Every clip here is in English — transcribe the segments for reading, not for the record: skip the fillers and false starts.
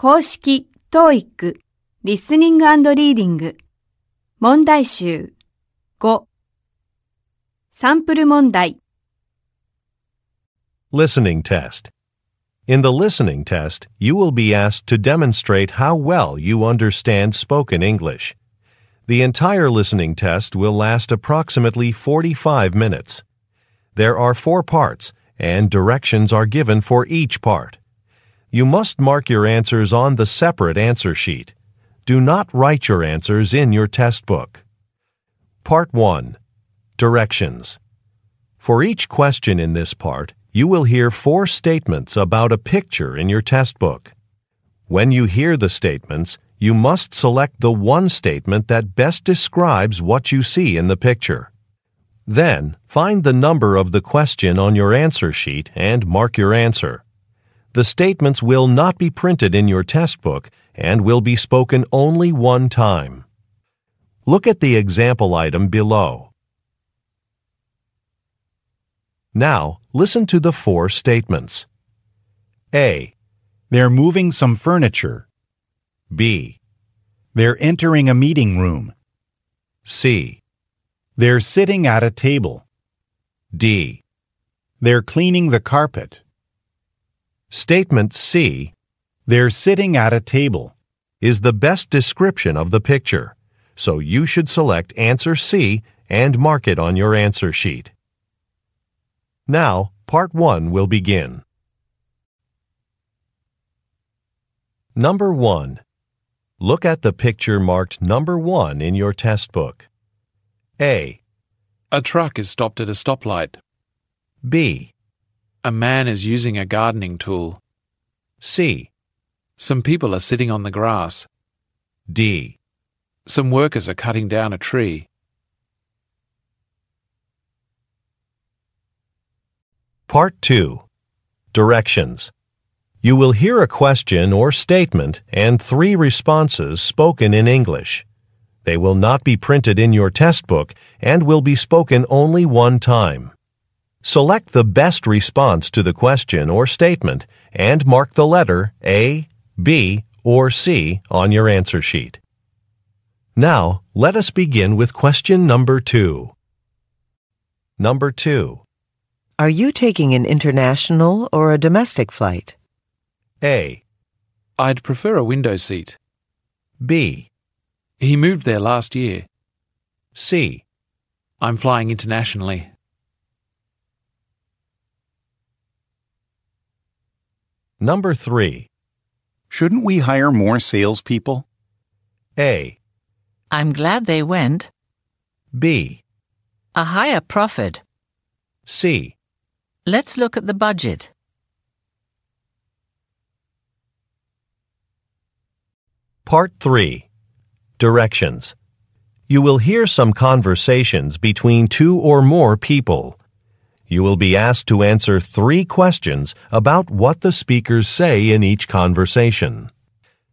公式 TOEIC リスニング&リーディング問題集5サンプル問題 Listening test. In the listening test, you will be asked to demonstrate how well you understand spoken English. The entire listening test will last approximately 45 minutes. There are 4 parts, and directions are given for each part. You must mark your answers on the separate answer sheet. Do not write your answers in your test book. Part 1. Directions. For each question in this part, you will hear 4 statements about a picture in your test book. When you hear the statements, you must select the one statement that best describes what you see in the picture. Then, find the number of the question on your answer sheet and mark your answer. The statements will not be printed in your test book and will be spoken only one time. Look at the example item below. Now, listen to the 4 statements. A. They're moving some furniture. B. They're entering a meeting room. C. They're sitting at a table. D. They're cleaning the carpet. Statement C They're sitting at a table. is the best description of the picture, so you should select answer C and mark it on your answer sheet. Now, part 1 will begin. Number 1. Look at the picture marked number 1 in your test book. A. A truck is stopped at a stoplight. B. A man is using a gardening tool. C. Some people are sitting on the grass. D. Some workers are cutting down a tree. Part 2. Directions. You will hear a question or statement and 3 responses spoken in English. They will not be printed in your test book and will be spoken only one time. Select the best response to the question or statement and mark the letter A, B, or C on your answer sheet. Now, let us begin with question number 2. Number 2. Are you taking an international or a domestic flight? A. I'd prefer a window seat. B. He moved there last year. C. I'm flying internationally. Number 3. Shouldn't we hire more salespeople? A. I'm glad they went. B. A higher profit. C. Let's look at the budget. Part 3. Directions. You will hear some conversations between 2 or more people. You will be asked to answer 3 questions about what the speakers say in each conversation.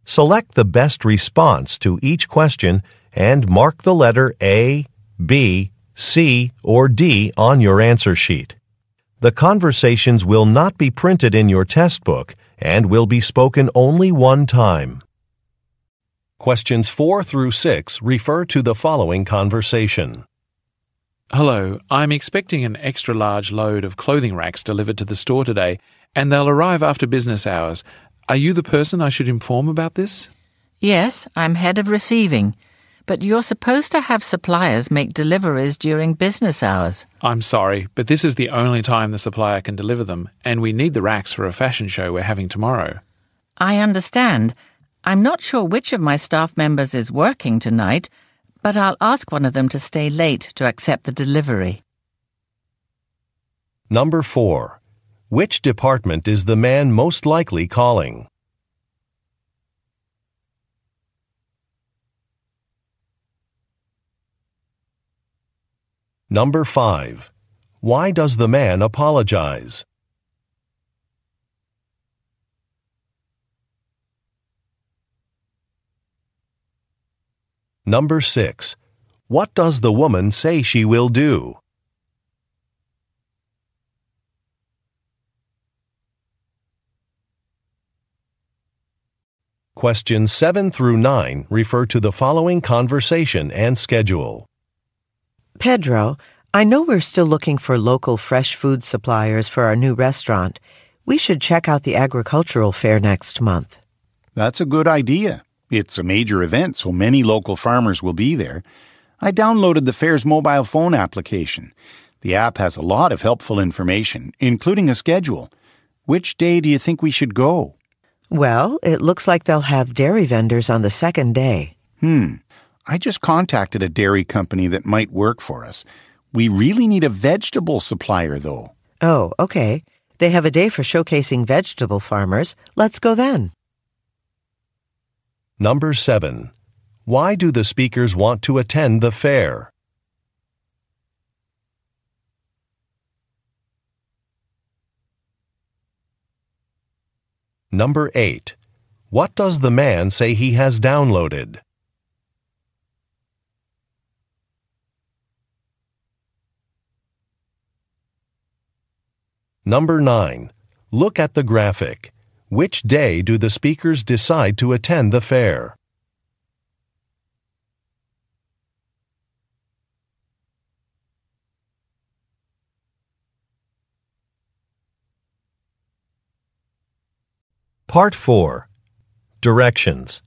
Select the best response to each question and mark the letter A, B, C, or D on your answer sheet. The conversations will not be printed in your test book and will be spoken only one time. Questions 4 through 6 refer to the following conversation. Hello, I'm expecting an extra large load of clothing racks delivered to the store today, and they'll arrive after business hours. Are you the person I should inform about this? Yes, I'm head of receiving, but you're supposed to have suppliers make deliveries during business hours. I'm sorry, but this is the only time the supplier can deliver them, and we need the racks for a fashion show we're having tomorrow. I understand. I'm not sure which of my staff members is working tonight, but I'll ask one of them to stay late to accept the delivery. Number 4. Which department is the man most likely calling? Number 5. Why does the man apologize? Number 6. What does the woman say she will do? Questions 7 through 9 refer to the following conversation and schedule. Pedro, I know we're still looking for local fresh food suppliers for our new restaurant. We should check out the agricultural fair next month. That's a good idea. It's a major event, so many local farmers will be there. I downloaded the fair's mobile phone application. The app has a lot of helpful information, including a schedule. Which day do you think we should go? Well, it looks like they'll have dairy vendors on the second day. I just contacted a dairy company that might work for us. We really need a vegetable supplier, though. Oh, okay. They have a day for showcasing vegetable farmers. Let's go then. Number 7. Why do the speakers want to attend the fair? Number 8. What does the man say he has downloaded? Number 9. Look at the graphic. Which day do the speakers decide to attend the fair? Part 4. Directions.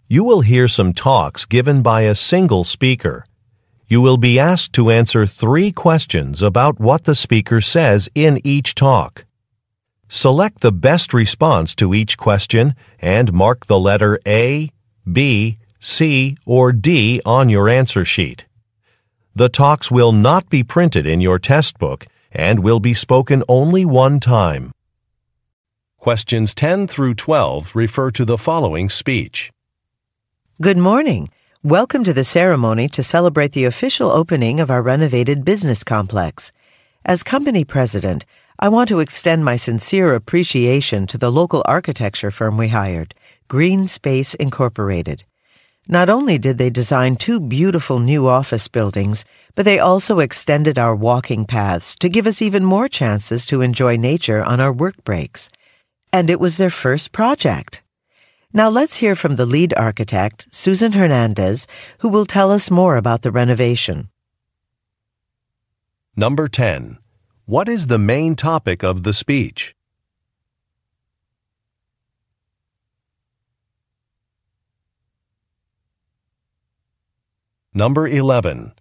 You will hear some talks given by a single speaker. You will be asked to answer 3 questions about what the speaker says in each talk. Select the best response to each question and mark the letter A, B, C, or D on your answer sheet. The talks will not be printed in your test book and will be spoken only one time. Questions 10 through 12 refer to the following speech. Good morning. Welcome to the ceremony to celebrate the official opening of our renovated business complex. As company president, I want to extend my sincere appreciation to the local architecture firm we hired, Green Space Incorporated. Not only did they design 2 beautiful new office buildings, but they also extended our walking paths to give us even more chances to enjoy nature on our work breaks. And it was their first project. Now let's hear from the lead architect, Susan Hernandez, who will tell us more about the renovation. Number 10. What is the main topic of the speech? Number 11.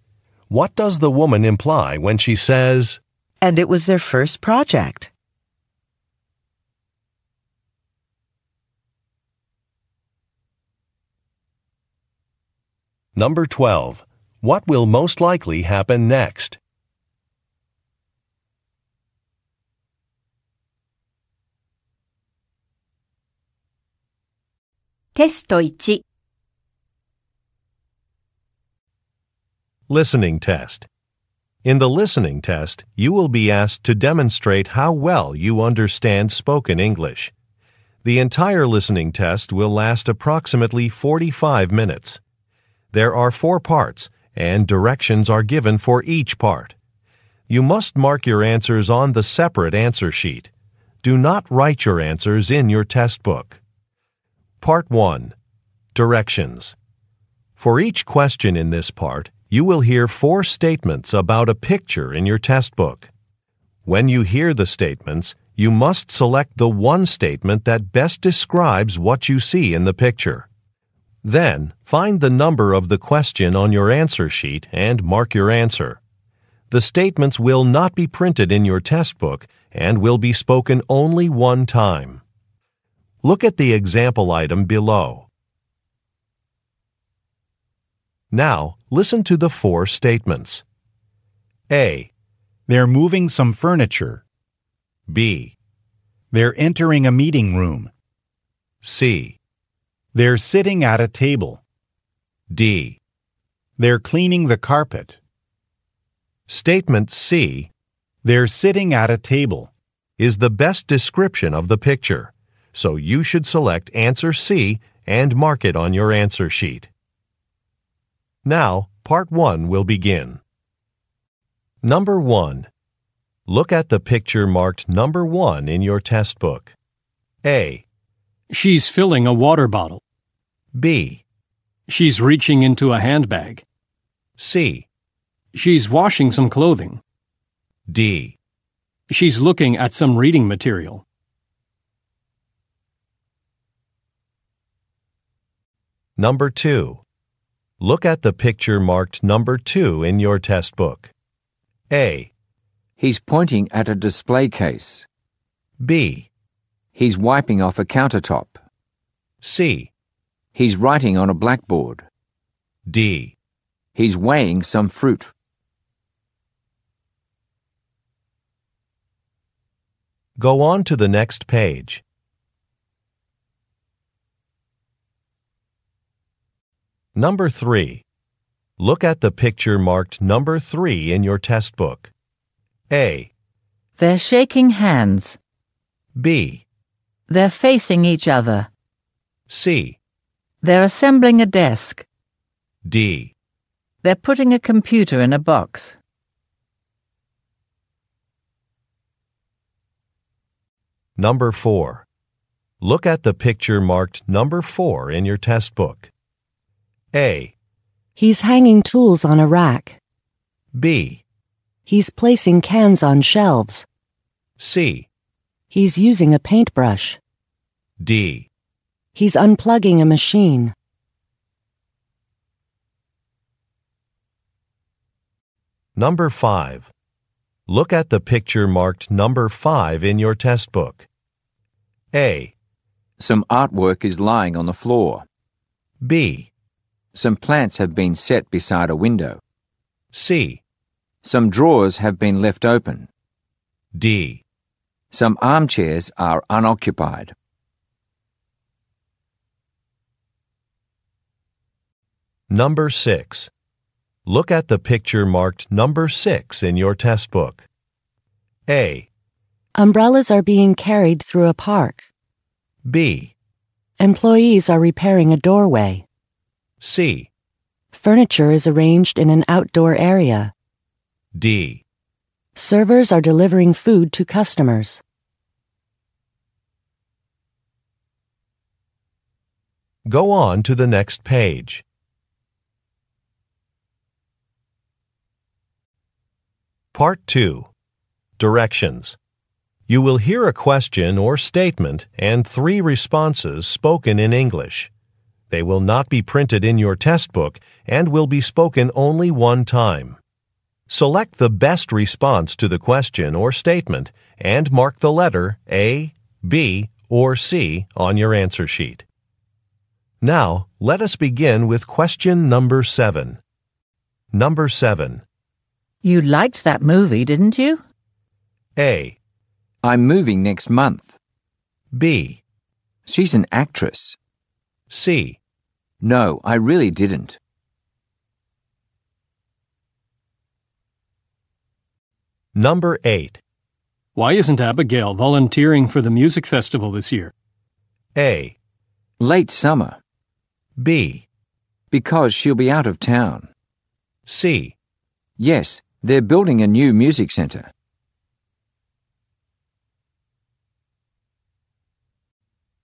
What does the woman imply when she says, And it was their first project? Number 12. What will most likely happen next? Testo 1. Listening test. In the listening test, you will be asked to demonstrate how well you understand spoken English. The entire listening test will last approximately 45 minutes. There are 4 parts, and directions are given for each part. You must mark your answers on the separate answer sheet. Do not write your answers in your test book. Part 1. Directions. For each question in this part, you will hear 4 statements about a picture in your test book. When you hear the statements, you must select the one statement that best describes what you see in the picture. Then, find the number of the question on your answer sheet and mark your answer. The statements will not be printed in your test book and will be spoken only one time. Look at the example item below. Now, listen to the 4 statements. A. They're moving some furniture. B. They're entering a meeting room. C. They're sitting at a table. D. They're cleaning the carpet. Statement C They're sitting at a table. is the best description of the picture, so you should select answer C and mark it on your answer sheet. Now, part 1 will begin. Number 1. Look at the picture marked number 1 in your test book. A. She's filling a water bottle. B. She's reaching into a handbag. C. She's washing some clothing. D. She's looking at some reading material. Number 2. Look at the picture marked number 2 in your test book. A. He's pointing at a display case. B. He's wiping off a countertop. C. He's writing on a blackboard. D. He's weighing some fruit. Go on to the next page. Number 3. Look at the picture marked number 3 in your test book. A. They're shaking hands. B. They're facing each other. C. They're assembling a desk. D. They're putting a computer in a box. Number 4. Look at the picture marked number 4 in your test book. A. He's hanging tools on a rack. B. He's placing cans on shelves. C. He's using a paintbrush. D. He's unplugging a machine. Number 5. Look at the picture marked number 5 in your test book. A. Some artwork is lying on the floor. B. Some plants have been set beside a window. C. Some drawers have been left open. D. Some armchairs are unoccupied. Number 6. Look at the picture marked number 6 in your test book. A. Umbrellas are being carried through a park. B. Employees are repairing a doorway. C. Furniture is arranged in an outdoor area. D. Servers are delivering food to customers. Go on to the next page. Part 2. Directions. You will hear a question or statement and 3 responses spoken in English. They will not be printed in your test book and will be spoken only one time. Select the best response to the question or statement and mark the letter A, B, or C on your answer sheet. Now, let us begin with question number 7. Number 7. You liked that movie, didn't you? A. I'm moving next month. B. She's an actress. C. No, I really didn't. Number 8. Why isn't Abigail volunteering for the music festival this year? A. Late summer. B. Because she'll be out of town. C. Yes, they're building a new music center.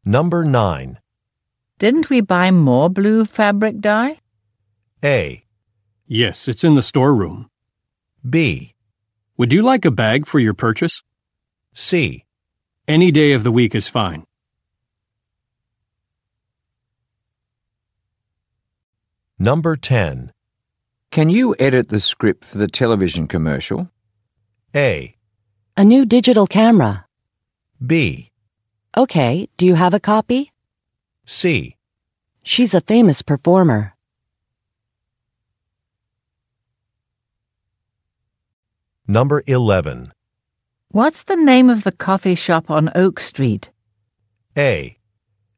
Number 9. Didn't we buy more blue fabric dye? A. Yes, it's in the storeroom. B. Would you like a bag for your purchase? C. Any day of the week is fine. Number 10. Can you edit the script for the television commercial? A. A new digital camera. B. Okay, do you have a copy? C. She's a famous performer. Number 11. What's the name of the coffee shop on Oak Street? A.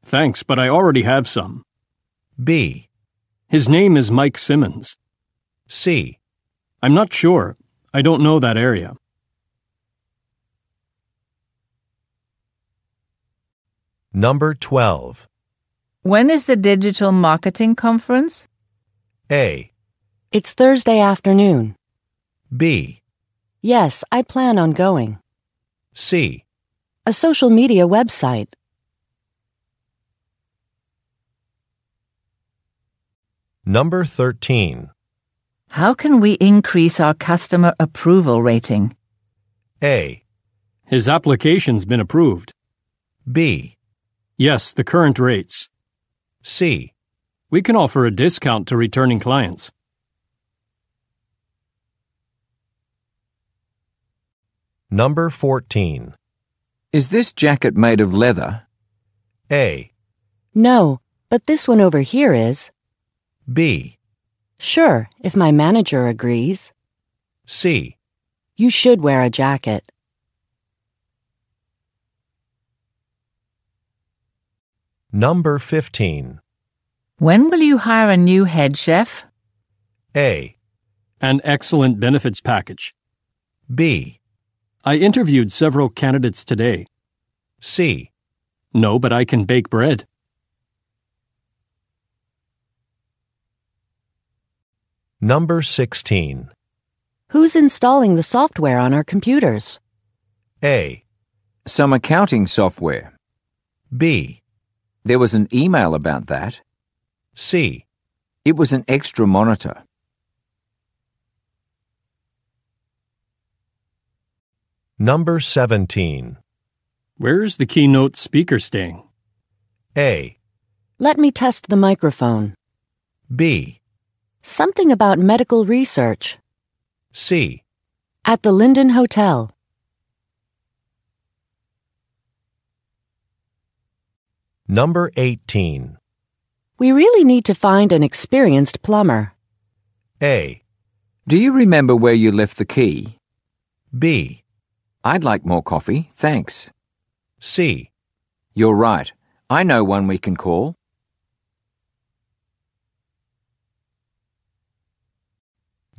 Thanks, but I already have some. B. His name is Mike Simmons. C. I'm not sure. I don't know that area. Number 12. When is the digital marketing conference? A. It's Thursday afternoon. B. Yes, I plan on going. C. A social media website. Number 13. How can we increase our customer approval rating? A. His application's been approved. B. Yes, the current rates. C. We can offer a discount to returning clients. Number 14. Is this jacket made of leather? A. No, but this one over here is. B. Sure, if my manager agrees. C. You should wear a jacket. Number 15. When will you hire a new head chef? A. An excellent benefits package. B. I interviewed several candidates today. C. No, but I can bake bread. Number 16. Who's installing the software on our computers? A. Some accounting software. B. There was an email about that. C. It was an extra monitor. Number 17. Where's the keynote speaker staying? A. Let me test the microphone. B. Something about medical research. C. At the Linden Hotel. Number 18. We really need to find an experienced plumber. A. Do you remember where you left the key? B. I'd like more coffee, thanks. C. You're right. I know one we can call.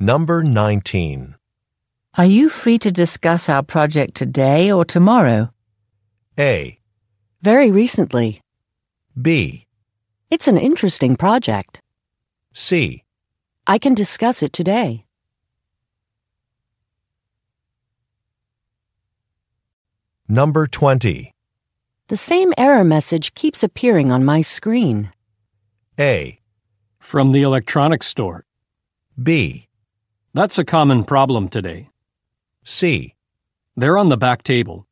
Number 19. Are you free to discuss our project today or tomorrow? A. Very recently. B. It's an interesting project. C. I can discuss it today. Number 20. The same error message keeps appearing on my screen. A. From the electronics store. B. That's a common problem today. C. They're on the back table.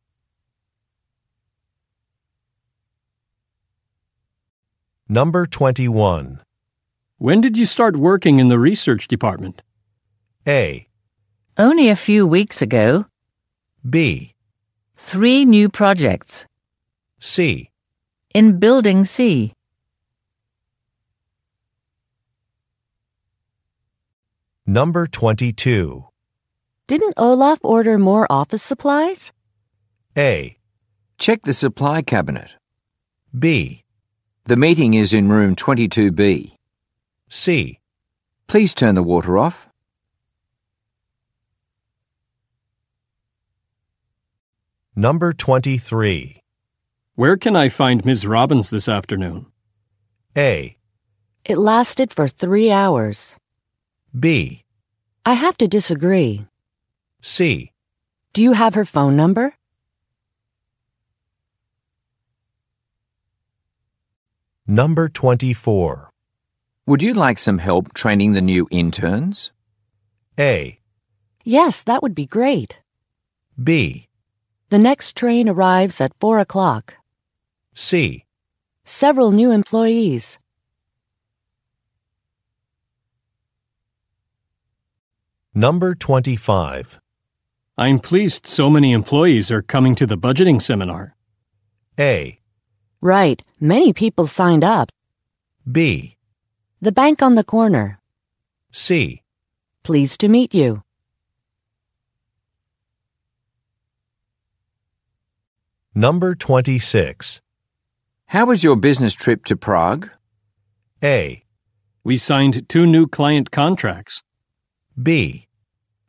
Number 21. When did you start working in the research department? A. Only a few weeks ago. B. 3 new projects. C. In Building C. Number 22. Didn't Olaf order more office supplies? A. Check the supply cabinet. B. The meeting is in room 22B. C. Please turn the water off. Number 23. Where can I find Ms. Robbins this afternoon? A. It lasted for 3 hours. B. I have to disagree. C. Do you have her phone number? Number 24. Would you like some help training the new interns? A. Yes, that would be great. B. The next train arrives at 4 o'clock. C. Several new employees. Number 25. I'm pleased so many employees are coming to the budgeting seminar. A. Right, many people signed up. B. The bank on the corner. C. Pleased to meet you. Number 26. How was your business trip to Prague? A. We signed 2 new client contracts. B.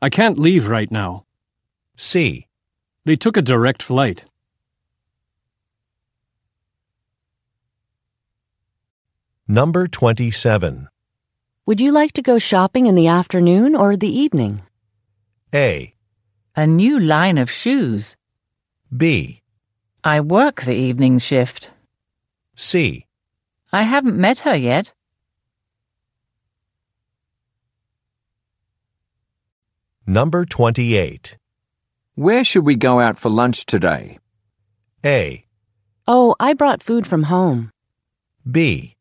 I can't leave right now. C. They took a direct flight. Number 27. Would you like to go shopping in the afternoon or the evening? A. A new line of shoes. B. I work the evening shift. C. I haven't met her yet. Number 28. Where should we go out for lunch today? A. Oh, I brought food from home. B.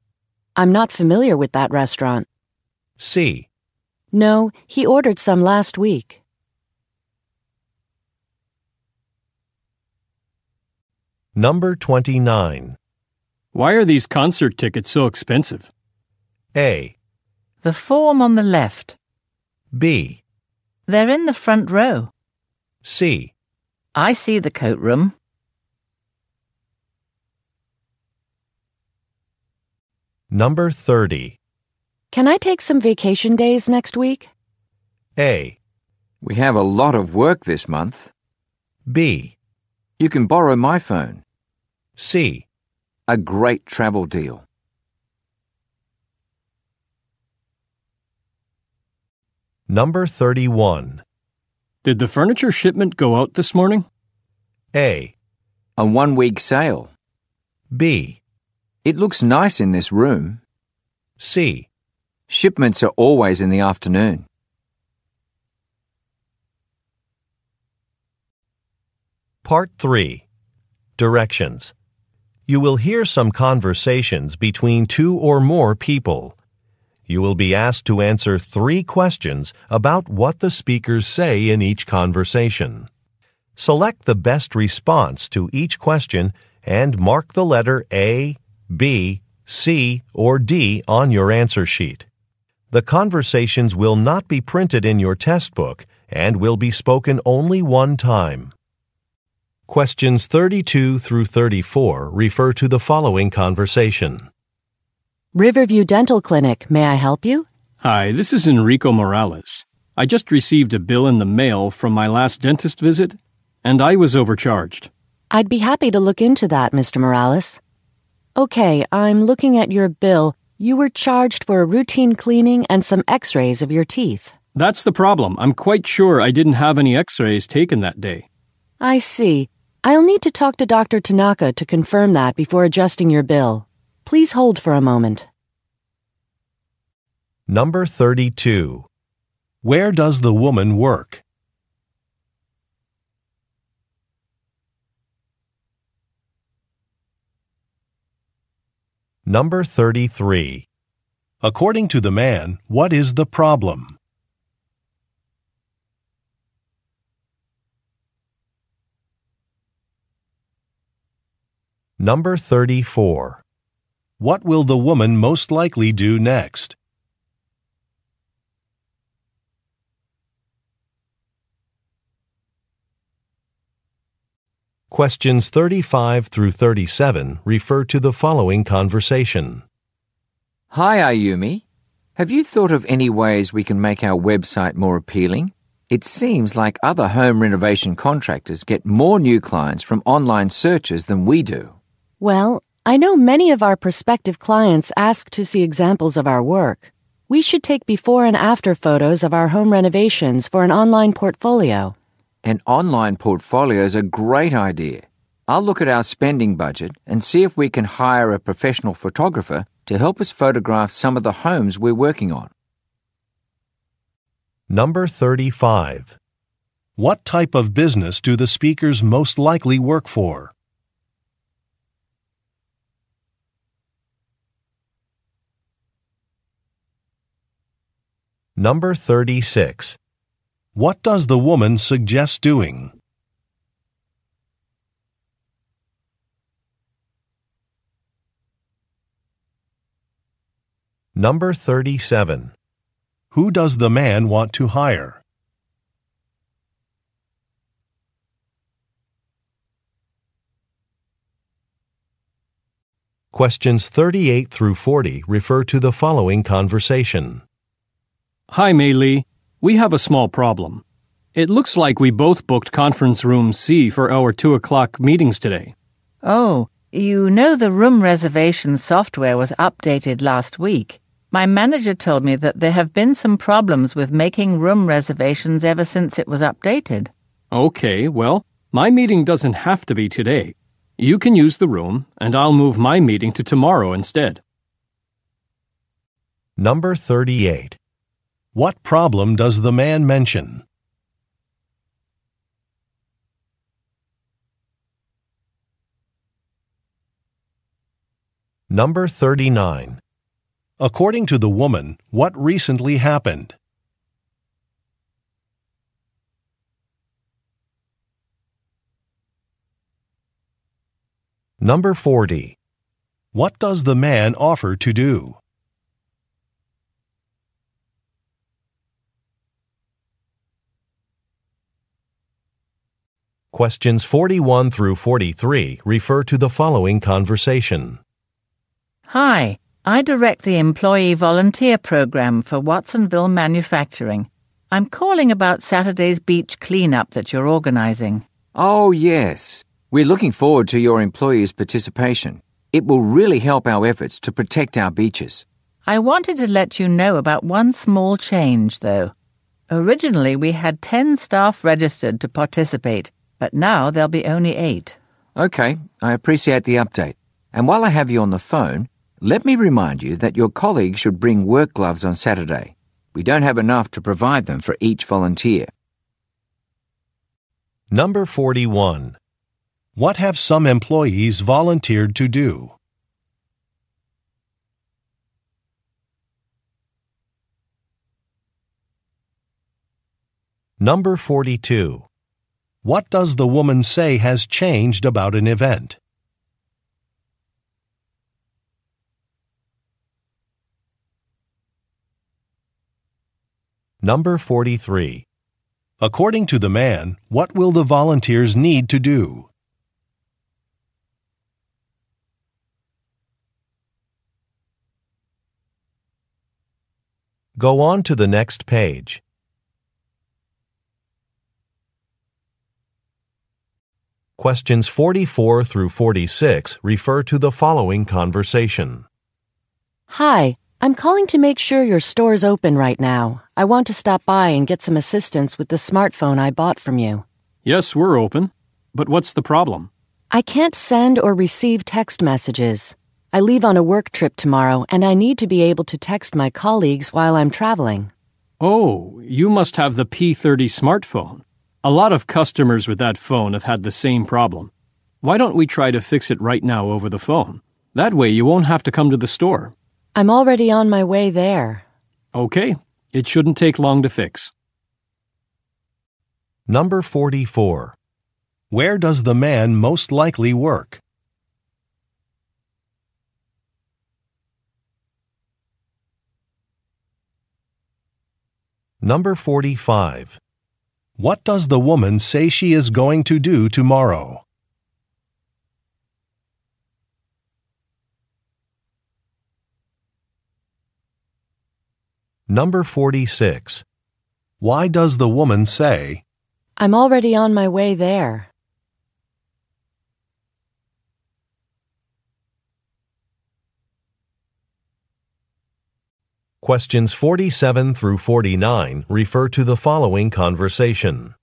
I'm not familiar with that restaurant. C. No, he ordered some last week. Number 29. Why are these concert tickets so expensive? A. The form on the left. B. They're in the front row. C. I see the coat room. Number 30. Can I take some vacation days next week? A. We have a lot of work this month. B. You can borrow my phone. C. A great travel deal. Number 31. Did the furniture shipment go out this morning? A. A 1-week sale. B. It looks nice in this room. C. Shipments are always in the afternoon. Part 3. Directions. You will hear some conversations between 2 or more people. You will be asked to answer 3 questions about what the speakers say in each conversation. Select the best response to each question and mark the letter A, B, C, or D on your answer sheet. The conversations will not be printed in your test book and will be spoken only one time. Questions 32 through 34 refer to the following conversation. Riverview Dental Clinic, may I help you? Hi, this is Enrico Morales. I just received a bill in the mail from my last dentist visit, and I was overcharged. I'd be happy to look into that, Mr. Morales. Okay, I'm looking at your bill. You were charged for a routine cleaning and some x-rays of your teeth. That's the problem. I'm quite sure I didn't have any x-rays taken that day. I see. I'll need to talk to Dr. Tanaka to confirm that before adjusting your bill. Please hold for a moment. Number 32. Where does the woman work? Number 33. According to the man, what is the problem? Number 34. What will the woman most likely do next? Questions 35 through 37 refer to the following conversation. Hi, Ayumi. Have you thought of any ways we can make our website more appealing? It seems like other home renovation contractors get more new clients from online searches than we do. Well, I know many of our prospective clients ask to see examples of our work. We should take before and after photos of our home renovations for an online portfolio. An online portfolio is a great idea. I'll look at our spending budget and see if we can hire a professional photographer to help us photograph some of the homes we're working on. Number 35. What type of business do the speakers most likely work for? Number 36. What does the woman suggest doing? Number 37. Who does the man want to hire? Questions 38 through 40 refer to the following conversation. Hi, Mei Lee. We have a small problem. It looks like we both booked conference room C for our 2 o'clock meetings today. Oh, you know the room reservation software was updated last week. My manager told me that there have been some problems with making room reservations ever since it was updated. Okay, well, my meeting doesn't have to be today. You can use the room, and I'll move my meeting to tomorrow instead. Number 38. What problem does the man mention? Number 39. According to the woman, what recently happened? Number 40. What does the man offer to do? Questions 41 through 43 refer to the following conversation. Hi, I direct the Employee Volunteer Program for Watsonville Manufacturing. I'm calling about Saturday's beach cleanup that you're organizing. Oh, yes. We're looking forward to your employees' participation. It will really help our efforts to protect our beaches. I wanted to let you know about one small change, though. Originally, we had 10 staff registered to participate, but now there'll be only 8. Okay, I appreciate the update. And while I have you on the phone, let me remind you that your colleagues should bring work gloves on Saturday. We don't have enough to provide them for each volunteer. Number 41. What have some employees volunteered to do? Number 42. What does the woman say has changed about an event? Number 43. According to the man, what will the volunteers need to do? Go on to the next page. Questions 44 through 46 refer to the following conversation. Hi, I'm calling to make sure your store's open right now. I want to stop by and get some assistance with the smartphone I bought from you. Yes, we're open. But what's the problem? I can't send or receive text messages. I leave on a work trip tomorrow, and I need to be able to text my colleagues while I'm traveling. Oh, you must have the P30 smartphone. A lot of customers with that phone have had the same problem. Why don't we try to fix it right now over the phone? That way you won't have to come to the store. I'm already on my way there. Okay, it shouldn't take long to fix. Number 44. Where does the man most likely work? Number 45. What does the woman say she is going to do tomorrow? Number 46. Why does the woman say, I'm already on my way there? Questions 47 through 49 refer to the following conversation.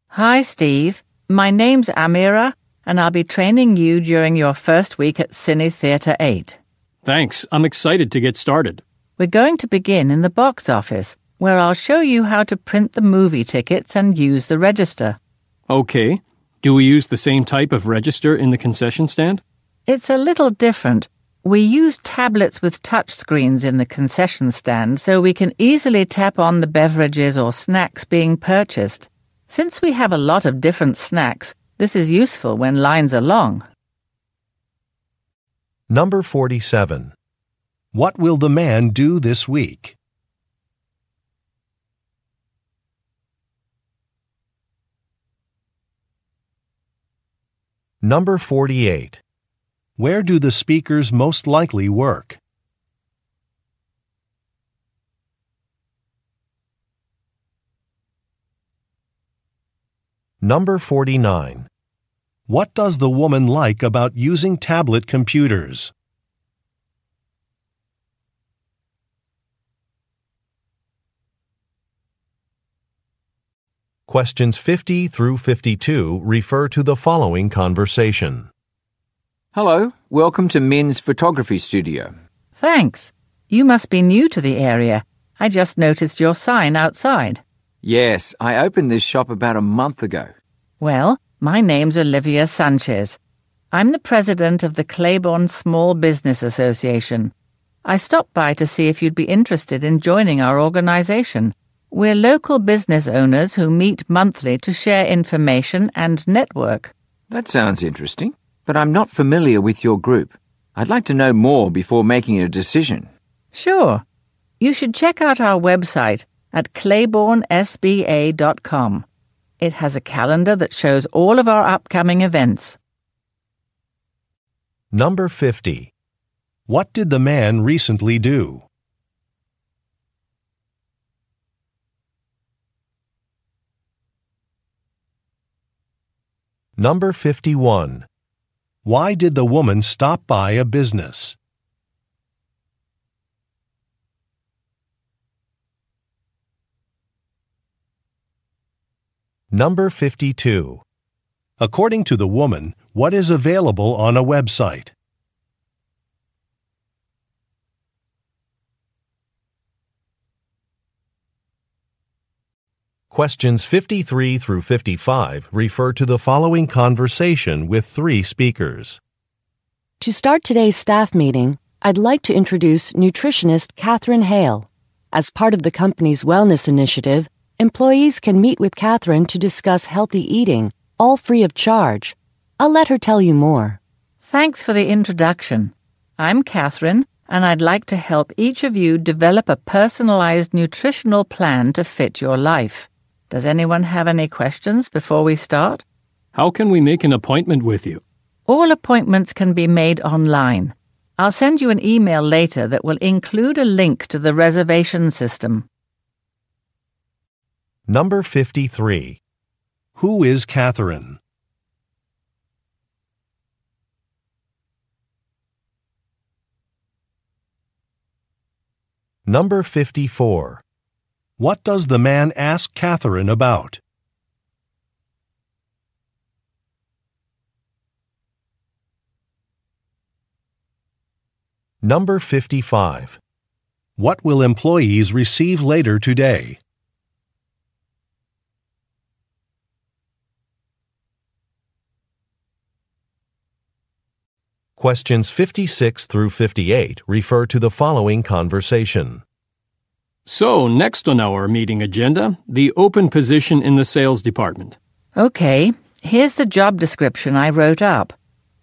Hi, Steve. My name's Amira, and I'll be training you during your first week at Cine Theatre 8. Thanks, I'm excited to get started. We're going to begin in the box office, where I'll show you how to print the movie tickets and use the register. Okay. Do we use the same type of register in the concession stand? It's a little different. We use tablets with touch screens in the concession stand so we can easily tap on the beverages or snacks being purchased. Since we have a lot of different snacks, this is useful when lines are long. Number 47. What will the man do this week? Number 48. Where do the speakers most likely work? Number 49. What does the woman like about using tablet computers? Questions 50 through 52 refer to the following conversation. Hello, welcome to Min's photography studio. Thanks. You must be new to the area. I just noticed your sign outside. Yes, I opened this shop about a month ago. Well, my name's Olivia Sanchez. I'm the president of the Claiborne Small Business Association. I stopped by to see if you'd be interested in joining our organization. We're local business owners who meet monthly to share information and network. That sounds interesting, but I'm not familiar with your group. I'd like to know more before making a decision. Sure. You should check out our website at claibornesba.com. It has a calendar that shows all of our upcoming events. Number 50. What did the man recently do? Number 51. Why did the woman stop by a business? Number 52. According to the woman, what is available on a website? Questions 53 through 55 refer to the following conversation with 3 speakers. To start today's staff meeting, I'd like to introduce nutritionist Catherine Hale. As part of the company's wellness initiative, employees can meet with Catherine to discuss healthy eating, all free of charge. I'll let her tell you more. Thanks for the introduction. I'm Catherine, and I'd like to help each of you develop a personalized nutritional plan to fit your life. Does anyone have any questions before we start? How can we make an appointment with you? All appointments can be made online. I'll send you an email later that will include a link to the reservation system. Number 53. Who is Catherine? Number 54. What does the man ask Catherine about? Number 55. What will employees receive later today? Questions 56 through 58 refer to the following conversation. So, next on our meeting agenda, the open position in the sales department. Okay, here's the job description I wrote up.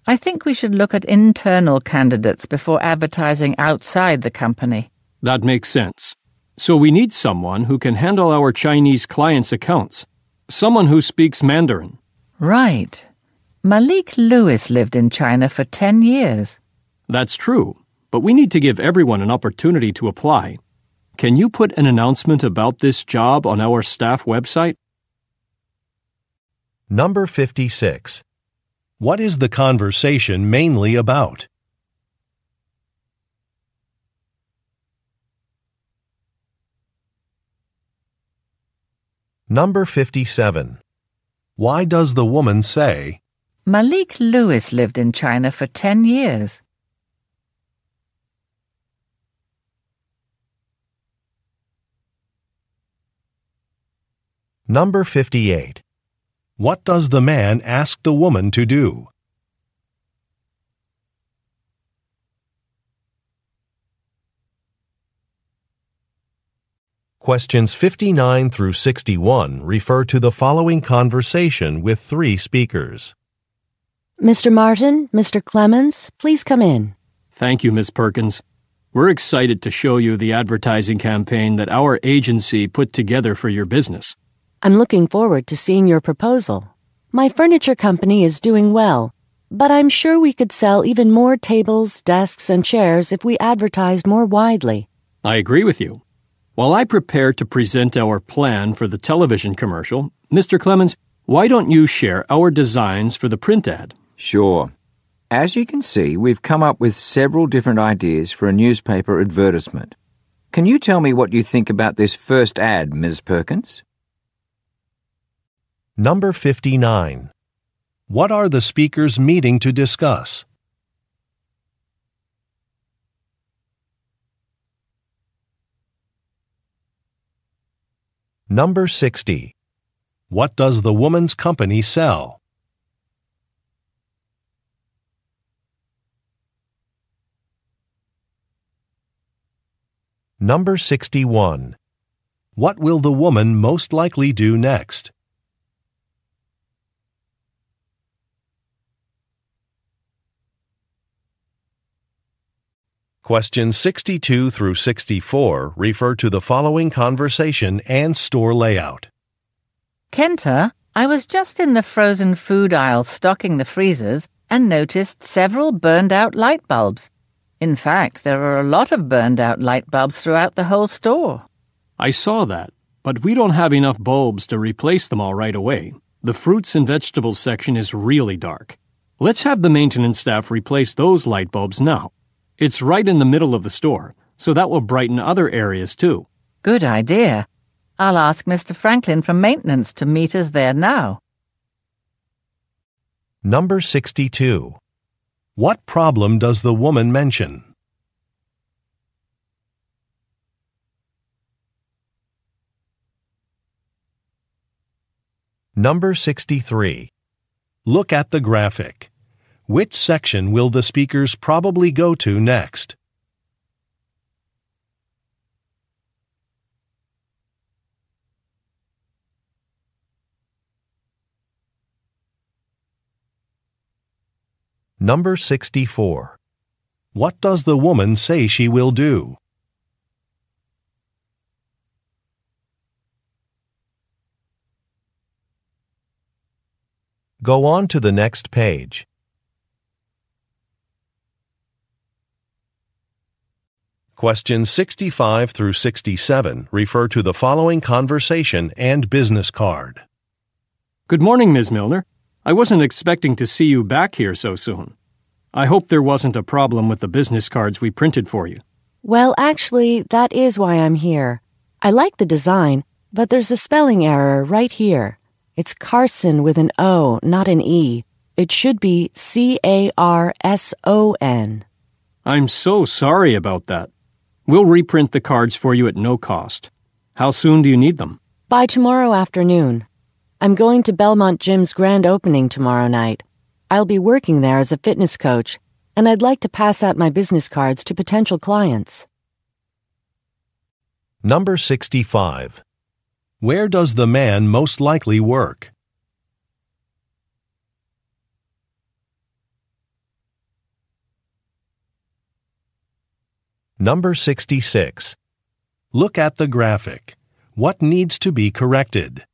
I think we should look at internal candidates before advertising outside the company. That makes sense. So we need someone who can handle our Chinese clients' accounts. Someone who speaks Mandarin. Right. Malik Lewis lived in China for 10 years. That's true, but we need to give everyone an opportunity to apply. Can you put an announcement about this job on our staff website? Number 56. What is the conversation mainly about? Number 57. Why does the woman say, Malik Lewis lived in China for 10 years? Number 58. What does the man ask the woman to do? Questions 59 through 61 refer to the following conversation with 3 speakers. Mr. Martin, Mr. Clemens, please come in. Thank you, Ms. Perkins. We're excited to show you the advertising campaign that our agency put together for your business. I'm looking forward to seeing your proposal. My furniture company is doing well, but I'm sure we could sell even more tables, desks, and chairs if we advertised more widely. I agree with you. While I prepare to present our plan for the television commercial, Mr. Clemens, why don't you share our designs for the print ad? Sure. As you can see, we've come up with several different ideas for a newspaper advertisement. Can you tell me what you think about this first ad, Ms. Perkins? Number 59. What are the speakers meeting to discuss? Number 60. What does the woman's company sell? Number 61. What will the woman most likely do next? Questions 62 through 64 refer to the following conversation and store layout. Kenta, I was just in the frozen food aisle stocking the freezers and noticed several burned-out light bulbs. In fact, there are a lot of burned-out light bulbs throughout the whole store. I saw that, but we don't have enough bulbs to replace them all right away. The fruits and vegetables section is really dark. Let's have the maintenance staff replace those light bulbs now. It's right in the middle of the store, so that will brighten other areas too. Good idea. I'll ask Mr. Franklin from maintenance to meet us there now. Number 62. What problem does the woman mention? Number 63. Look at the graphic. Which section will the speakers probably go to next? Number 64. What does the woman say she will do? Go on to the next page. Questions 65 through 67 refer to the following conversation and business card. Good morning, Ms. Milner. I wasn't expecting to see you back here so soon. I hope there wasn't a problem with the business cards we printed for you. Well, actually, that is why I'm here. I like the design, but there's a spelling error right here. It's Carson with an O, not an E. It should be Carson. I'm so sorry about that. We'll reprint the cards for you at no cost. How soon do you need them? By tomorrow afternoon. I'm going to Belmont Gym's grand opening tomorrow night. I'll be working there as a fitness coach, and I'd like to pass out my business cards to potential clients. Number 65. Where does the man most likely work? Number 66. Look at the graphic. What needs to be corrected?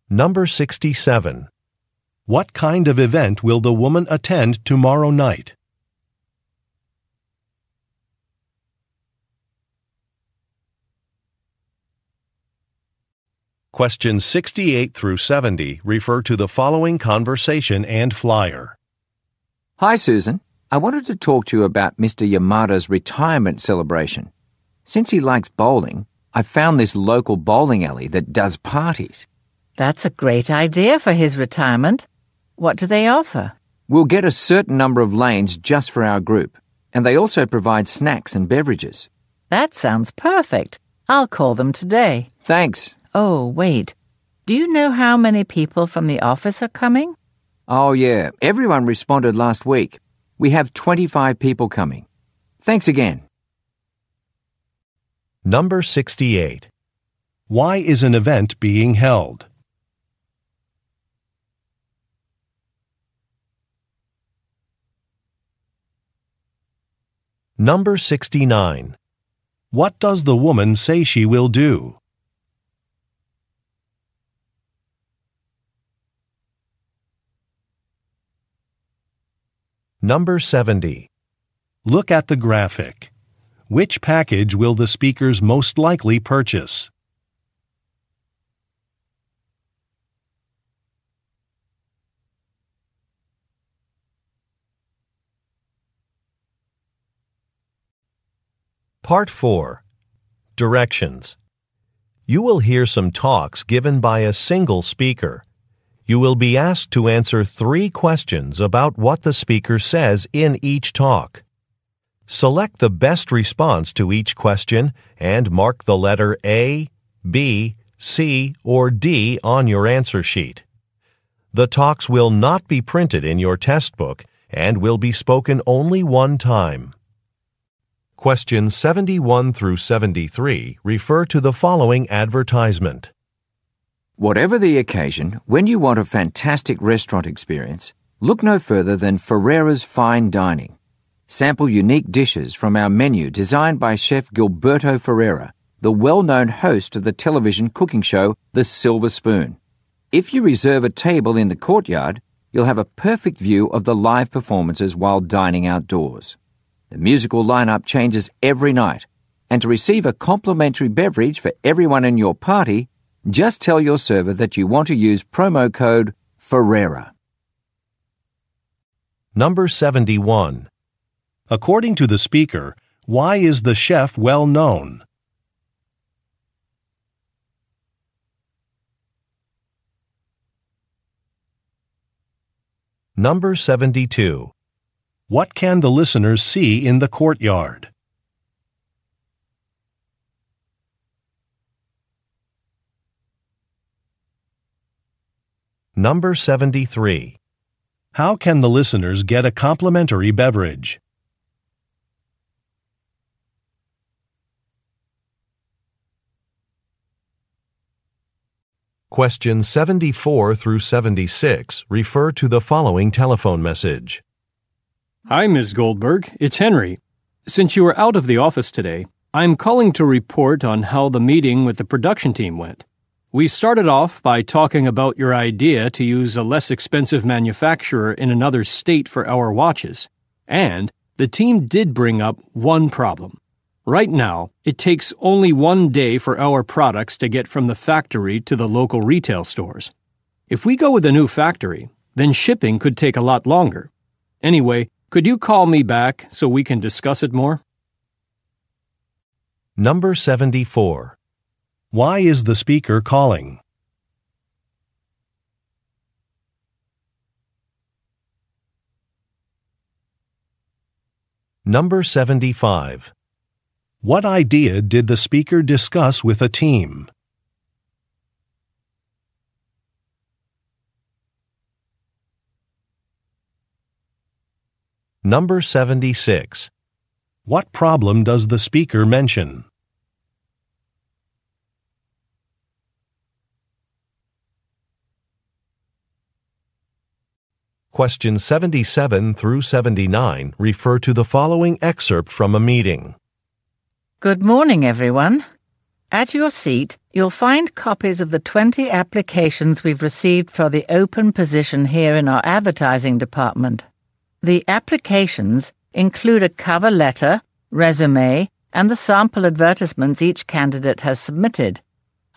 Number 67. What kind of event will the woman attend tomorrow night? Questions 68 through 70 refer to the following conversation and flyer. Hi, Susan. I wanted to talk to you about Mr. Yamada's retirement celebration. Since he likes bowling, I found this local bowling alley that does parties. That's a great idea for his retirement. What do they offer? We'll get a certain number of lanes just for our group, and they also provide snacks and beverages. That sounds perfect. I'll call them today. Thanks. Oh, wait. Do you know how many people from the office are coming? Oh, yeah. Everyone responded last week. We have 25 people coming. Thanks again. Number 68. Why is an event being held? Number 69. What does the woman say she will do? Number 70. Look at the graphic. Which package will the speakers most likely purchase? Part 4. Directions. You will hear some talks given by a single speaker. You will be asked to answer 3 questions about what the speaker says in each talk. Select the best response to each question and mark the letter A, B, C, or D on your answer sheet. The talks will not be printed in your test book and will be spoken only one time. Questions 71 through 73 refer to the following advertisement. Whatever the occasion, when you want a fantastic restaurant experience, look no further than Ferrera's Fine Dining. Sample unique dishes from our menu designed by Chef Gilberto Ferrera, the well-known host of the television cooking show The Silver Spoon. If you reserve a table in the courtyard, you'll have a perfect view of the live performances while dining outdoors. The musical lineup changes every night, and to receive a complimentary beverage for everyone in your party, just tell your server that you want to use promo code Ferrera. Number 71. According to the speaker, why is the chef well known? Number 72. What can the listeners see in the courtyard? Number 73. How can the listeners get a complimentary beverage? Questions 74 through 76 refer to the following telephone message. Hi, Ms. Goldberg. It's Henry. Since you were out of the office today, I'm calling to report on how the meeting with the production team went. We started off by talking about your idea to use a less expensive manufacturer in another state for our watches, and the team did bring up one problem. Right now, it takes only 1 day for our products to get from the factory to the local retail stores. If we go with a new factory, then shipping could take a lot longer. Anyway, could you call me back so we can discuss it more? Number 74. Why is the speaker calling? Number 75. What idea did the speaker discuss with a team? Number 76. What problem does the speaker mention? Questions 77 through 79 refer to the following excerpt from a meeting. Good morning, everyone. At your seat, you'll find copies of the 20 applications we've received for the open position here in our advertising department. The applications include a cover letter, resume, and the sample advertisements each candidate has submitted.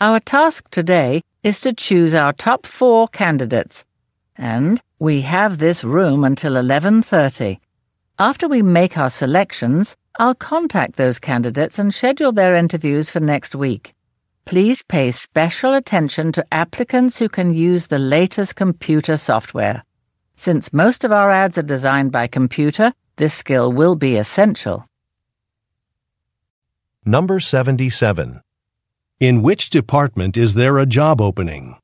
Our task today is to choose our top 4 candidates, and we have this room until 11:30. After we make our selections, I'll contact those candidates and schedule their interviews for next week. Please pay special attention to applicants who can use the latest computer software. Since most of our ads are designed by computer, this skill will be essential. Number 77. In which department is there a job opening?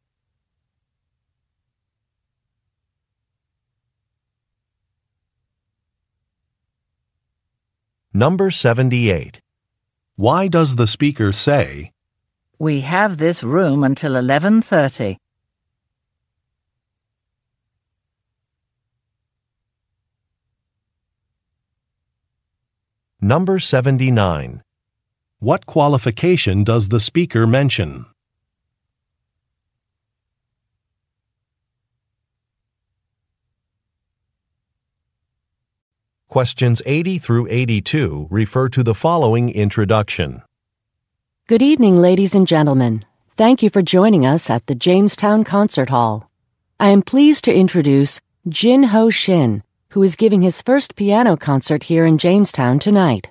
Number 78. Why does the speaker say, We have this room until 11:30. Number 79. What qualification does the speaker mention? Questions 80 through 82 refer to the following introduction. Good evening, ladies and gentlemen. Thank you for joining us at the Jamestown Concert Hall. I am pleased to introduce Jin Ho Shin, who is giving his first piano concert here in Jamestown tonight.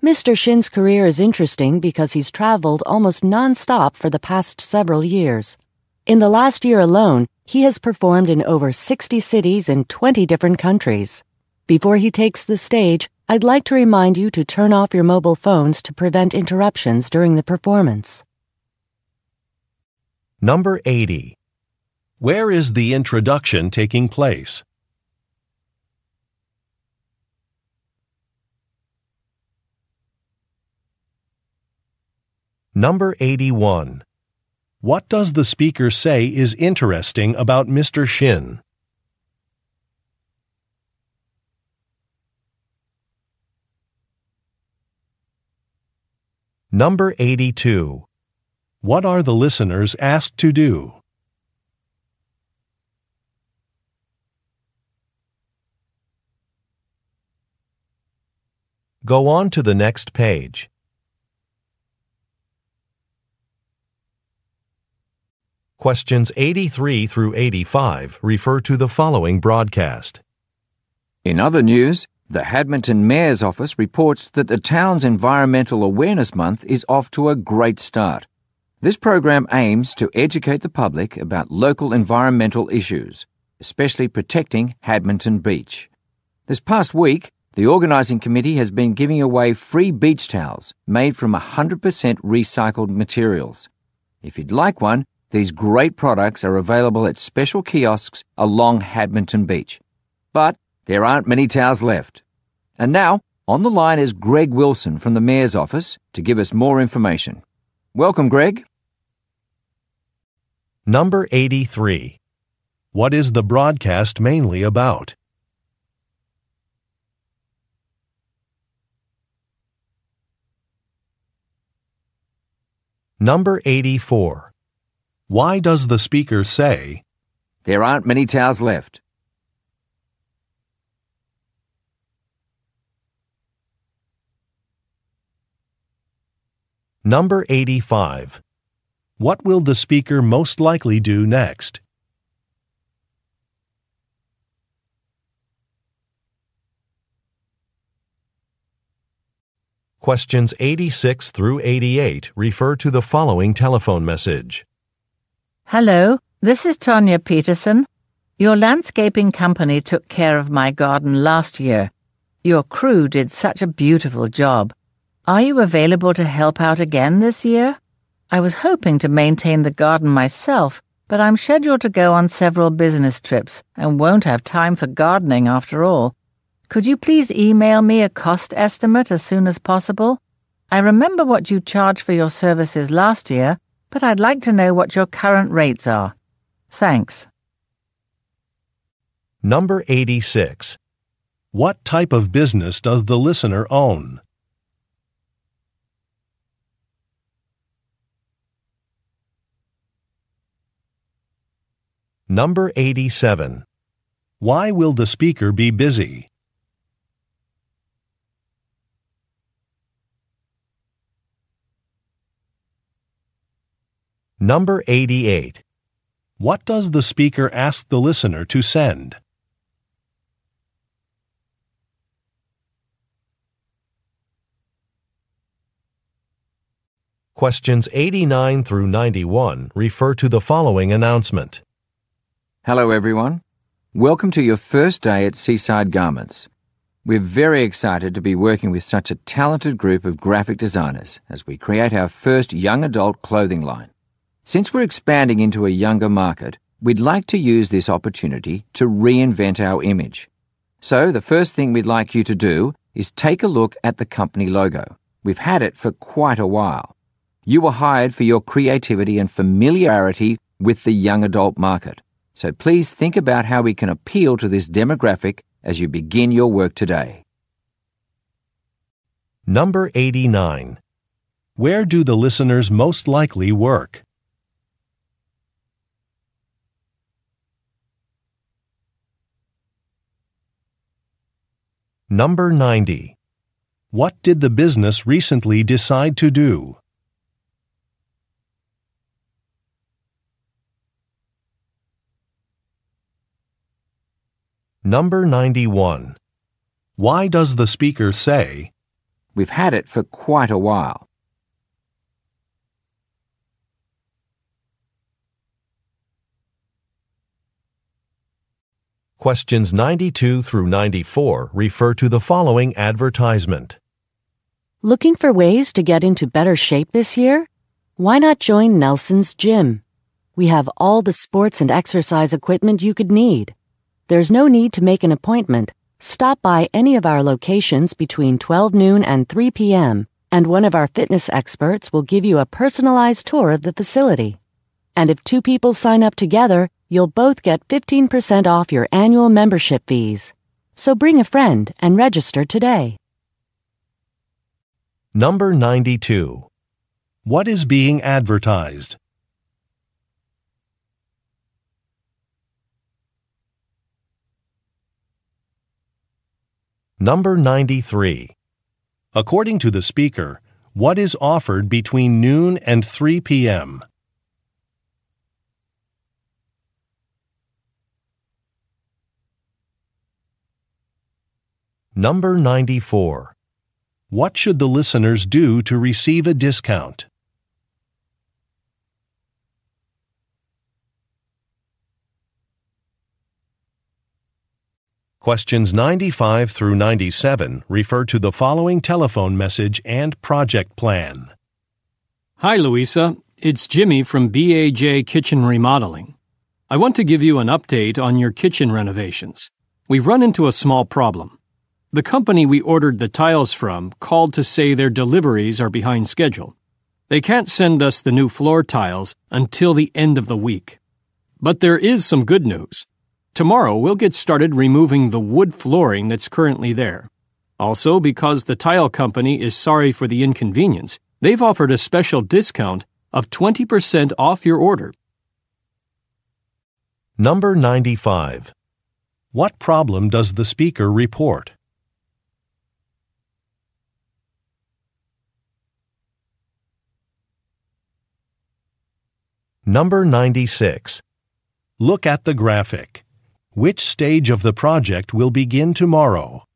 Mr. Shin's career is interesting because he's traveled almost non-stop for the past several years. In the last year alone, he has performed in over 60 cities in 20 different countries. Before he takes the stage, I'd like to remind you to turn off your mobile phones to prevent interruptions during the performance. Number 80. Where is the introduction taking place? Number 81. What does the speaker say is interesting about Mr. Shin? Number 82. What are the listeners asked to do? Go on to the next page. Questions 83 through 85 refer to the following broadcast. In other news, the Hadminton Mayor's Office reports that the town's Environmental Awareness Month is off to a great start. This program aims to educate the public about local environmental issues, especially protecting Hadminton Beach. This past week, the organising committee has been giving away free beach towels made from 100% recycled materials. If you'd like one, these great products are available at special kiosks along Hadminton Beach. But there aren't many towels left. And now, on the line is Greg Wilson from the Mayor's Office to give us more information. Welcome, Greg. Number 83. What is the broadcast mainly about? Number 84. Why does the speaker say, There aren't many towels left? Number 85. What will the speaker most likely do next? Questions 86 through 88 refer to the following telephone message. Hello, this is Tonya Peterson. Your landscaping company took care of my garden last year. Your crew did such a beautiful job. Are you available to help out again this year? I was hoping to maintain the garden myself, but I'm scheduled to go on several business trips and won't have time for gardening after all. Could you please email me a cost estimate as soon as possible? I remember what you charged for your services last year, but I'd like to know what your current rates are. Thanks. Number 86. What type of business does the listener own? Number 87. Why will the speaker be busy? Number 88. What does the speaker ask the listener to send? Questions 89 through 91 refer to the following announcement. Hello, everyone. Welcome to your first day at Seaside Garments. We're very excited to be working with such a talented group of graphic designers as we create our first young adult clothing line. Since we're expanding into a younger market, we'd like to use this opportunity to reinvent our image. So the first thing we'd like you to do is take a look at the company logo. We've had it for quite a while. You were hired for your creativity and familiarity with the young adult market. So please think about how we can appeal to this demographic as you begin your work today. Number 89. Where do the listeners most likely work? Number 90. What did the business recently decide to do? Number 91. Why does the speaker say, We've had it for quite a while? Questions 92 through 94 refer to the following advertisement. Looking for ways to get into better shape this year? Why not join Nelson's Gym? We have all the sports and exercise equipment you could need. There's no need to make an appointment. Stop by any of our locations between 12 noon and 3 p.m., and one of our fitness experts will give you a personalized tour of the facility. And if 2 people sign up together, you'll both get 15% off your annual membership fees. So bring a friend and register today. Number 92. What is being advertised? Number 93. According to the speaker, what is offered between noon and 3 p.m.? Number 94. What should the listeners do to receive a discount? Questions 95 through 97 refer to the following telephone message and project plan. Hi, Louisa. It's Jimmy from BAJ Kitchen Remodeling. I want to give you an update on your kitchen renovations. We've run into a small problem. The company we ordered the tiles from called to say their deliveries are behind schedule. They can't send us the new floor tiles until the end of the week. But there is some good news. Tomorrow, we'll get started removing the wood flooring that's currently there. Also, because the tile company is sorry for the inconvenience, they've offered a special discount of 20% off your order. Number 95. What problem does the speaker report? Number 96. Look at the graphic. Which stage of the project will begin tomorrow?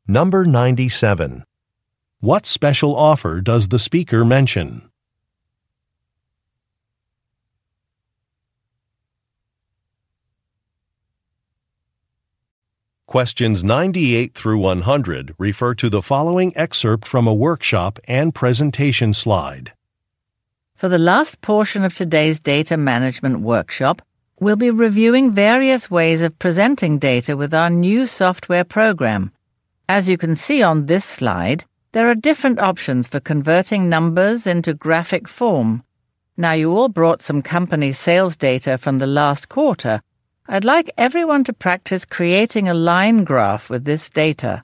Number 97. What special offer does the speaker mention? Questions 98 through 100 refer to the following excerpt from a workshop and presentation slide. For the last portion of today's data management workshop, we'll be reviewing various ways of presenting data with our new software program. As you can see on this slide, there are different options for converting numbers into graphic form. Now, you all brought some company sales data from the last quarter. I'd like everyone to practice creating a line graph with this data.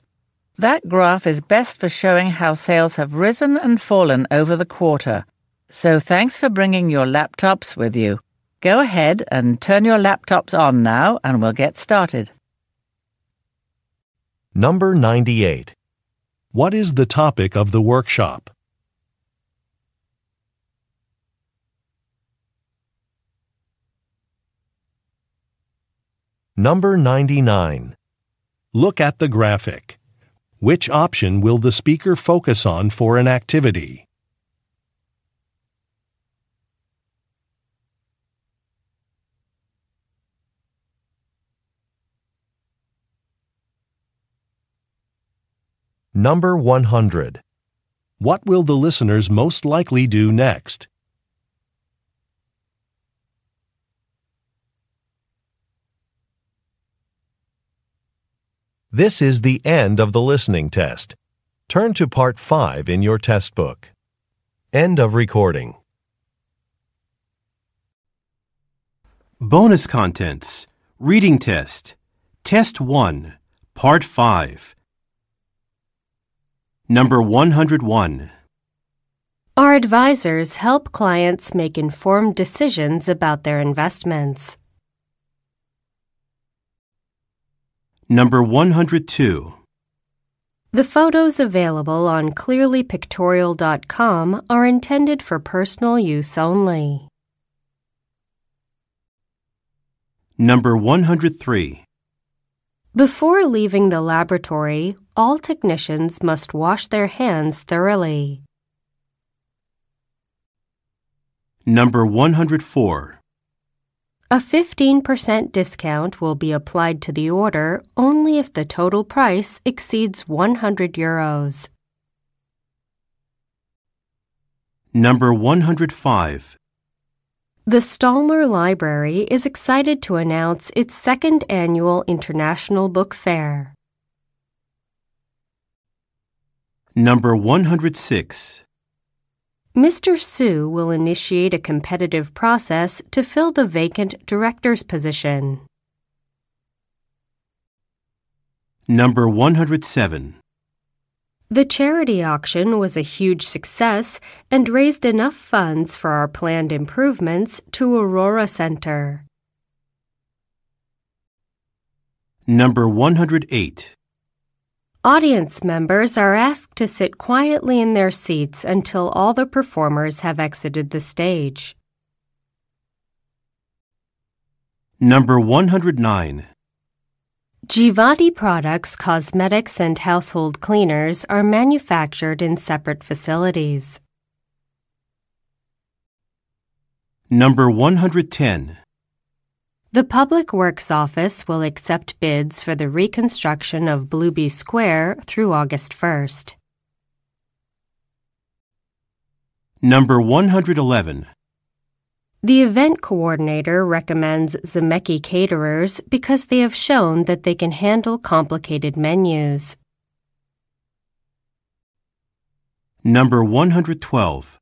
That graph is best for showing how sales have risen and fallen over the quarter. So thanks for bringing your laptops with you. Go ahead and turn your laptops on now and we'll get started. Number 98. What is the topic of the workshop? Number 99. Look at the graphic. Which option will the speaker focus on for an activity? Number 100. What will the listeners most likely do next? This is the end of the listening test. Turn to Part 5 in your test book. End of recording. Bonus contents. Reading test. Test 1. Part 5. Number 101. Our advisors help clients make informed decisions about their investments. Number 102. The photos available on clearlypictorial.com are intended for personal use only. Number 103. Before leaving the laboratory, all technicians must wash their hands thoroughly. Number 104. A 15% discount will be applied to the order only if the total price exceeds €100. Number 105. The Stallmer Library is excited to announce its second annual International Book Fair. Number 106. Mr. Su will initiate a competitive process to fill the vacant director's position. Number 107. The charity auction was a huge success and raised enough funds for our planned improvements to Aurora Center. Number 108. Audience members are asked to sit quietly in their seats until all the performers have exited the stage. Number 109. Givati products, cosmetics, and household cleaners are manufactured in separate facilities. Number 110. The Public Works Office will accept bids for the reconstruction of Blueby Square through August 1st. Number 111. The event coordinator recommends Zemecki caterers because they have shown that they can handle complicated menus. Number 112.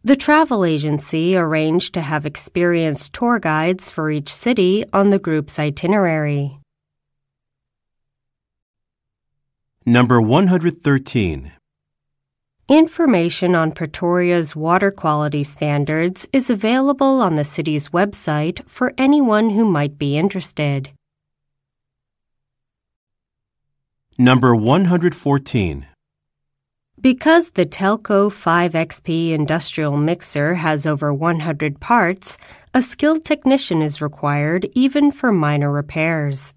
The travel agency arranged to have experienced tour guides for each city on the group's itinerary. Number 113. Information on Pretoria's water quality standards is available on the city's website for anyone who might be interested. Number 114. Because the Telco 5XP industrial mixer has over 100 parts, a skilled technician is required even for minor repairs.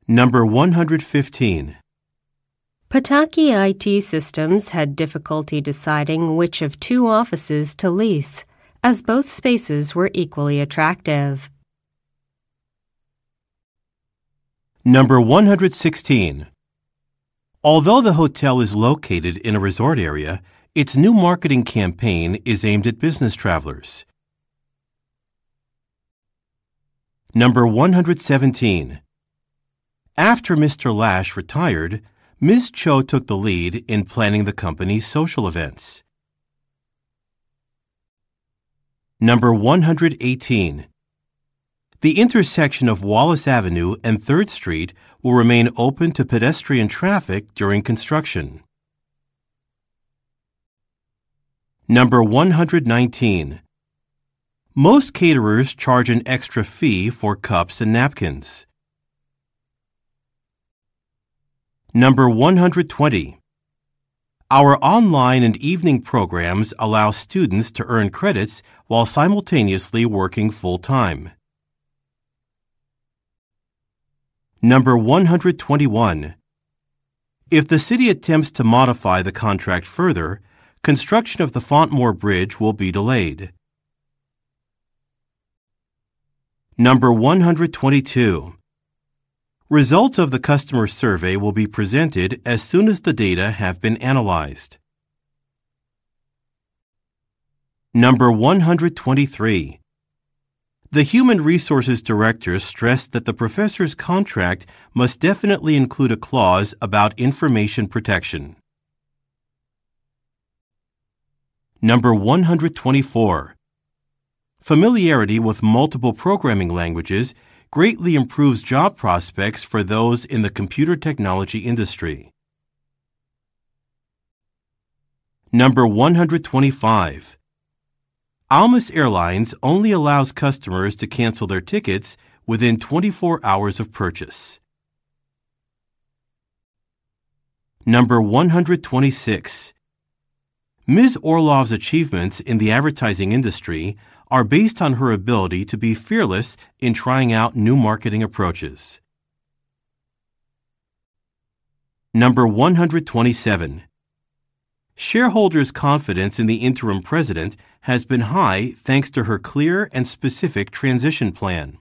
Number 115. Pataki IT Systems had difficulty deciding which of two offices to lease, as both spaces were equally attractive. Number 116. Although the hotel is located in a resort area, its new marketing campaign is aimed at business travelers. Number 117. After Mr. Lash retired, Ms. Cho took the lead in planning the company's social events. Number 118. The intersection of Wallace Avenue and 3rd Street will remain open to pedestrian traffic during construction. Number 119. Most caterers charge an extra fee for cups and napkins. Number 120. Our online and evening programs allow students to earn credits while simultaneously working full-time. Number 121. If the city attempts to modify the contract further, construction of the Fontmore Bridge will be delayed. Number 122. Results of the customer survey will be presented as soon as the data have been analyzed. Number 123. The Human Resources Director stressed that the professor's contract must definitely include a clause about information protection. Number 124. Familiarity with multiple programming languages greatly improves job prospects for those in the computer technology industry. Number 125. Almas Airlines only allows customers to cancel their tickets within 24 hours of purchase. Number 126. Ms. Orlov's achievements in the advertising industry are based on her ability to be fearless in trying out new marketing approaches. Number 127. Shareholders' confidence in the interim president has been high thanks to her clear and specific transition plan.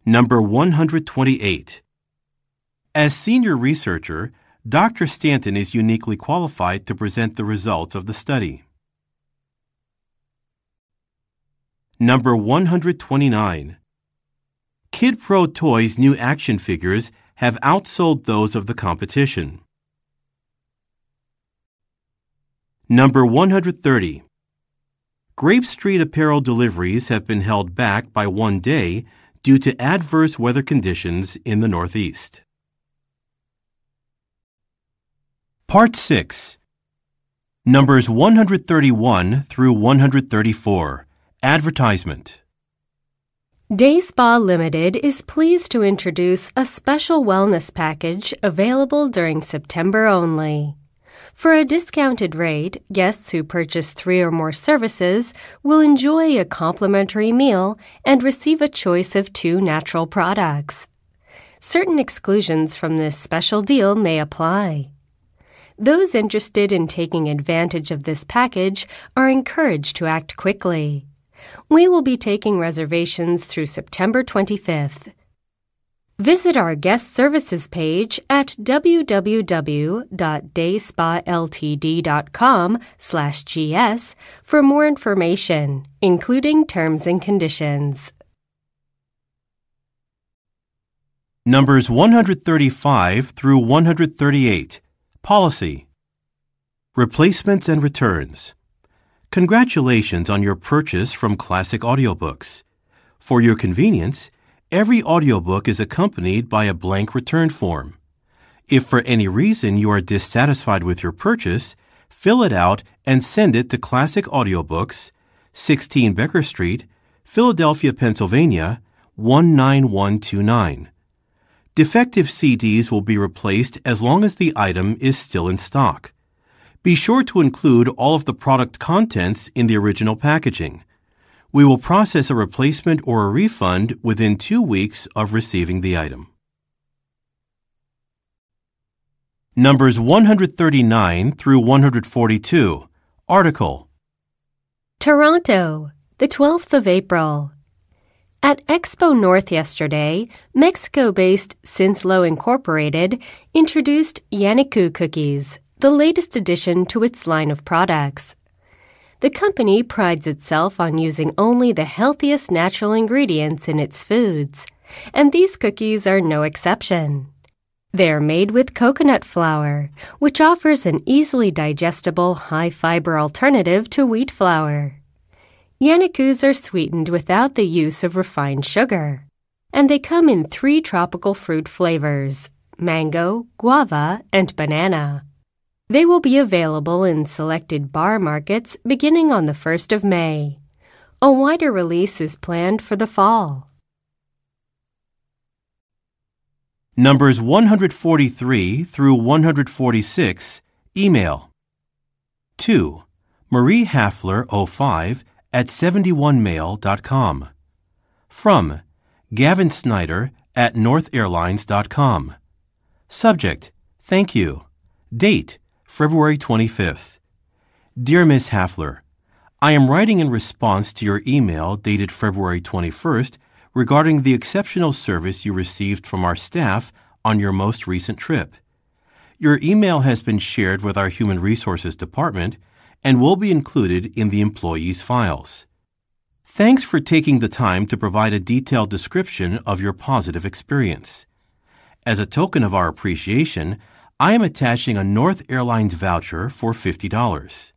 Number 128. As senior researcher, Dr. Stanton is uniquely qualified to present the results of the study. Number 129. Kid Pro Toys' new action figures have outsold those of the competition. Number 130. Grape Street apparel deliveries have been held back by 1 day due to adverse weather conditions in the Northeast. Part 6. Numbers 131 through 134. Advertisement. Day Spa Limited is pleased to introduce a special wellness package available during September only. For a discounted rate, guests who purchase 3 or more services will enjoy a complimentary meal and receive a choice of 2 natural products. Certain exclusions from this special deal may apply. Those interested in taking advantage of this package are encouraged to act quickly. We will be taking reservations through September 25th. Visit our guest services page at www.dayspaltd.com/gs for more information, including terms and conditions. Numbers 135 through 138. Policy. Replacements and returns. Congratulations on your purchase from Classic Audiobooks. For your convenience, every audiobook is accompanied by a blank return form. If for any reason you are dissatisfied with your purchase, fill it out and send it to Classic Audiobooks, 16 Becker Street, Philadelphia, Pennsylvania, 19129. Defective CDs will be replaced as long as the item is still in stock. Be sure to include all of the product contents in the original packaging. We will process a replacement or a refund within 2 weeks of receiving the item. Numbers 139 through 142. Article. Toronto, the 12th of April. At Expo North yesterday, Mexico-based Synthlo Incorporated introduced Yaniku cookies, the latest addition to its line of products. The company prides itself on using only the healthiest natural ingredients in its foods, and these cookies are no exception. They are made with coconut flour, which offers an easily digestible, high-fiber alternative to wheat flour. Yanikus are sweetened without the use of refined sugar, and they come in 3 tropical fruit flavors: mango, guava, and banana. They will be available in selected bar markets beginning on the 1st of May. A wider release is planned for the fall. Numbers 143 through 146. Email. 2. Marie Hafler 05 at 71mail.com. From Gavin Snyder at northairlines.com. Subject: Thank you. Date: February 25th. Dear Ms. Hafler, I am writing in response to your email dated February 21st regarding the exceptional service you received from our staff on your most recent trip. Your email has been shared with our Human Resources Department and will be included in the employees' files. Thanks for taking the time to provide a detailed description of your positive experience. As a token of our appreciation, I am attaching a North Airlines voucher for $50.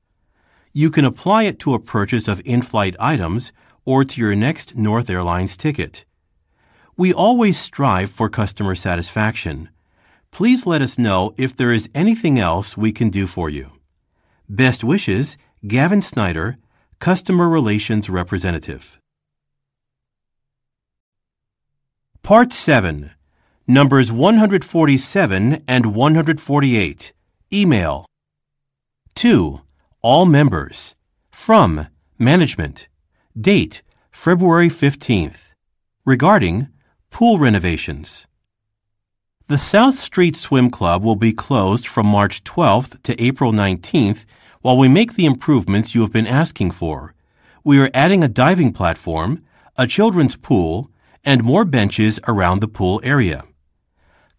You can apply it to a purchase of in-flight items or to your next North Airlines ticket. We always strive for customer satisfaction. Please let us know if there is anything else we can do for you. Best wishes, Gavin Snyder, Customer Relations Representative. Part 7. Numbers 147 and 148. Email. 2. All members. From Management. Date: February 15th. Regarding pool renovations. The South Street Swim Club will be closed from March 12th to April 19th while we make the improvements you have been asking for. We are adding a diving platform, a children's pool, and more benches around the pool area.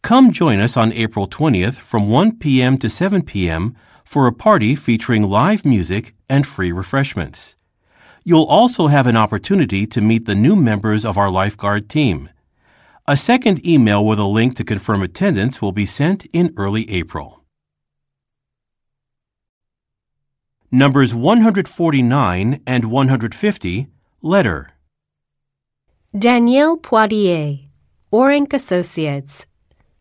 Come join us on April 20th from 1 p.m. to 7 p.m. for a party featuring live music and free refreshments. You'll also have an opportunity to meet the new members of our lifeguard team. A second email with a link to confirm attendance will be sent in early April. Numbers 149 and 150, letter. Danielle Poitier, Orank Associates,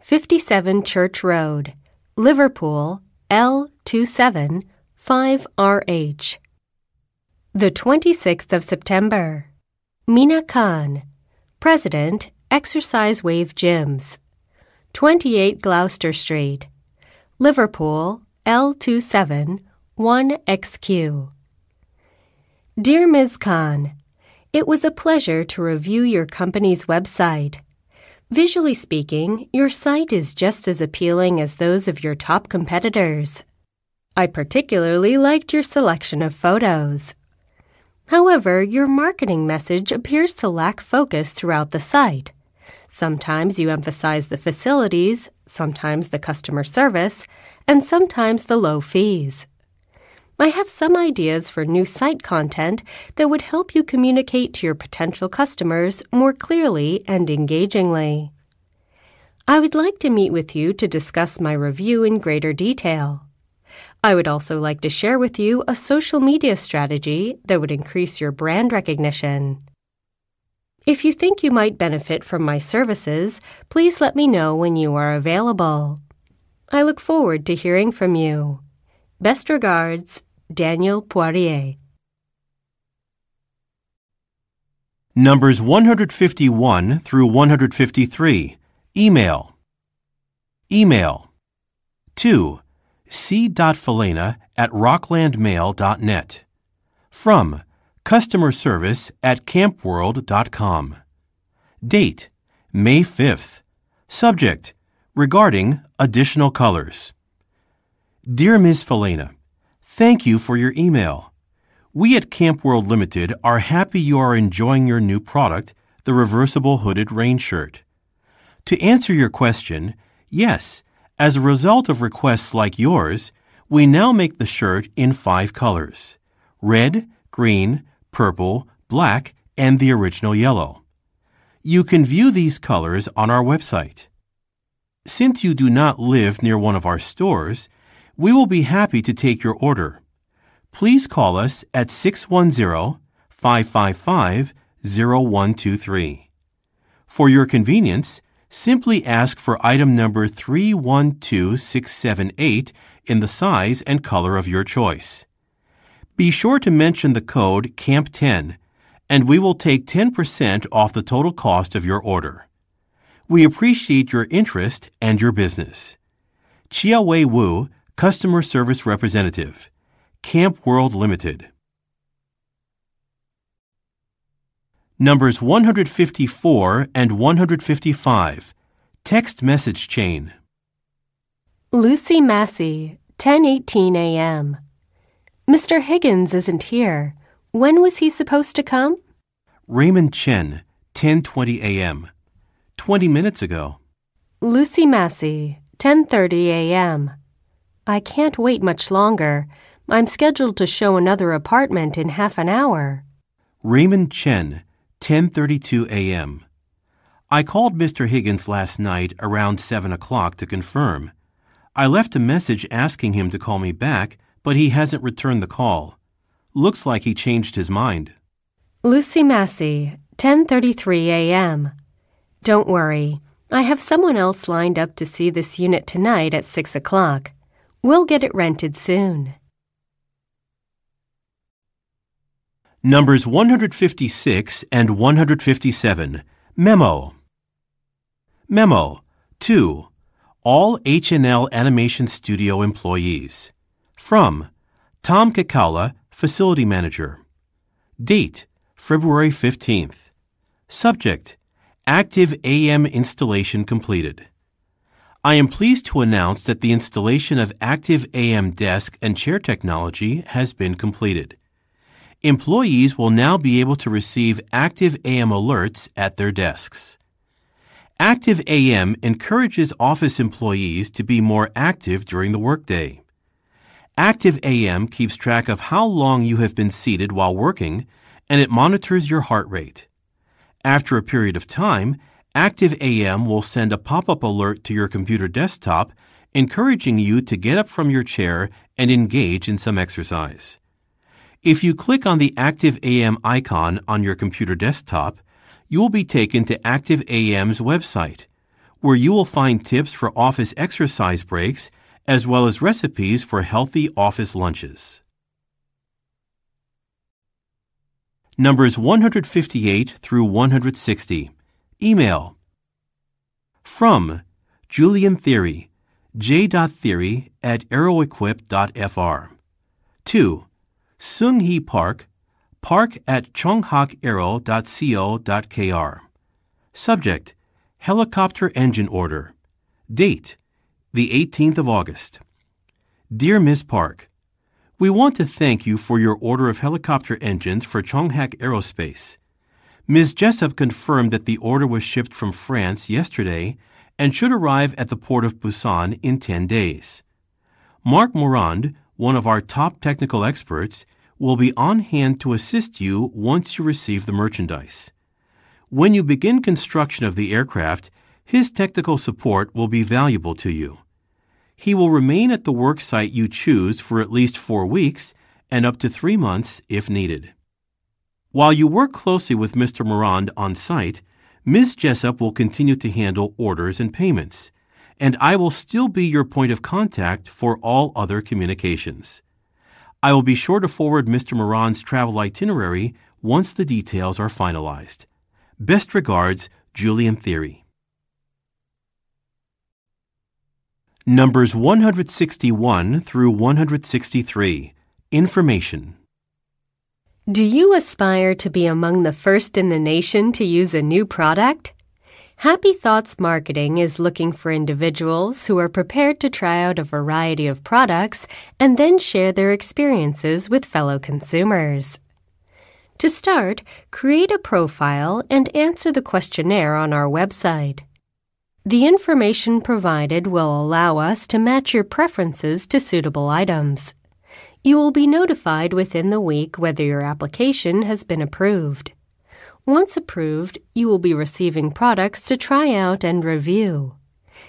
57 Church Road, Liverpool, L27 5RH. The 26th of September. Mina Khan, President, Exercise Wave Gyms, 28 Gloucester Street, Liverpool, L27 1XQ. Dear Ms. Khan, it was a pleasure to review your company's website. Visually speaking, your site is just as appealing as those of your top competitors. I particularly liked your selection of photos. However, your marketing message appears to lack focus throughout the site. Sometimes you emphasize the facilities, sometimes the customer service, and sometimes the low fees. I have some ideas for new site content that would help you communicate to your potential customers more clearly and engagingly. I would like to meet with you to discuss my review in greater detail. I would also like to share with you a social media strategy that would increase your brand recognition. If you think you might benefit from my services, please let me know when you are available. I look forward to hearing from you. Best regards, Danielle Poitier. Numbers 151 through 153, email. Email. 2. c.falena@rocklandmail.net. From customerservice@campworld.com. Date, May 5th. Subject, regarding additional colors. Dear Ms. Falena, thank you for your email. We at Camp World Limited are happy you are enjoying your new product, the reversible hooded rain shirt. To answer your question, yes, as a result of requests like yours, we now make the shirt in 5 colors: red, green, purple, black, and the original yellow. You can view these colors on our website. Since you do not live near one of our stores, we will be happy to take your order. Please call us at 610-555-0123. For your convenience, simply ask for item number 312678 in the size and color of your choice. Be sure to mention the code CAMP10, and we will take 10% off the total cost of your order. We appreciate your interest and your business. Chia Wei Wu, Customer Service Representative, Camp World Limited. Numbers 154 and 155, text message chain. Lucy Massey, 10:18 a.m. Mr. Higgins isn't here. When was he supposed to come? Raymond Chen, 10:20 a.m. 20 minutes ago. Lucy Massey, 10:30 a.m. I can't wait much longer. I'm scheduled to show another apartment in half an hour. Raymond Chen, 10:32 a.m. I called Mr. Higgins last night around 7 o'clock to confirm. I left a message asking him to call me back, but he hasn't returned the call. Looks like he changed his mind. Lucy Massey, 10:33 a.m. Don't worry. I have someone else lined up to see this unit tonight at 6 o'clock. We'll get it rented soon. Numbers 156 and 157, memo. Memo. 2. All H&L Animation Studio employees. From Tom Kakaula, Facility Manager. Date, February 15th. Subject, Active AM installation completed. I am pleased to announce that the installation of active AM desk and chair technology has been completed. Employees will now be able to receive active AM alerts at their desks. Active AM encourages office employees to be more active during the workday. Active AM keeps track of how long you have been seated while working, and it monitors your heart rate. After a period of time, Active AM will send a pop-up alert to your computer desktop, encouraging you to get up from your chair and engage in some exercise. If you click on the Active AM icon on your computer desktop, you will be taken to Active AM's website, where you will find tips for office exercise breaks as well as recipes for healthy office lunches. Numbers 158 through 160. Email. From Julian Theory, j.theory@aeroequip.fr. To Seung-hee Park, park@chonghakaero.co.kr. Subject, Helicopter Engine Order. Date, the 18th of August. Dear Ms. Park, we want to thank you for your order of helicopter engines for Chonghak Aerospace. Ms. Jessup confirmed that the order was shipped from France yesterday and should arrive at the port of Busan in 10 days. Mark Morand, one of our top technical experts, will be on hand to assist you once you receive the merchandise. When you begin construction of the aircraft, his technical support will be valuable to you. He will remain at the work site you choose for at least 4 weeks and up to 3 months if needed. While you work closely with Mr. Morand on site, Ms. Jessup will continue to handle orders and payments, and I will still be your point of contact for all other communications. I will be sure to forward Mr. Morand's travel itinerary once the details are finalized. Best regards, Julian Theory. Numbers 161 through 163. Information. Do you aspire to be among the first in the nation to use a new product? Happy Thoughts Marketing is looking for individuals who are prepared to try out a variety of products and then share their experiences with fellow consumers. To start, create a profile and answer the questionnaire on our website. The information provided will allow us to match your preferences to suitable items. You will be notified within the week whether your application has been approved. Once approved, you will be receiving products to try out and review.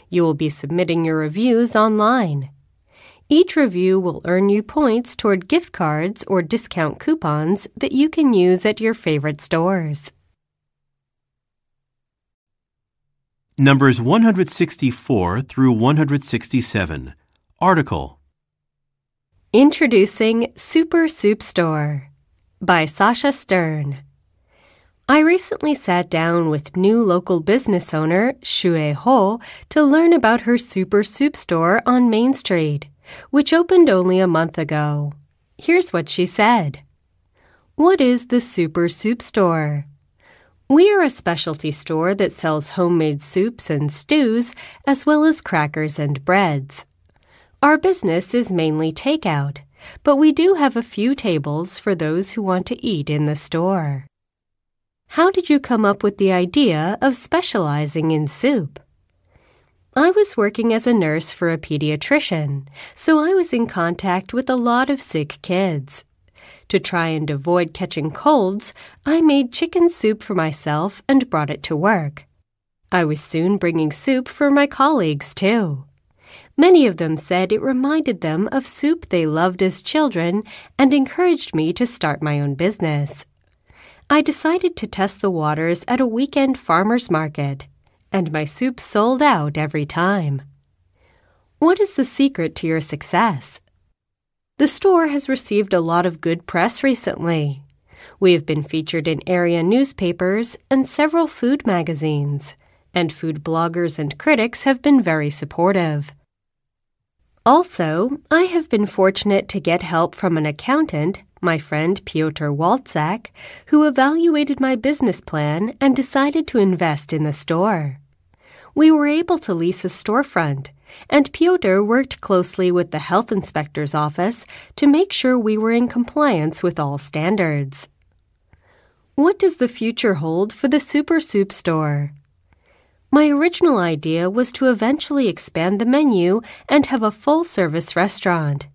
You will be submitting your reviews online. Each review will earn you points toward gift cards or discount coupons that you can use at your favorite stores. Numbers 164 through 167. Article. Introducing Super Soup Store by Sasha Stern. I recently sat down with new local business owner Shue Ho to learn about her Super Soup Store on Main Street, which opened only a month ago. Here's what she said. What is the Super Soup Store? We are a specialty store that sells homemade soups and stews, as well as crackers and breads. Our business is mainly takeout, but we do have a few tables for those who want to eat in the store. How did you come up with the idea of specializing in soup? I was working as a nurse for a pediatrician, so I was in contact with a lot of sick kids. To try and avoid catching colds, I made chicken soup for myself and brought it to work. I was soon bringing soup for my colleagues, too. Many of them said it reminded them of soup they loved as children and encouraged me to start my own business. I decided to test the waters at a weekend farmer's market, and my soup sold out every time. What is the secret to your success? The store has received a lot of good press recently. We have been featured in area newspapers and several food magazines, and food bloggers and critics have been very supportive. Also, I have been fortunate to get help from an accountant, my friend Piotr Walczak, who evaluated my business plan and decided to invest in the store. We were able to lease a storefront, and Piotr worked closely with the health inspector's office to make sure we were in compliance with all standards. What does the future hold for the Super Soup store? My original idea was to eventually expand the menu and have a full-service restaurant.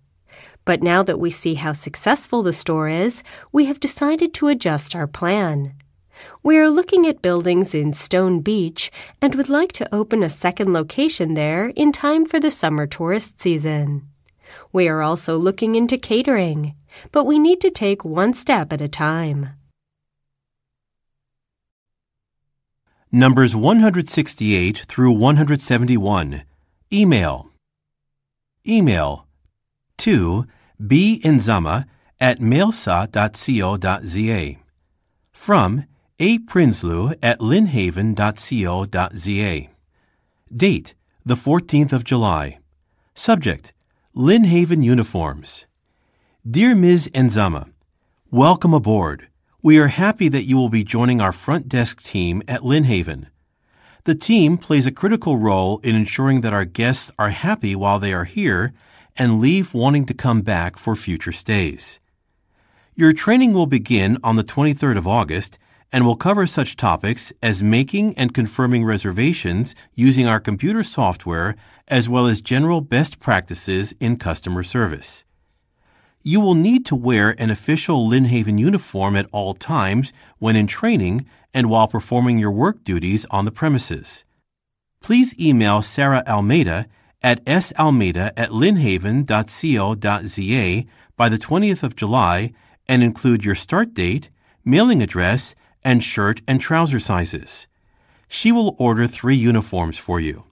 But now that we see how successful the store is, we have decided to adjust our plan. We are looking at buildings in Stone Beach and would like to open a second location there in time for the summer tourist season. We are also looking into catering, but we need to take one step at a time. Numbers 168 through 171. Email. Email to binzama@mailsa.co.za. From aprinsloo@lynnhaven.co.za. Date, the 14th of July. Subject, Lynnhaven Uniforms. Dear Ms. Enzama, welcome aboard. We are happy that you will be joining our front desk team at Lynnhaven. The team plays a critical role in ensuring that our guests are happy while they are here and leave wanting to come back for future stays. Your training will begin on the 23rd of August and will cover such topics as making and confirming reservations using our computer software as well as general best practices in customer service. You will need to wear an official Lynnhaven uniform at all times when in training and while performing your work duties on the premises. Please email Sarah Almeida at salmeida@lynnhaven.co.za by the 20th of July and include your start date, mailing address, and shirt and trouser sizes. She will order 3 uniforms for you.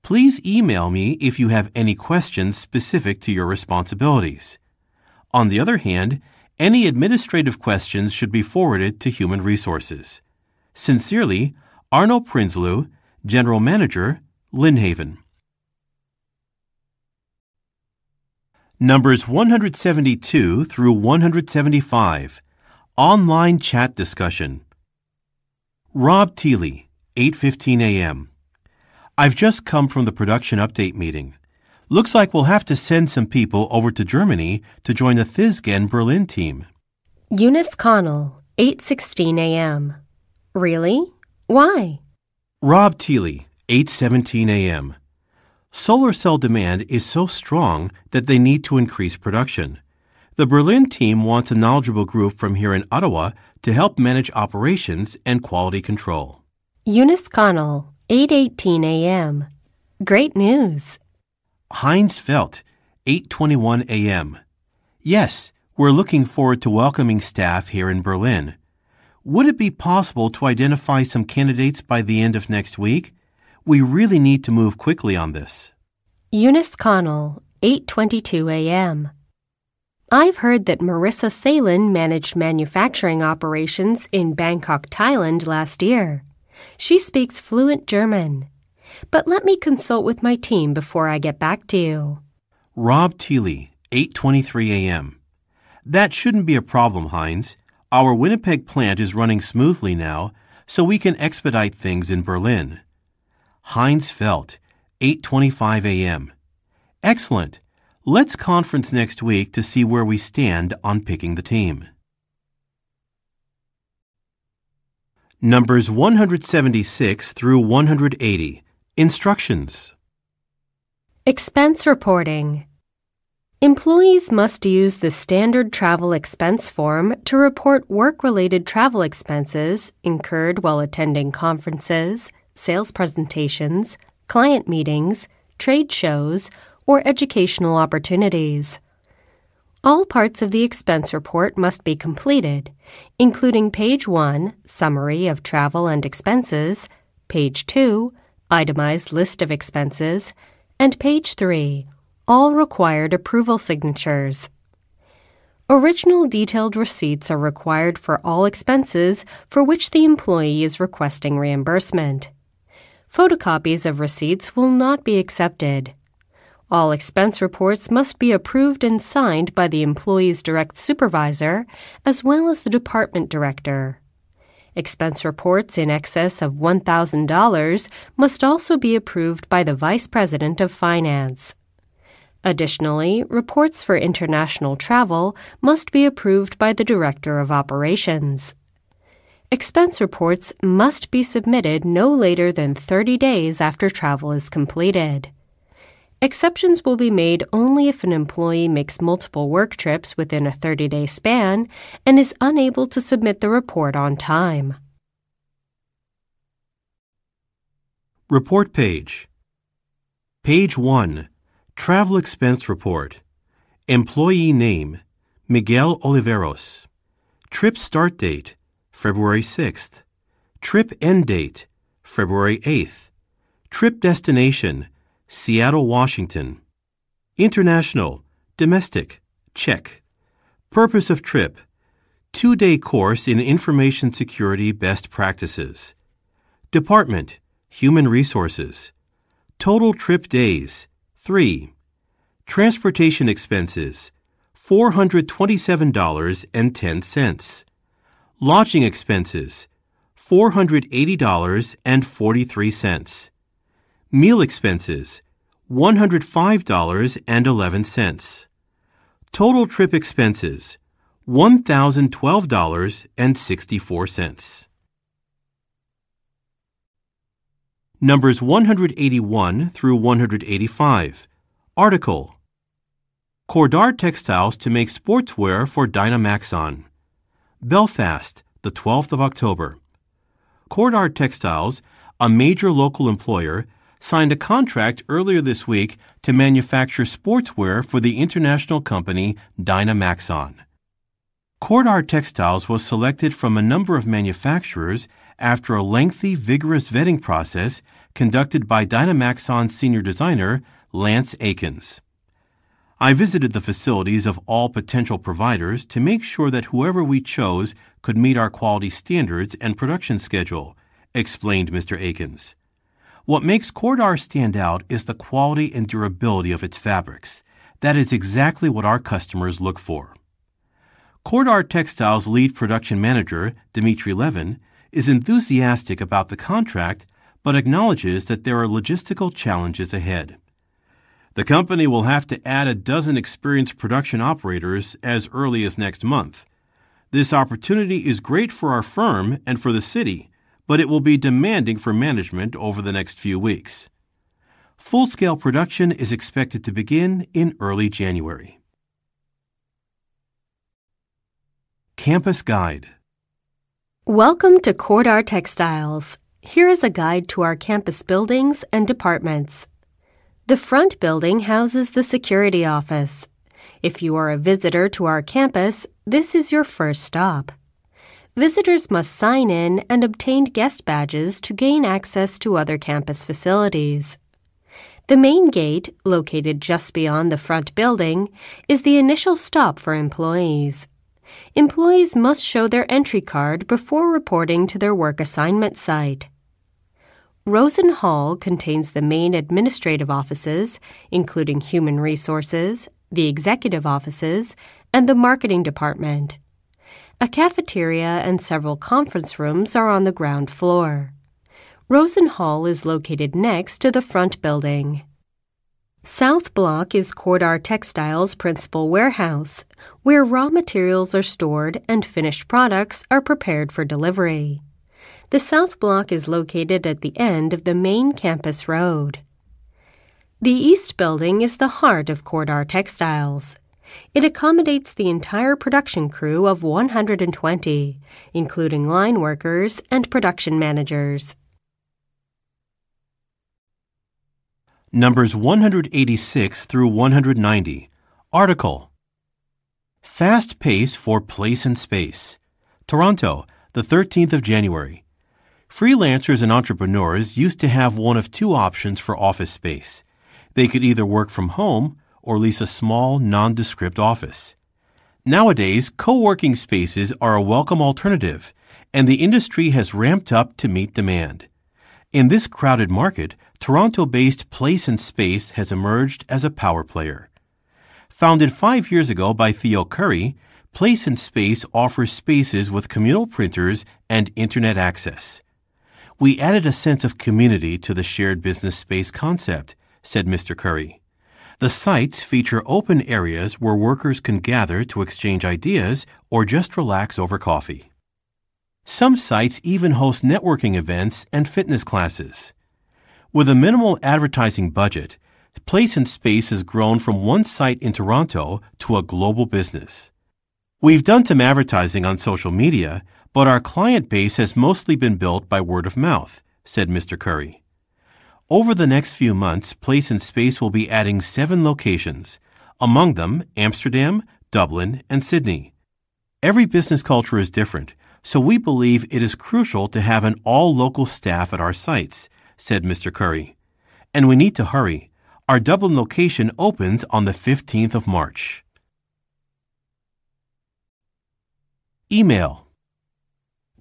Please email me if you have any questions specific to your responsibilities. On the other hand, any administrative questions should be forwarded to Human Resources. Sincerely, Arno Prinsloo, General Manager, Lynnhaven. Numbers 172 through 175. Online chat discussion. Rob Teeley, 8:15 a.m. I've just come from the production update meeting. Looks like we'll have to send some people over to Germany to join the THISGEN Berlin team. Eunice Connell, 8:16 a.m. Really? Why? Rob Teeley, 8:17 a.m. Solar cell demand is so strong that they need to increase production. The Berlin team wants a knowledgeable group from here in Ottawa to help manage operations and quality control. Eunice Connell, 8:18 a.m. Great news. Heinz Felt, 8:21 a.m. Yes, we're looking forward to welcoming staff here in Berlin. Would it be possible to identify some candidates by the end of next week? We really need to move quickly on this. Eunice Connell, 8:22 a.m. I've heard that Marissa Salin managed manufacturing operations in Bangkok, Thailand last year. She speaks fluent German. But let me consult with my team before I get back to you. Rob Teeley, 8:23 a.m. That shouldn't be a problem, Heinz. Our Winnipeg plant is running smoothly now, so we can expedite things in Berlin. Heinz Felt, 8:25 a.m. Excellent. Let's conference next week to see where we stand on picking the team. Numbers 176 through 180. Instructions. Expense reporting. Employees must use the standard travel expense form to report work-related travel expenses incurred while attending conferences, sales presentations, client meetings, trade shows, or educational opportunities. All parts of the expense report must be completed, including Page 1, Summary of Travel and Expenses, Page 2, Itemized List of Expenses, and Page 3, all required approval signatures. Original detailed receipts are required for all expenses for which the employee is requesting reimbursement. Photocopies of receipts will not be accepted. All expense reports must be approved and signed by the employee's direct supervisor as well as the department director. Expense reports in excess of $1,000 must also be approved by the Vice President of Finance. Additionally, reports for international travel must be approved by the Director of Operations. Expense reports must be submitted no later than 30 days after travel is completed. Exceptions will be made only if an employee makes multiple work trips within a 30-day span and is unable to submit the report on time. Report page. Page 1. Travel Expense Report. Employee name, Miguel Oliveros. Trip start date, February 6th. Trip end date, February 8th. Trip destination, Seattle, Washington. International, domestic, check. Purpose of trip, 2-day course in Information Security Best Practices. Department, Human Resources. Total trip days, 3. Transportation expenses, $427.10. Lodging expenses, $480.43. Meal expenses, $105.11. Total trip expenses, $1,012.64. Numbers 181 through 185. Article. Cordar Textiles to make sportswear for Dynamaxon. Belfast, the 12th of October. Cordar Textiles, a major local employer, signed a contract earlier this week to manufacture sportswear for the international company Dynamaxon. Cordar Textiles was selected from a number of manufacturers after a lengthy, vigorous vetting process conducted by Dynamaxon's senior designer, Lance Akins. I visited the facilities of all potential providers to make sure that whoever we chose could meet our quality standards and production schedule, explained Mr. Akins. What makes Cordar stand out is the quality and durability of its fabrics. That is exactly what our customers look for. Cordar Textiles' lead production manager, Dmitry Levin, is enthusiastic about the contract but acknowledges that there are logistical challenges ahead. The company will have to add a dozen experienced production operators as early as next month. This opportunity is great for our firm and for the city, but it will be demanding for management over the next few weeks. Full-scale production is expected to begin in early January. Campus Guide. Welcome to Cordar Textiles. Here is a guide to our campus buildings and departments. The front building houses the security office. If you are a visitor to our campus, this is your first stop. Visitors must sign in and obtain guest badges to gain access to other campus facilities. The main gate, located just beyond the front building, is the initial stop for employees. Employees must show their entry card before reporting to their work assignment site. Rosen Hall contains the main administrative offices, including Human Resources, the Executive Offices, and the Marketing Department. A cafeteria and several conference rooms are on the ground floor. Rosen Hall is located next to the front building. South Block is Cordar Textiles' principal warehouse, where raw materials are stored and finished products are prepared for delivery. The South Block is located at the end of the main campus road. The East Building is the heart of Cordar Textiles. It accommodates the entire production crew of 120, including line workers and production managers. Numbers 186 through 190. Article. Fast Pace for Place and Space. Toronto, the 13th of January. Freelancers and entrepreneurs used to have one of two options for office space. They could either work from home or lease a small, nondescript office. Nowadays, co-working spaces are a welcome alternative, and the industry has ramped up to meet demand. In this crowded market, Toronto-based Place and Space has emerged as a power player. Founded 5 years ago by Theo Curry, Place and Space offers spaces with communal printers and internet access. We added a sense of community to the shared business space concept, said Mr. Curry. The sites feature open areas where workers can gather to exchange ideas or just relax over coffee. Some sites even host networking events and fitness classes. With a minimal advertising budget, Place and Space has grown from one site in Toronto to a global business. We've done some advertising on social media, but our client base has mostly been built by word of mouth, said Mr. Curry. Over the next few months, Place and Space will be adding 7 locations, among them Amsterdam, Dublin, and Sydney. Every business culture is different, so we believe it is crucial to have an all-local staff at our sites, said Mr. Curry. And we need to hurry. Our Dublin location opens on the 15th of March. Email.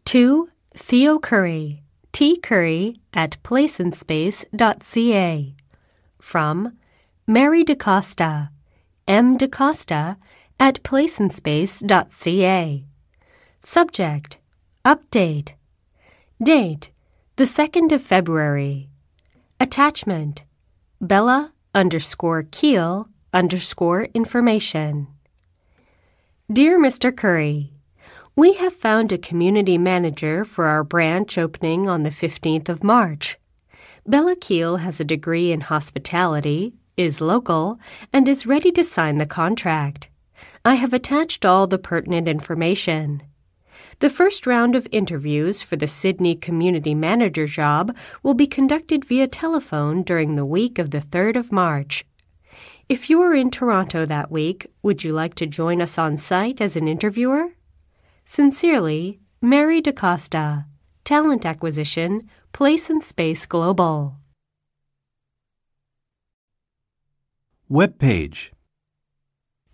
To Theo Curry, tcurry@placeandspace.ca. From Mary DaCosta, mdacosta@placeandspace.ca. Subject: Update. Date: the 2nd of February. Attachment: Bella_Keel_information. Dear Mr. Curry, we have found a community manager for our branch opening on the 15th of March. Bella Keel has a degree in hospitality, is local, and is ready to sign the contract. I have attached all the pertinent information. The first round of interviews for the Sydney community manager job will be conducted via telephone during the week of the 3rd of March. If you are in Toronto that week, would you like to join us on site as an interviewer? Sincerely, Mary DaCosta, Talent Acquisition, Place and Space Global. Web page.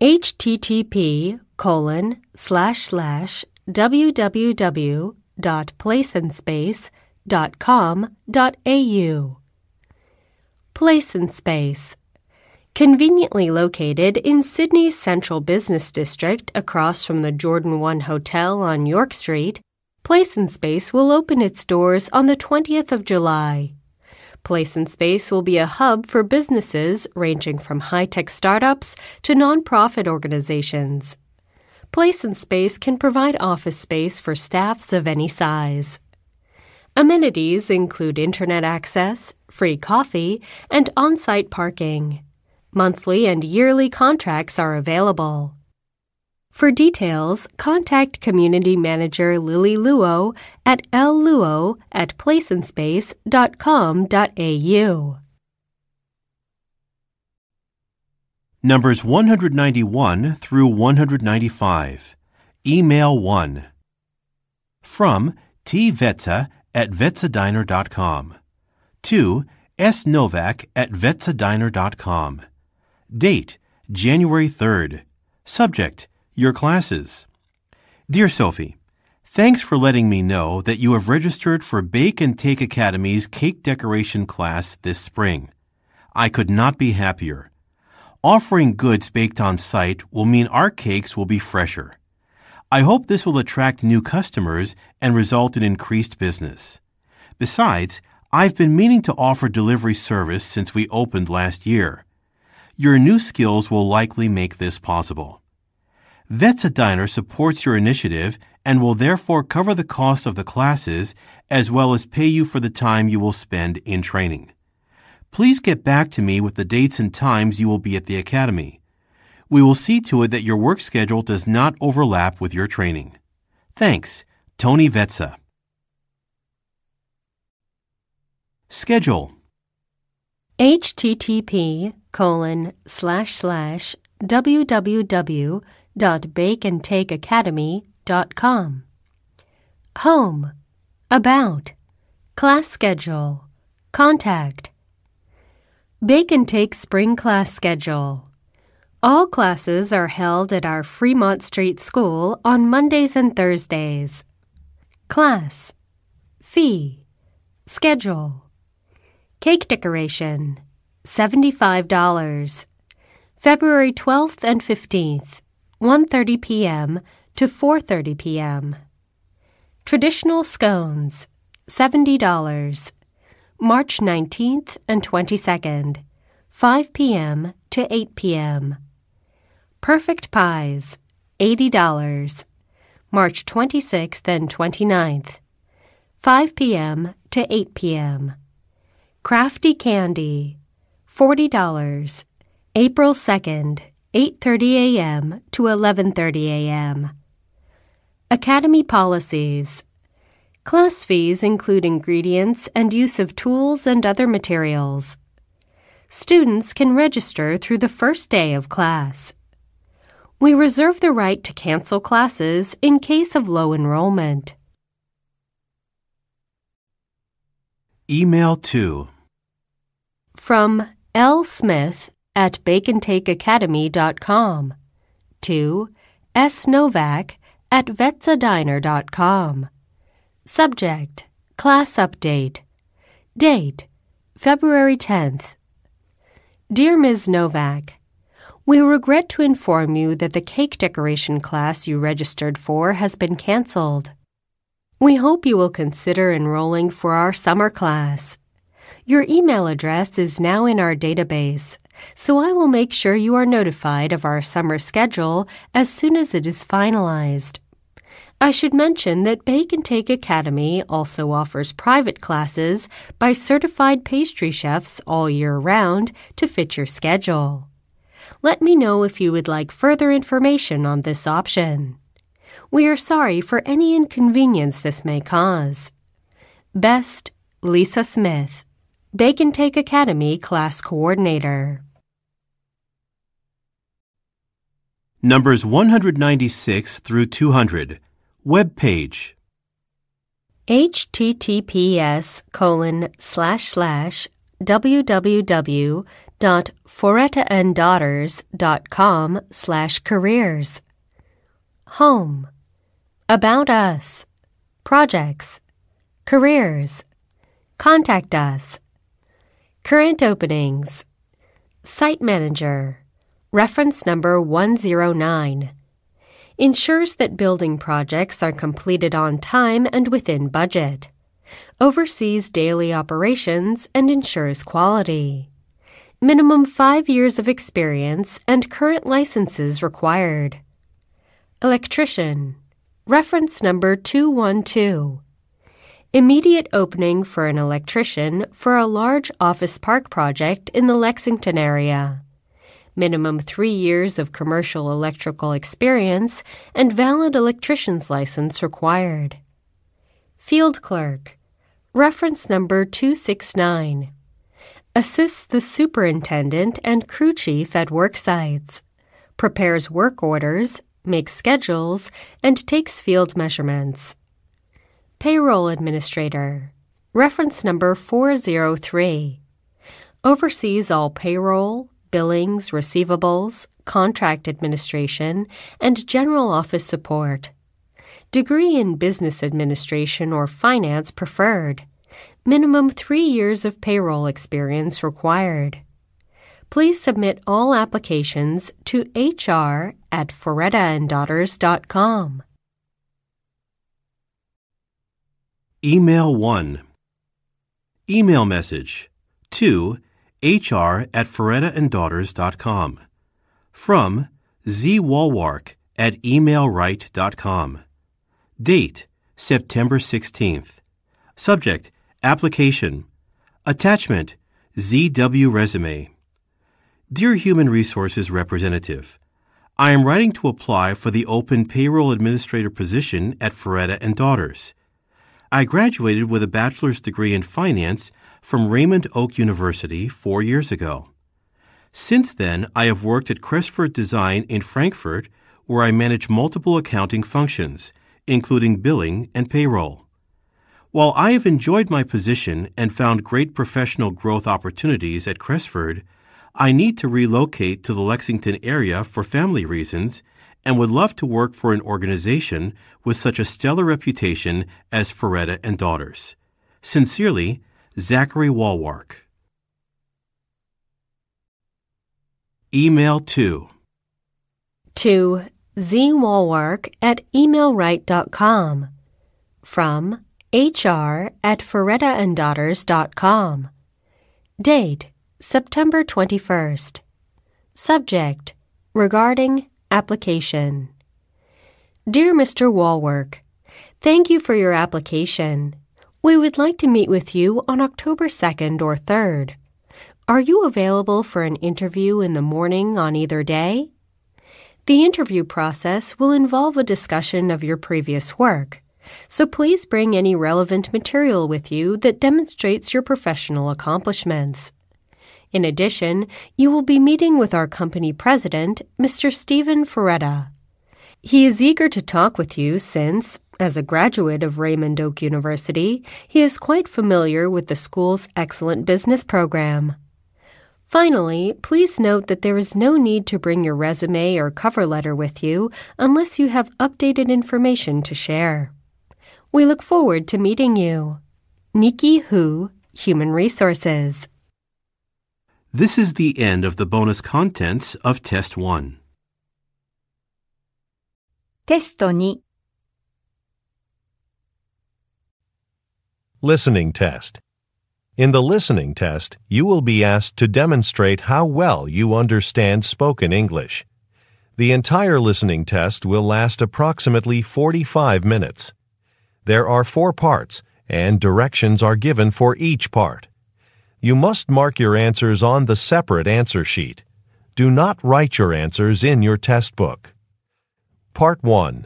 http://www.placeandspace.com.au. Place and Space. Conveniently located in Sydney's Central Business District across from the Jordan 1 Hotel on York Street, Place and Space will open its doors on the 20th of July. Place and Space will be a hub for businesses ranging from high-tech startups to nonprofit organizations. Place and Space can provide office space for staffs of any size. Amenities include internet access, free coffee, and on-site parking. Monthly and yearly contracts are available. For details, contact Community Manager Lily Luo at lluo@placeandspace.com.au. Numbers 191 through 195. Email 1. From tvetsa@vetsadiner.com. To snovak@vetsadiner.com. Date: January 3rd. Subject: Your classes. Dear Sophie, thanks for letting me know that you have registered for Bake and Take Academy's cake decoration class this spring. I could not be happier. Offering goods baked on site will mean our cakes will be fresher. I hope this will attract new customers and result in increased business. Besides, I've been meaning to offer delivery service since we opened last year. Your new skills will likely make this possible. Vetsadiner supports your initiative and will therefore cover the cost of the classes as well as pay you for the time you will spend in training. Please get back to me with the dates and times you will be at the academy. We will see to it that your work schedule does not overlap with your training. Thanks, Tony Vetsa. Schedule. http://www.bakeandtakeacademy.com. Home. About. Class schedule. Contact. Bake and Take Spring Class Schedule. All classes are held at our Fremont Street School on Mondays and Thursdays. Class. Fee. Schedule. Cake decoration. $75. February 12th and 15th. 1:30 p.m. to 4:30 p.m. Traditional scones, $70, March 19th and 22nd, 5 p.m. to 8 p.m. Perfect pies, $80, March 26th and 29th, 5 p.m. to 8 p.m. Crafty candy, $40, April 2nd, 8:30 a.m. to 11:30 a.m. Academy policies. Class fees include ingredients and use of tools and other materials. Students can register through the first day of class. We reserve the right to cancel classes in case of low enrollment. Email to From L. Smith at bacontakeacademy.com to S. Novak at vetsadiner.com. Subject, Class Update. Date, February 10th. Dear Ms. Novak, we regret to inform you that the cake decoration class you registered for has been canceled. We hope you will consider enrolling for our summer class. Your email address is now in our database, so I will make sure you are notified of our summer schedule as soon as it is finalized. I should mention that Bake and Take Academy also offers private classes by certified pastry chefs all year round to fit your schedule. Let me know if you would like further information on this option. We are sorry for any inconvenience this may cause. Best, Lisa Smith, Bake and Take Academy Class Coordinator. Numbers 196 through 200. Web page. https://www.forettaanddaughters.com/careers. Home. About us. Projects. Careers. Contact us. Current openings. Site Manager. Reference number 109. Ensures that building projects are completed on time and within budget. Oversees daily operations and ensures quality. Minimum 5 years of experience and current licenses required. Electrician. Reference number 212. Immediate opening for an electrician for a large office park project in the Lexington area. Minimum 3 years of commercial electrical experience and valid electrician's license required. Field clerk. Reference number 269. Assists the superintendent and crew chief at work sites. Prepares work orders, makes schedules, and takes field measurements. Payroll administrator. Reference number 403. Oversees all payroll, billings, receivables, contract administration, and general office support. Degree in business administration or finance preferred. Minimum 3 years of payroll experience required. Please submit all applications to hr@forettaanddaughters.com. Email 1. Email message to hr@forettaanddaughters.com. From Z. Walwark at emailright.com. Date, September 16th. Subject, application. Attachment, ZW resume. Dear Human Resources Representative, I am writing to apply for the open payroll administrator position at Foretta and Daughters. I graduated with a bachelor's degree in finance from Raymond Oak University 4 years ago. Since then, I have worked at Crestford Design in Frankfurt, where I manage multiple accounting functions, including billing and payroll. While I have enjoyed my position and found great professional growth opportunities at Crestford, I need to relocate to the Lexington area for family reasons and would love to work for an organization with such a stellar reputation as Foretta and Daughters. Sincerely, Zachary Walwark. Email to zwalwark@emailright.com. From hr@forettaanddaughters.com. Date, September 21st. Subject, regarding application. Dear Mr. Walwork, thank you for your application. We would like to meet with you on October 2nd or 3rd. Are you available for an interview in the morning on either day? The interview process will involve a discussion of your previous work, so please bring any relevant material with you that demonstrates your professional accomplishments. In addition, you will be meeting with our company president, Mr. Stephen Foretta. He is eager to talk with you since, as a graduate of Raymond Oak University, he is quite familiar with the school's excellent business program. Finally, please note that there is no need to bring your resume or cover letter with you unless you have updated information to share. We look forward to meeting you. Nikki Hu, Human Resources. This is the end of the bonus contents of Test 1. テスト2 Listening test. In the listening test, you will be asked to demonstrate how well you understand spoken English. The entire listening test will last approximately 45 minutes. There are 4 parts, and directions are given for each part. You must mark your answers on the separate answer sheet. Do not write your answers in your test book. Part 1.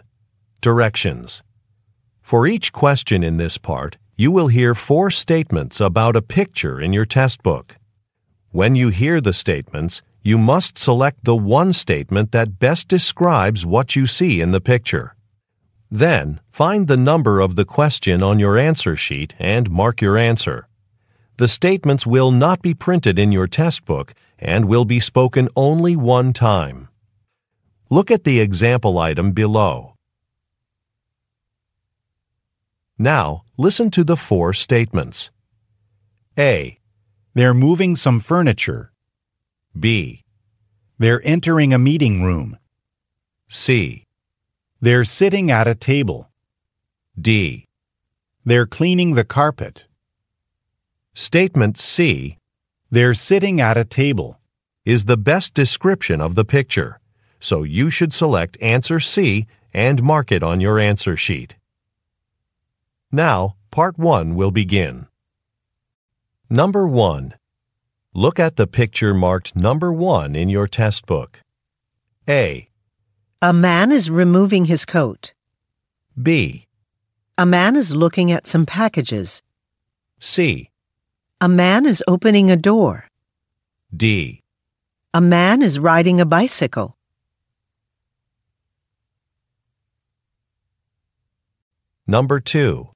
Directions. For each question in this part, you will hear 4 statements about a picture in your test book. When you hear the statements, you must select the one statement that best describes what you see in the picture. Then, find the number of the question on your answer sheet and mark your answer. The statements will not be printed in your test book and will be spoken only one time. Look at the example item below. Now, listen to the 4 statements. A. They're moving some furniture. B. They're entering a meeting room. C. They're sitting at a table. D. They're cleaning the carpet. Statement C. They're sitting at a table. Is the best description of the picture, so you should select answer C and mark it on your answer sheet. Now, part 1 will begin. Number 1. Look at the picture marked number 1 in your test book. A. A man is removing his coat. B. A man is looking at some packages. C. A man is opening a door. D. A man is riding a bicycle. Number 2.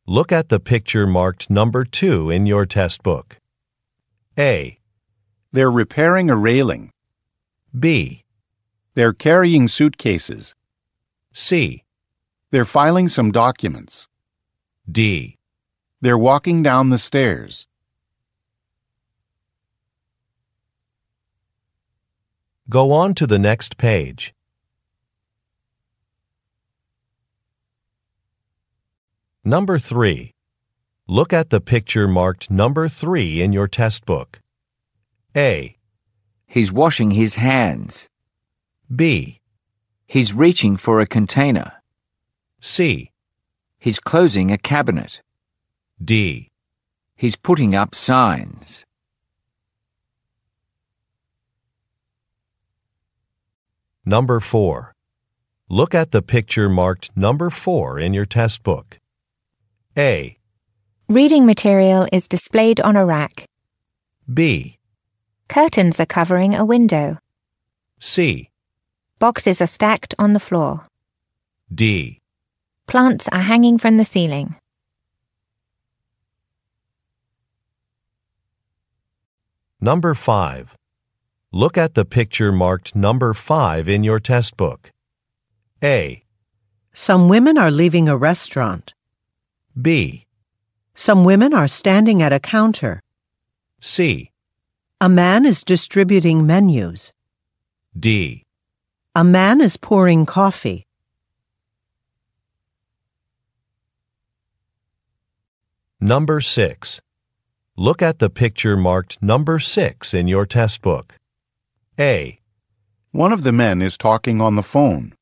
Look at the picture marked number 2 in your test book. A. They're repairing a railing. B. They're carrying suitcases. C. They're filing some documents. D. They're walking down the stairs. Go on to the next page. Number 3. Look at the picture marked number 3 in your test book. A. He's washing his hands. B. He's reaching for a container. C. He's closing a cabinet. D. He's putting up signs. Number 4. Look at the picture marked number 4 in your test book. A. Reading material is displayed on a rack. B. Curtains are covering a window. C. Boxes are stacked on the floor. D. Plants are hanging from the ceiling. Number 5. Look at the picture marked number 5 in your test book. A. Some women are leaving a restaurant. B. Some women are standing at a counter. C. A man is distributing menus. D. A man is pouring coffee. Number 6. Look at the picture marked number 6 in your test book. A. One of the men is talking on the phone.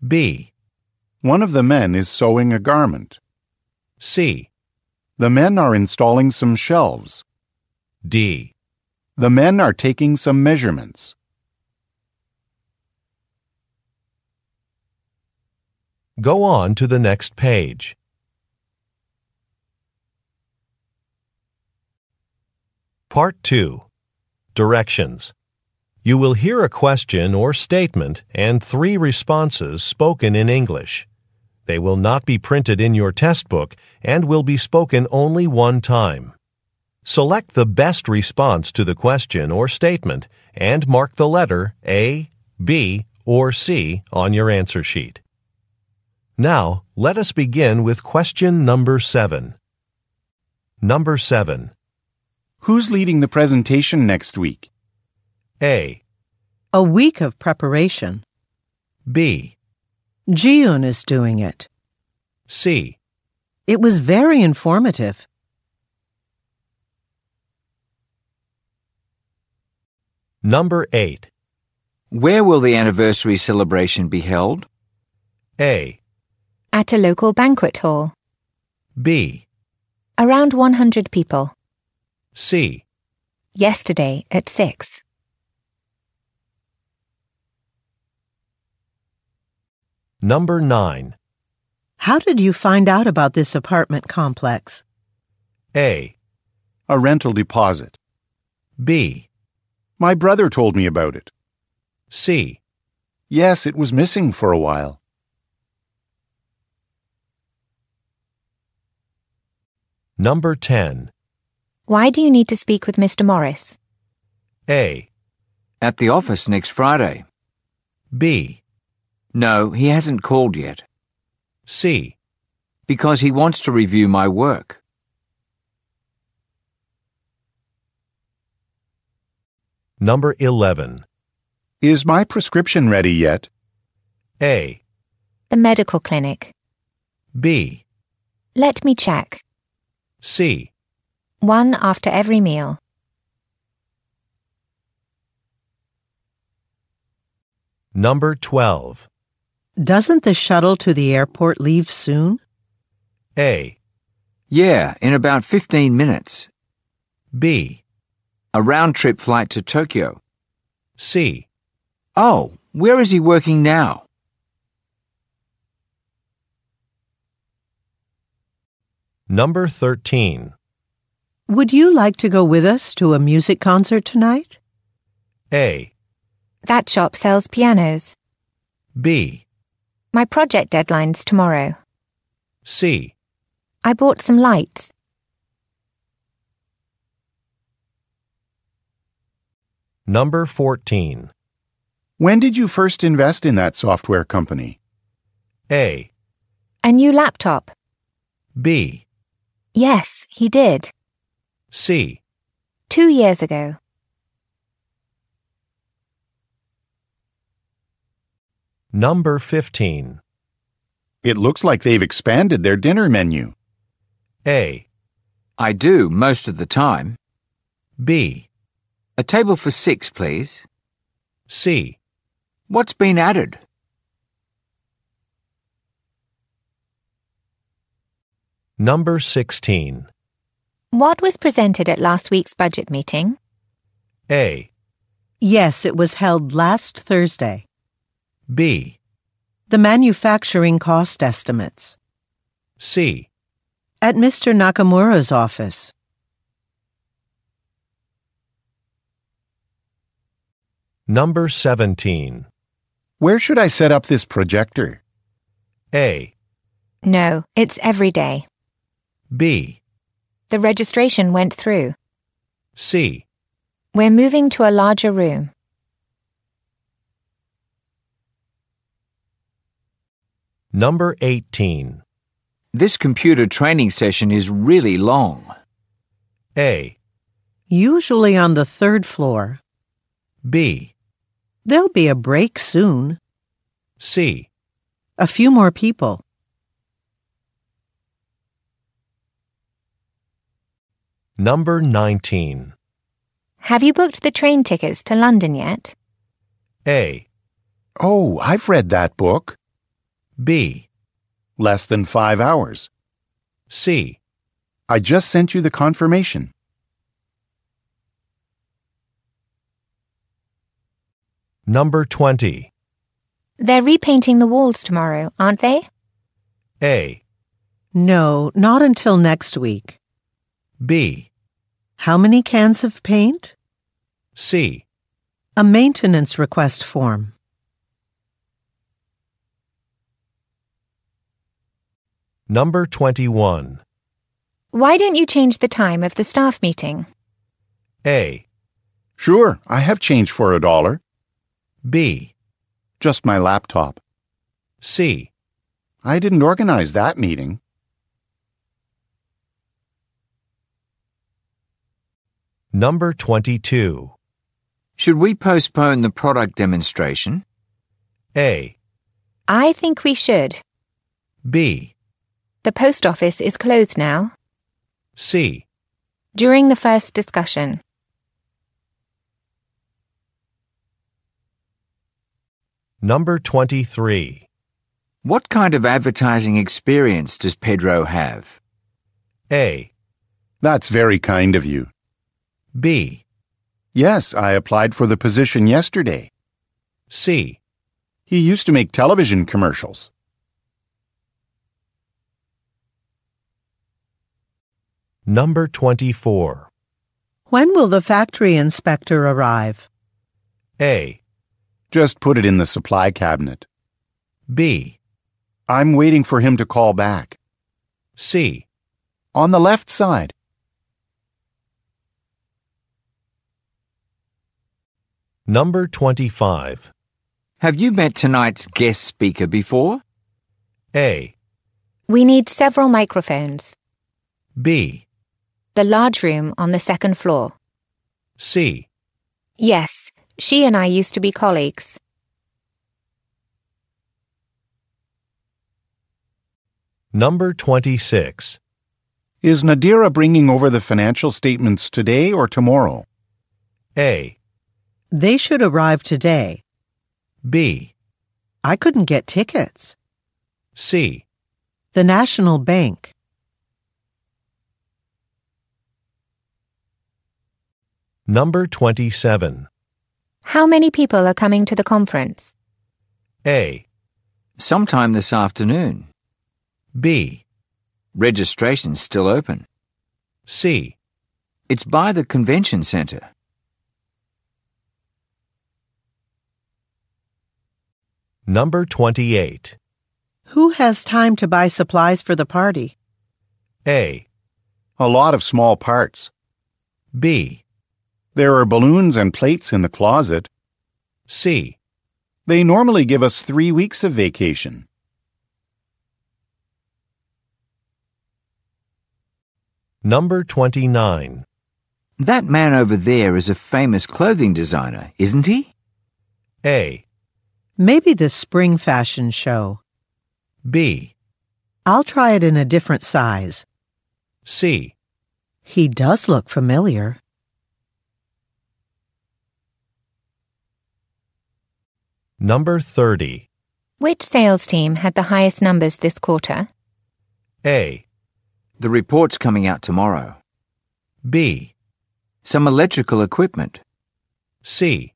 B. One of the men is sewing a garment. C. The men are installing some shelves. D. The men are taking some measurements. Go on to the next page. Part 2. Directions. You will hear a question or statement and 3 responses spoken in English. They will not be printed in your test book and will be spoken only one time. Select the best response to the question or statement and mark the letter A, B, or C on your answer sheet. Now, let us begin with question number 7. Number 7. Who's leading the presentation next week? A. A week of preparation. B. Jiyun is doing it. C. It was very informative. Number 8. Where will the anniversary celebration be held? A. At a local banquet hall. B. Around 100 people. C. Yesterday at 6. Number 9. How did you find out about this apartment complex? A. A rental deposit. B. My brother told me about it. C. Yes, it was missing for a while. Number 10. Why do you need to speak with Mr. Morris? A. At the office next Friday. B. No, he hasn't called yet. C. Because he wants to review my work. Number 11. Is my prescription ready yet? A. The medical clinic. B. Let me check. C. 1 after every meal. Number 12. Doesn't the shuttle to the airport leave soon? A. Yeah, in about 15 minutes. B. A round-trip flight to Tokyo. C. Oh, where is he working now? Number 13. Would you like to go with us to a music concert tonight? A. That shop sells pianos. B. My project deadline's tomorrow. C. I bought some lights. Number 14. When did you first invest in that software company? A. A new laptop. B. Yes, he did. C. 2 years ago. Number 15. It looks like they've expanded their dinner menu. A. I do, most of the time. B. A table for 6, please. C. What's been added? Number 16. What was presented at last week's budget meeting? A. Yes, it was held last Thursday. B. The manufacturing cost estimates. C. At Mr. Nakamura's office. Number 17. Where should I set up this projector? A. No, it's every day. B. The registration went through. C. We're moving to a larger room. Number 18. This computer training session is really long. A. Usually on the 3rd floor. B. There'll be a break soon. C. A few more people. Number 19. Have you booked the train tickets to London yet? A. Oh, I've read that book. B. Less than 5 hours. C. I just sent you the confirmation. Number 20. They're repainting the walls tomorrow, aren't they? A. No, not until next week. B. How many cans of paint? C. A maintenance request form. Number 21. Why don't you change the time of the staff meeting? A. Sure, I have change for $1. B. Just my laptop. C. I didn't organize that meeting. Number 22. Should we postpone the product demonstration? A. I think we should. B. The post office is closed now. C. During the first discussion. Number 23. What kind of advertising experience does Pedro have? A. That's very kind of you. B. Yes, I applied for the position yesterday. C. He used to make television commercials. Number 24. When will the factory inspector arrive? A. Just put it in the supply cabinet. B. I'm waiting for him to call back. C. On the left side. Number 25. Have you met tonight's guest speaker before? A. We need several microphones. B. The large room on the second floor. C. Yes, she and I used to be colleagues. Number 26. Is Nadira bringing over the financial statements today or tomorrow? A. They should arrive today. B. I couldn't get tickets. C. The National Bank. Number 27. How many people are coming to the conference? A. Sometime this afternoon. B. Registration's still open. C. It's by the convention center. Number 28. Who has time to buy supplies for the party? A. A lot of small parts. B. There are balloons and plates in the closet. C. They normally give us 3 weeks of vacation. Number 29. That man over there is a famous clothing designer, isn't he? A. Maybe the spring fashion show. B. I'll try it in a different size. C. He does look familiar. Number 30. Which sales team had the highest numbers this quarter? A. The report's coming out tomorrow. B. Some electrical equipment. C.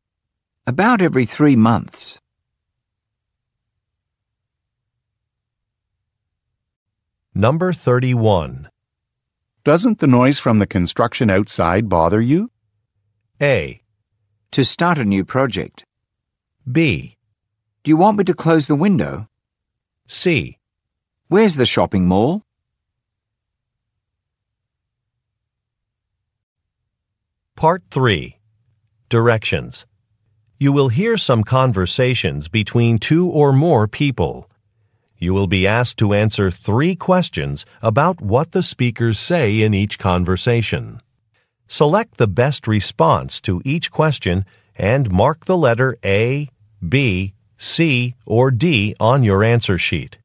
About every 3 months. Number 31. Doesn't the noise from the construction outside bother you? A. To start a new project. B. Do you want me to close the window? C. Where's the shopping mall? Part 3. Directions. You will hear some conversations between 2 or more people. You will be asked to answer 3 questions about what the speakers say in each conversation. Select the best response to each question and mark the letter A, B, C, or D on your answer sheet.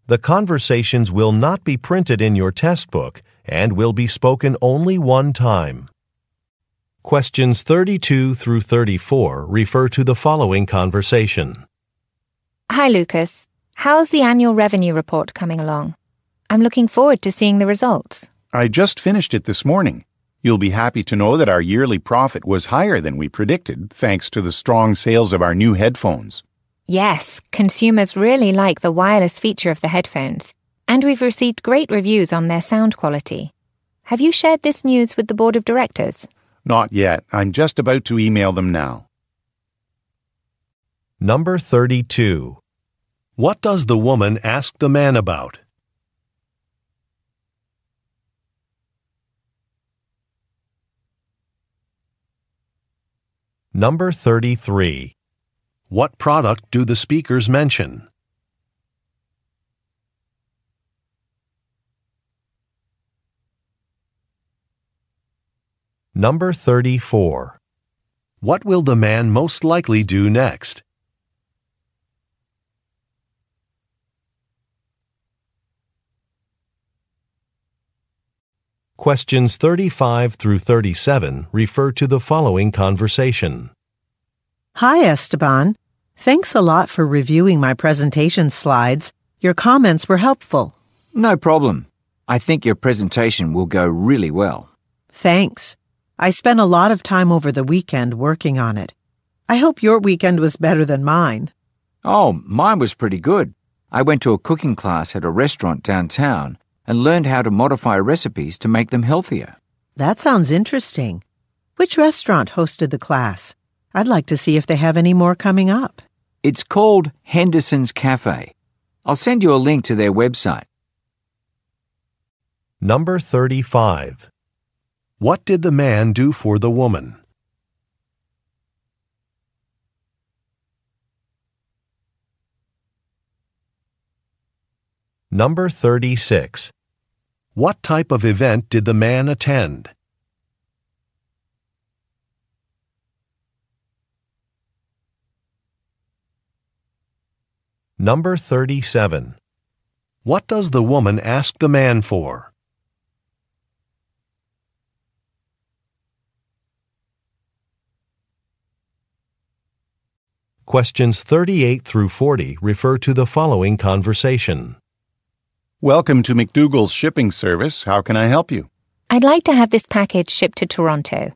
The conversations will not be printed in your test book and will be spoken only one time. Questions 32 through 34 refer to the following conversation. Hi, Lucas. How's the annual revenue report coming along? I'm looking forward to seeing the results. I just finished it this morning. You'll be happy to know that our yearly profit was higher than we predicted, thanks to the strong sales of our new headphones. Yes, consumers really like the wireless feature of the headphones, and we've received great reviews on their sound quality. Have you shared this news with the board of directors? Not yet. I'm just about to email them now. Number 32. What does the woman ask the man about? Number 33. What product do the speakers mention? Number 34. What will the man most likely do next? Questions 35 through 37 refer to the following conversation. Hi, Esteban. Thanks a lot for reviewing my presentation slides. Your comments were helpful. No problem. I think your presentation will go really well. Thanks. I spent a lot of time over the weekend working on it. I hope your weekend was better than mine. Oh, mine was pretty good. I went to a cooking class at a restaurant downtown and learned how to modify recipes to make them healthier. That sounds interesting. Which restaurant hosted the class? I'd like to see if they have any more coming up. It's called Henderson's Cafe. I'll send you a link to their website. Number 35. What did the man do for the woman? Number 36. What type of event did the man attend? Number 37. What does the woman ask the man for? Questions 38 through 40 refer to the following conversation. Welcome to McDougall's shipping service. How can I help you? I'd like to have this package shipped to Toronto.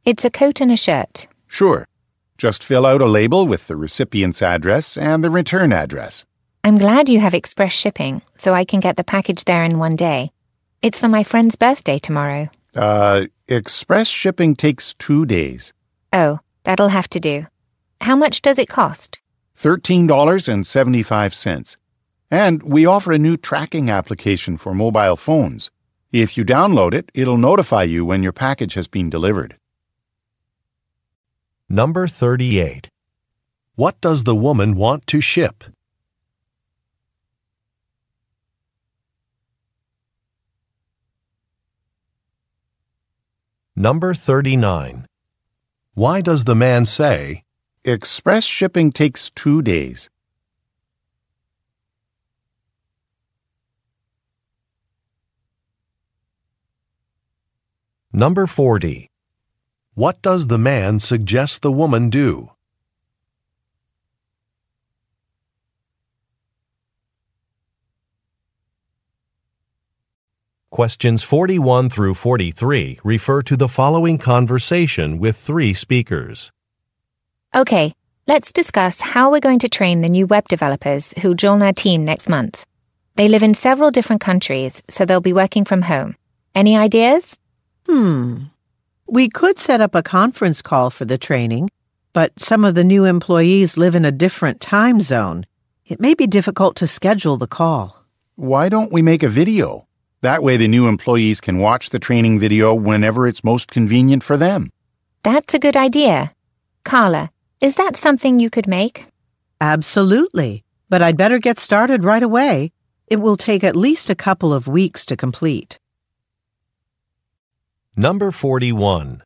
It's a coat and a shirt. Sure. Just fill out a label with the recipient's address and the return address. I'm glad you have express shipping, so I can get the package there in one day. It's for my friend's birthday tomorrow. Express shipping takes 2 days. Oh, that'll have to do. How much does it cost? $13.75. And we offer a new tracking application for mobile phones. If you download it, it'll notify you when your package has been delivered. Number 38. What does the woman want to ship? Number 39. Why does the man say, Express shipping takes 2 days? Number 40. What does the man suggest the woman do? Questions 41 through 43 refer to the following conversation with 3 speakers. Okay, let's discuss how we're going to train the new web developers who join our team next month. They live in several different countries, so they'll be working from home. Any ideas? We could set up a conference call for the training, but some of the new employees live in a different time zone. It may be difficult to schedule the call. Why don't we make a video? That way the new employees can watch the training video whenever it's most convenient for them. That's a good idea. Carla, is that something you could make? Absolutely, but I'd better get started right away. It will take at least a couple of weeks to complete. Number 41.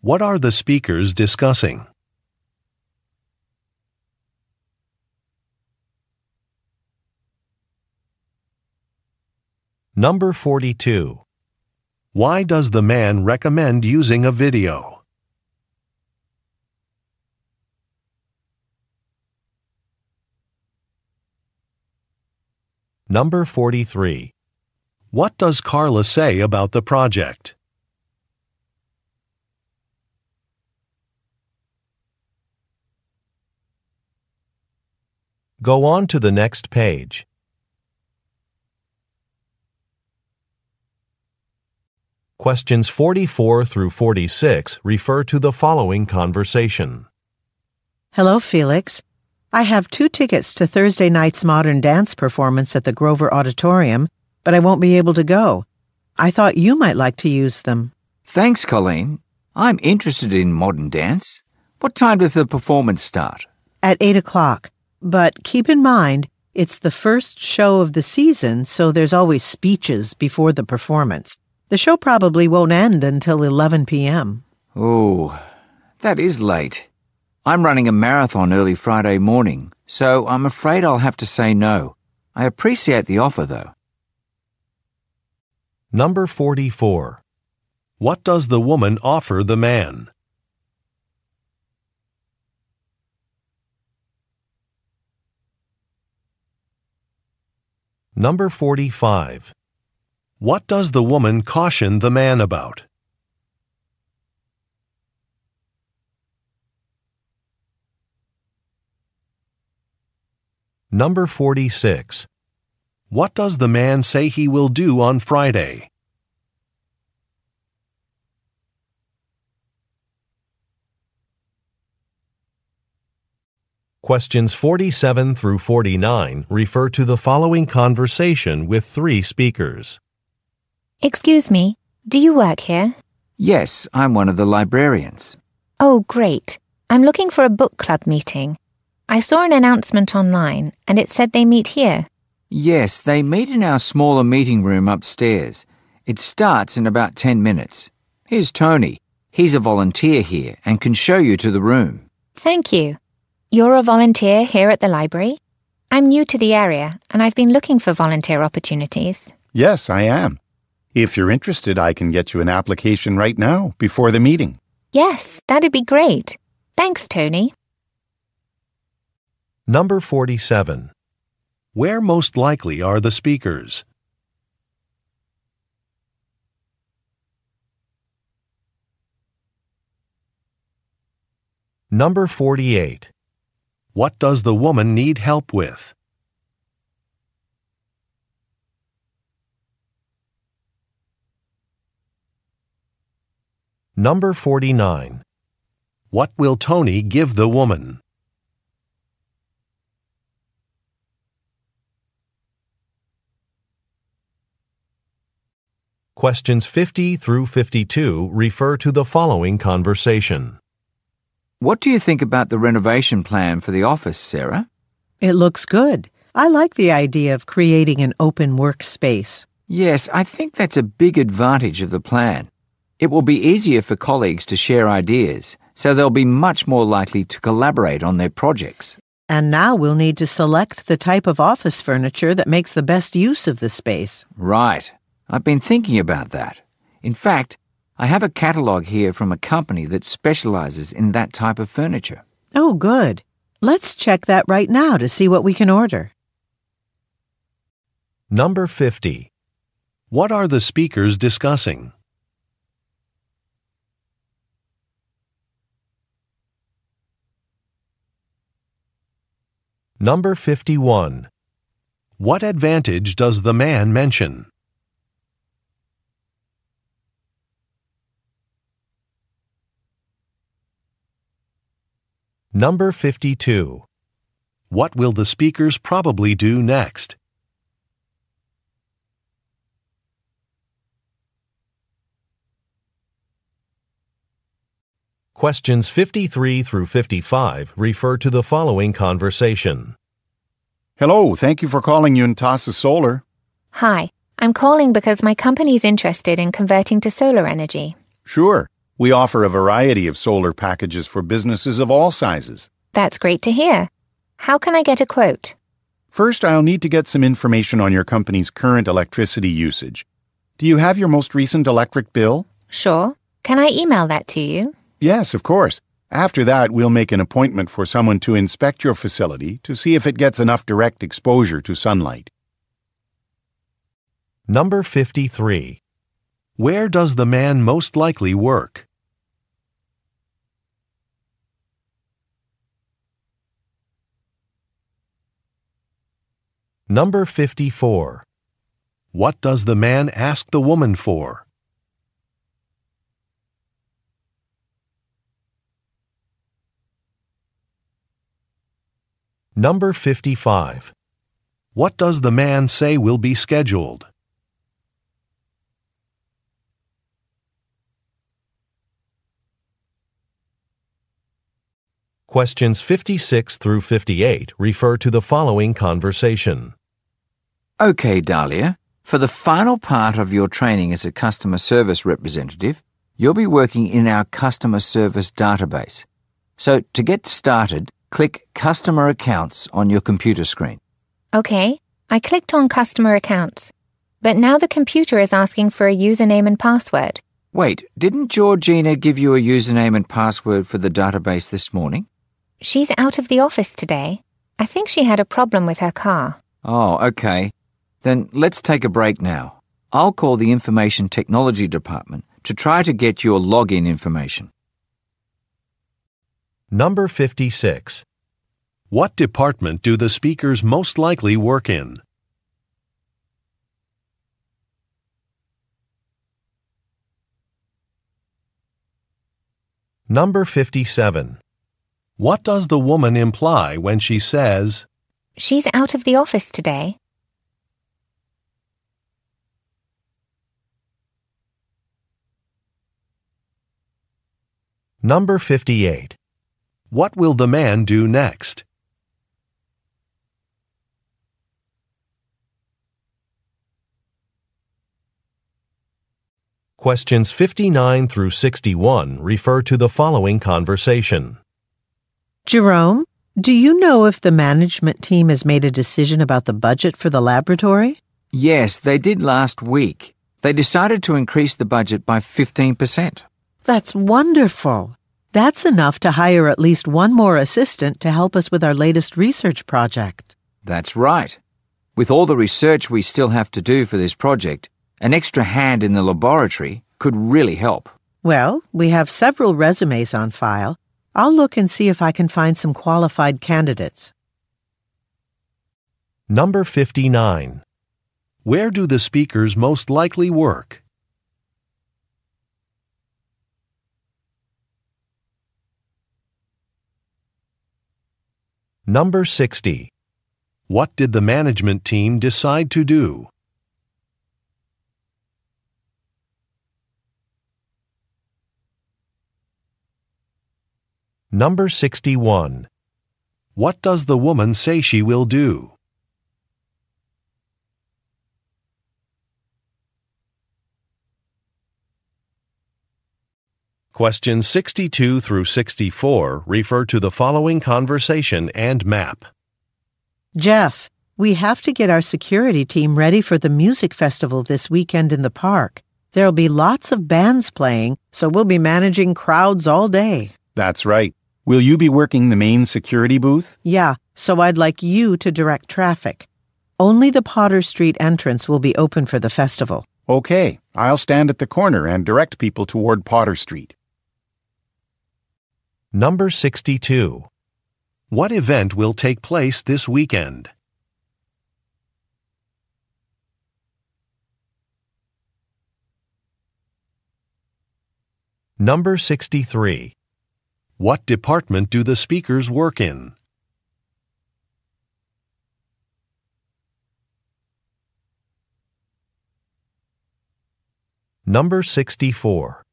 What are the speakers discussing? Number 42. Why does the man recommend using a video? Number 43. What does Carla say about the project? Go on to the next page. Questions 44 through 46 refer to the following conversation. Hello, Felix. I have 2 tickets to Thursday night's modern dance performance at the Grover Auditorium, but I won't be able to go. I thought you might like to use them. Thanks, Colleen. I'm interested in modern dance. What time does the performance start? At 8 o'clock. But keep in mind, it's the first show of the season, so there's always speeches before the performance. The show probably won't end until 11 p.m. Oh, that is late. I'm running a marathon early Friday morning, so I'm afraid I'll have to say no. I appreciate the offer, though. Number 44. What does the woman offer the man? Number 45. What does the woman caution the man about? Number 46. What does the man say he will do on Friday? Questions 47 through 49 refer to the following conversation with 3 speakers. Excuse me, do you work here? Yes, I'm one of the librarians. Oh, great. I'm looking for a book club meeting. I saw an announcement online, and it said they meet here. Yes, they meet in our smaller meeting room upstairs. It starts in about 10 minutes. Here's Tony. He's a volunteer here and can show you to the room. Thank you. You're a volunteer here at the library? I'm new to the area, and I've been looking for volunteer opportunities. Yes, I am. If you're interested, I can get you an application right now, before the meeting. Yes, that'd be great. Thanks, Tony. Number 47. Where most likely are the speakers? Number 48. What does the woman need help with? Number 49. What will Tony give the woman? Questions 50 through 52 refer to the following conversation. What do you think about the renovation plan for the office, Sarah? It looks good. I like the idea of creating an open workspace. Yes, I think that's a big advantage of the plan. It will be easier for colleagues to share ideas, so they'll be much more likely to collaborate on their projects. And now we'll need to select the type of office furniture that makes the best use of the space. Right. I've been thinking about that. In fact, I have a catalogue here from a company that specializes in that type of furniture. Oh, good. Let's check that right now to see what we can order. Number 50. What are the speakers discussing? Number 51. What advantage does the man mention? Number 52. What will the speakers probably do next? Questions 53 through 55 refer to the following conversation. Hello, thank you for calling Untasa Solar. Hi, I'm calling because my company's interested in converting to solar energy. Sure. We offer a variety of solar packages for businesses of all sizes. That's great to hear. How can I get a quote? First, I'll need to get some information on your company's current electricity usage. Do you have your most recent electric bill? Sure. Can I email that to you? Yes, of course. After that, we'll make an appointment for someone to inspect your facility to see if it gets enough direct exposure to sunlight. Number 53. Where does the man most likely work? Number 54. What does the man ask the woman for? Number 55. What does the man say will be scheduled? Questions 56 through 58 refer to the following conversation. Okay, Dahlia. For the final part of your training as a customer service representative, you'll be working in our customer service database. So to get started, click Customer Accounts on your computer screen. Okay, I clicked on Customer Accounts. But now the computer is asking for a username and password. Wait, didn't Georgina give you a username and password for the database this morning? She's out of the office today. I think she had a problem with her car. Oh, okay. Then let's take a break now. I'll call the Information Technology Department to try to get your login information. Number 56. What department do the speakers most likely work in? Number 57. What does the woman imply when she says, She's out of the office today. Number 58. What will the man do next? Questions 59 through 61 refer to the following conversation. Jerome, do you know if the management team has made a decision about the budget for the laboratory? Yes, they did last week. They decided to increase the budget by 15%. That's wonderful. That's enough to hire at least one more assistant to help us with our latest research project. That's right. With all the research we still have to do for this project, an extra hand in the laboratory could really help. Well, we have several resumes on file. I'll look and see if I can find some qualified candidates. Number 59. Where do the speakers most likely work? Number 60. What did the management team decide to do? Number 61. What does the woman say she will do? Questions 62 through 64 refer to the following conversation and map. Jeff, we have to get our security team ready for the music festival this weekend in the park. There'll be lots of bands playing, so we'll be managing crowds all day. That's right. Will you be working the main security booth? Yeah, so I'd like you to direct traffic. Only the Potter Street entrance will be open for the festival. Okay, I'll stand at the corner and direct people toward Potter Street. Number 62. What event will take place this weekend? Number 63. What department do the speakers work in? Number 64.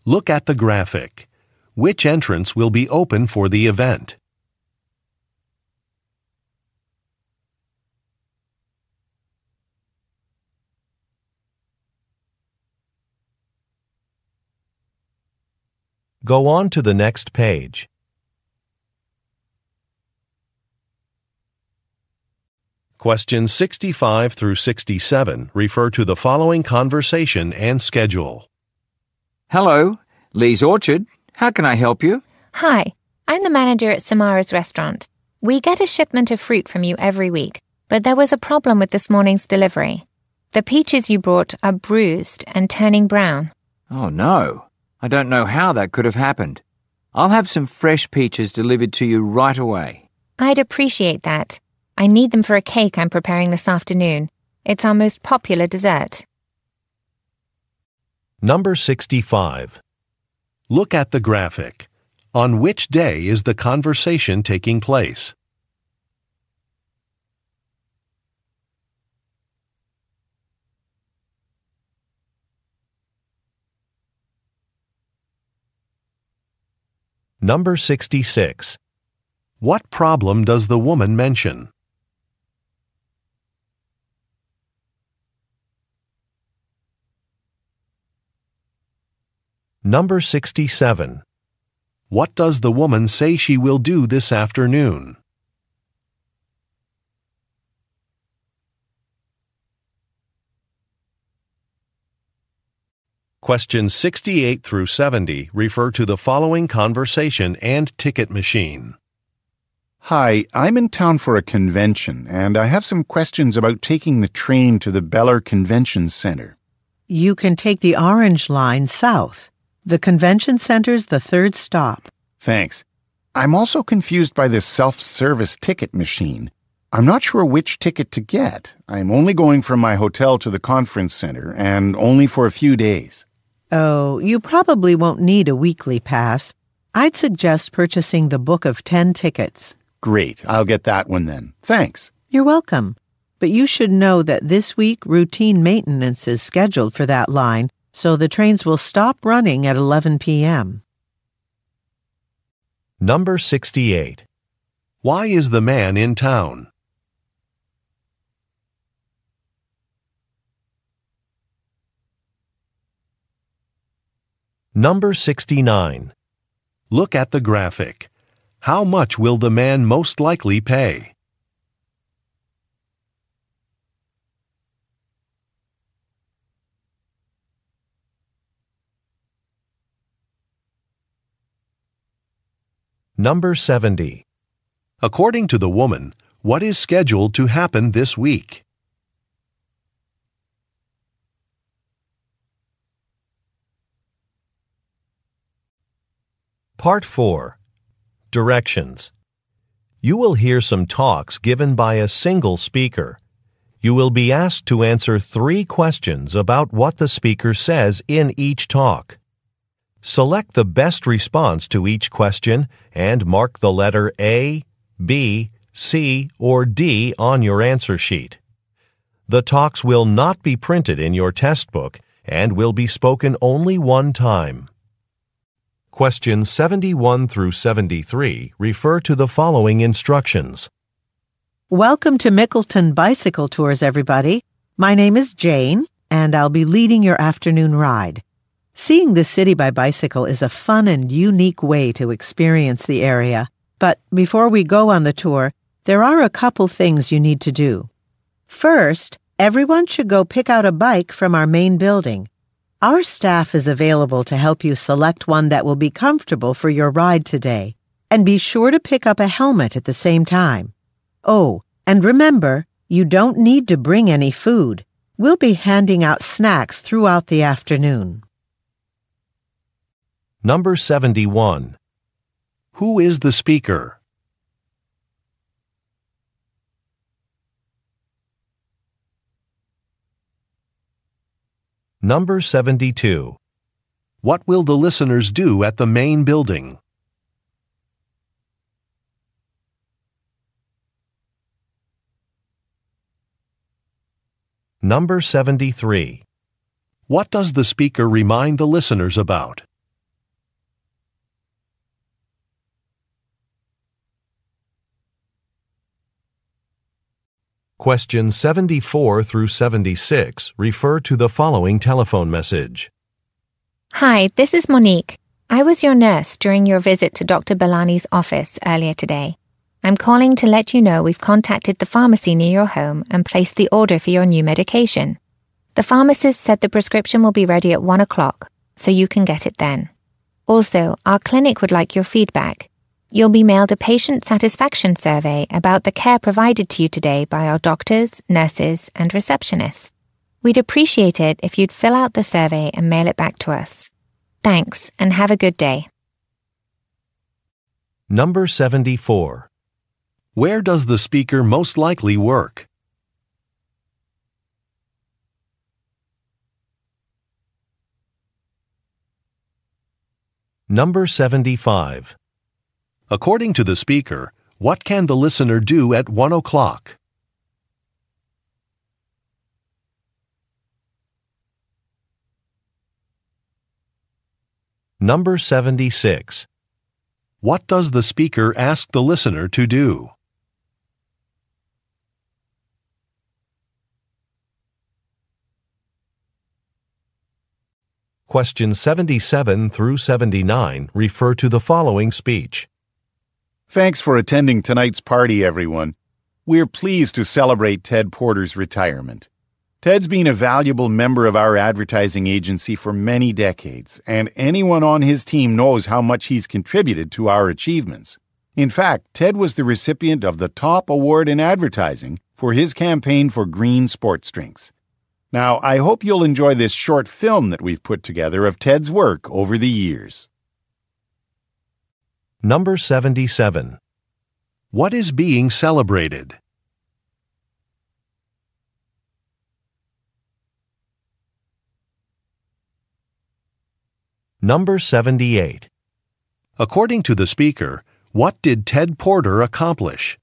Look at the graphic. Which entrance will be open for the event? Go on to the next page. Questions 65 through 67 refer to the following conversation and schedule. Hello, Lee's Orchard. How can I help you? Hi, I'm the manager at Samara's restaurant. We get a shipment of fruit from you every week, but there was a problem with this morning's delivery. The peaches you brought are bruised and turning brown. Oh no, I don't know how that could have happened. I'll have some fresh peaches delivered to you right away. I'd appreciate that. I need them for a cake I'm preparing this afternoon. It's our most popular dessert. Number 65. Look at the graphic. On which day is the conversation taking place? Number 66. What problem does the woman mention? Number 67. What does the woman say she will do this afternoon? Questions 68 through 70 refer to the following conversation and ticket machine. Hi, I'm in town for a convention, and I have some questions about taking the train to the Beller Convention Center. You can take the Orange Line south. The convention center's the third stop. Thanks. I'm also confused by this self-service ticket machine. I'm not sure which ticket to get. I'm only going from my hotel to the conference center, and only for a few days. Oh, you probably won't need a weekly pass. I'd suggest purchasing the book of 10 tickets. Great, I'll get that one then. Thanks. You're welcome. But you should know that this week routine maintenance is scheduled for that line, so the trains will stop running at 11 p.m. Number 68. Why is the man in town? Number 69. Look at the graphic. How much will the man most likely pay? Number 70. According to the woman, what is scheduled to happen this week? Part 4. Directions. You will hear some talks given by a single speaker. You will be asked to answer 3 questions about what the speaker says in each talk. Select the best response to each question and mark the letter A, B, C, or D on your answer sheet. The talks will not be printed in your test book and will be spoken only one time. Questions 71 through 73 refer to the following instructions. Welcome to Mickleton Bicycle Tours, everybody. My name is Jane, and I'll be leading your afternoon ride. Seeing the city by bicycle is a fun and unique way to experience the area. But before we go on the tour, there are a couple things you need to do. First, everyone should go pick out a bike from our main building. Our staff is available to help you select one that will be comfortable for your ride today. And be sure to pick up a helmet at the same time. Oh, and remember, you don't need to bring any food. We'll be handing out snacks throughout the afternoon. Number 71. Who is the speaker? Number 72. What will the listeners do at the main building? Number 73. What does the speaker remind the listeners about? Questions 74 through 76 refer to the following telephone message. Hi, this is Monique. I was your nurse during your visit to Dr. Bellani's office earlier today. I'm calling to let you know we've contacted the pharmacy near your home and placed the order for your new medication. The pharmacist said the prescription will be ready at 1 o'clock, so you can get it then. Also, our clinic would like your feedback. You'll be mailed a patient satisfaction survey about the care provided to you today by our doctors, nurses, and receptionists. We'd appreciate it if you'd fill out the survey and mail it back to us. Thanks, and have a good day. Number 74. Where does the speaker most likely work? Number 75. According to the speaker, what can the listener do at 1 o'clock? Number 76. What does the speaker ask the listener to do? Questions 77 through 79 refer to the following speech. Thanks for attending tonight's party, everyone. We're pleased to celebrate Ted Porter's retirement. Ted's been a valuable member of our advertising agency for many decades, and anyone on his team knows how much he's contributed to our achievements. In fact, Ted was the recipient of the top award in advertising for his campaign for green sports drinks. Now, I hope you'll enjoy this short film that we've put together of Ted's work over the years. Number 77. What is being celebrated? Number 78. According to the speaker, what did Ted Porter accomplish?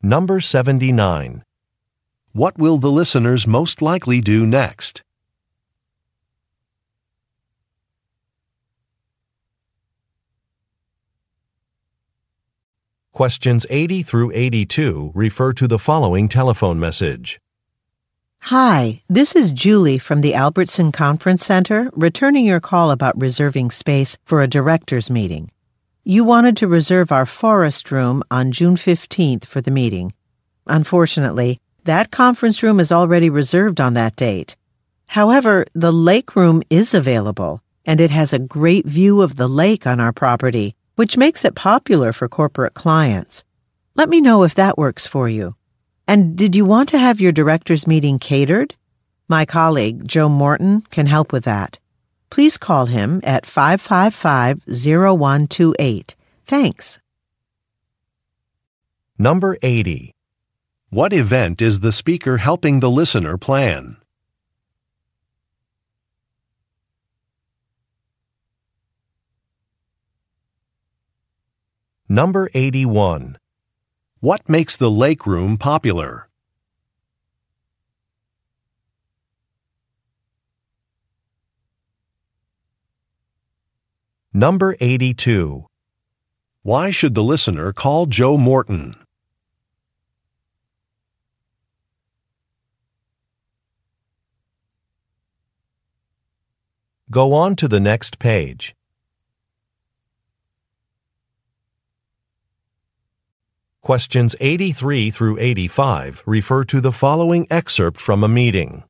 Number 79. What will the listeners most likely do next? Questions 80 through 82 refer to the following telephone message. Hi, this is Julie from the Albertson Conference Center, returning your call about reserving space for a director's meeting. You wanted to reserve our forest room on June 15th for the meeting. Unfortunately, that conference room is already reserved on that date. However, the lake room is available, and it has a great view of the lake on our property, which makes it popular for corporate clients. Let me know if that works for you. And did you want to have your director's meeting catered? My colleague, Joe Morton, can help with that. Please call him at 555-0128. Thanks. Number 80. What event is the speaker helping the listener plan? Number 81. What makes the lake room popular? Number 82. Why should the listener call Joe Morton? Go on to the next page. Questions 83 through 85 refer to the following excerpt from a meeting.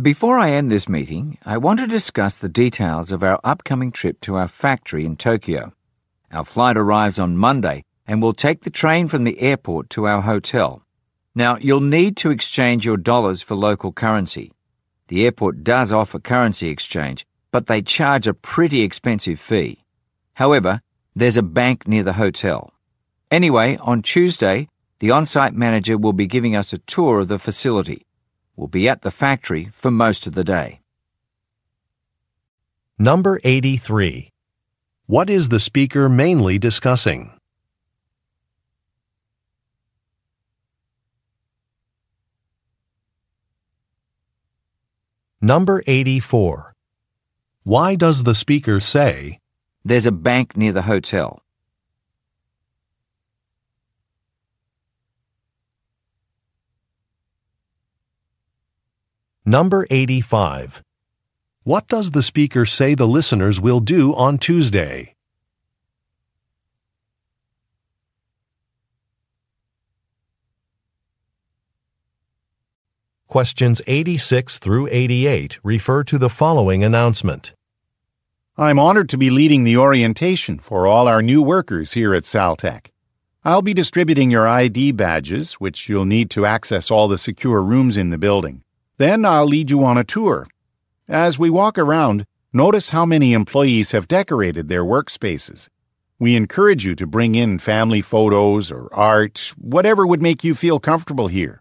Before I end this meeting, I want to discuss the details of our upcoming trip to our factory in Tokyo. Our flight arrives on Monday, and we'll take the train from the airport to our hotel. Now, you'll need to exchange your dollars for local currency. The airport does offer currency exchange, but they charge a pretty expensive fee. However, there's a bank near the hotel. Anyway, on Tuesday, the on-site manager will be giving us a tour of the facility. We'll be at the factory for most of the day. Number 83. What is the speaker mainly discussing? Number 84. Why does the speaker say, "There's a bank near the hotel"? Number 85. What does the speaker say the listeners will do on Tuesday? Questions 86 through 88 refer to the following announcement. I'm honored to be leading the orientation for all our new workers here at Saltech. I'll be distributing your ID badges, which you'll need to access all the secure rooms in the building. Then I'll lead you on a tour. As we walk around, notice how many employees have decorated their workspaces. We encourage you to bring in family photos or art, whatever would make you feel comfortable here.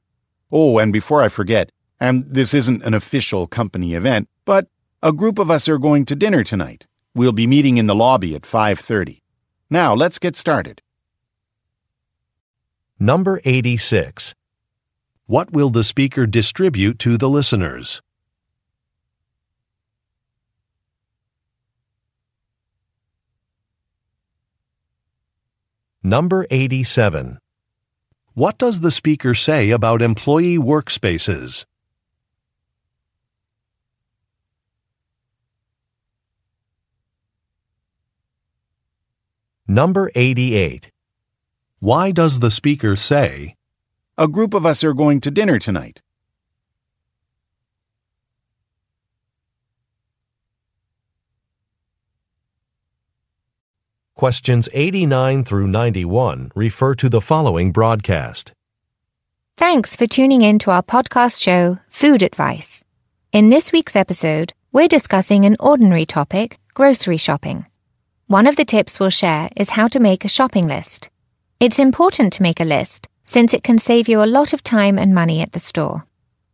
Oh, and before I forget, and this isn't an official company event, but a group of us are going to dinner tonight. We'll be meeting in the lobby at 5:30. Now, let's get started. Number 86. What will the speaker distribute to the listeners? Number 87. What does the speaker say about employee workspaces? Number 88. Why does the speaker say, "A group of us are going to dinner tonight"? Questions 89 through 91 refer to the following broadcast. Thanks for tuning in to our podcast show, Food Advice. In this week's episode, we're discussing an ordinary topic, grocery shopping. One of the tips we'll share is how to make a shopping list. It's important to make a list since it can save you a lot of time and money at the store.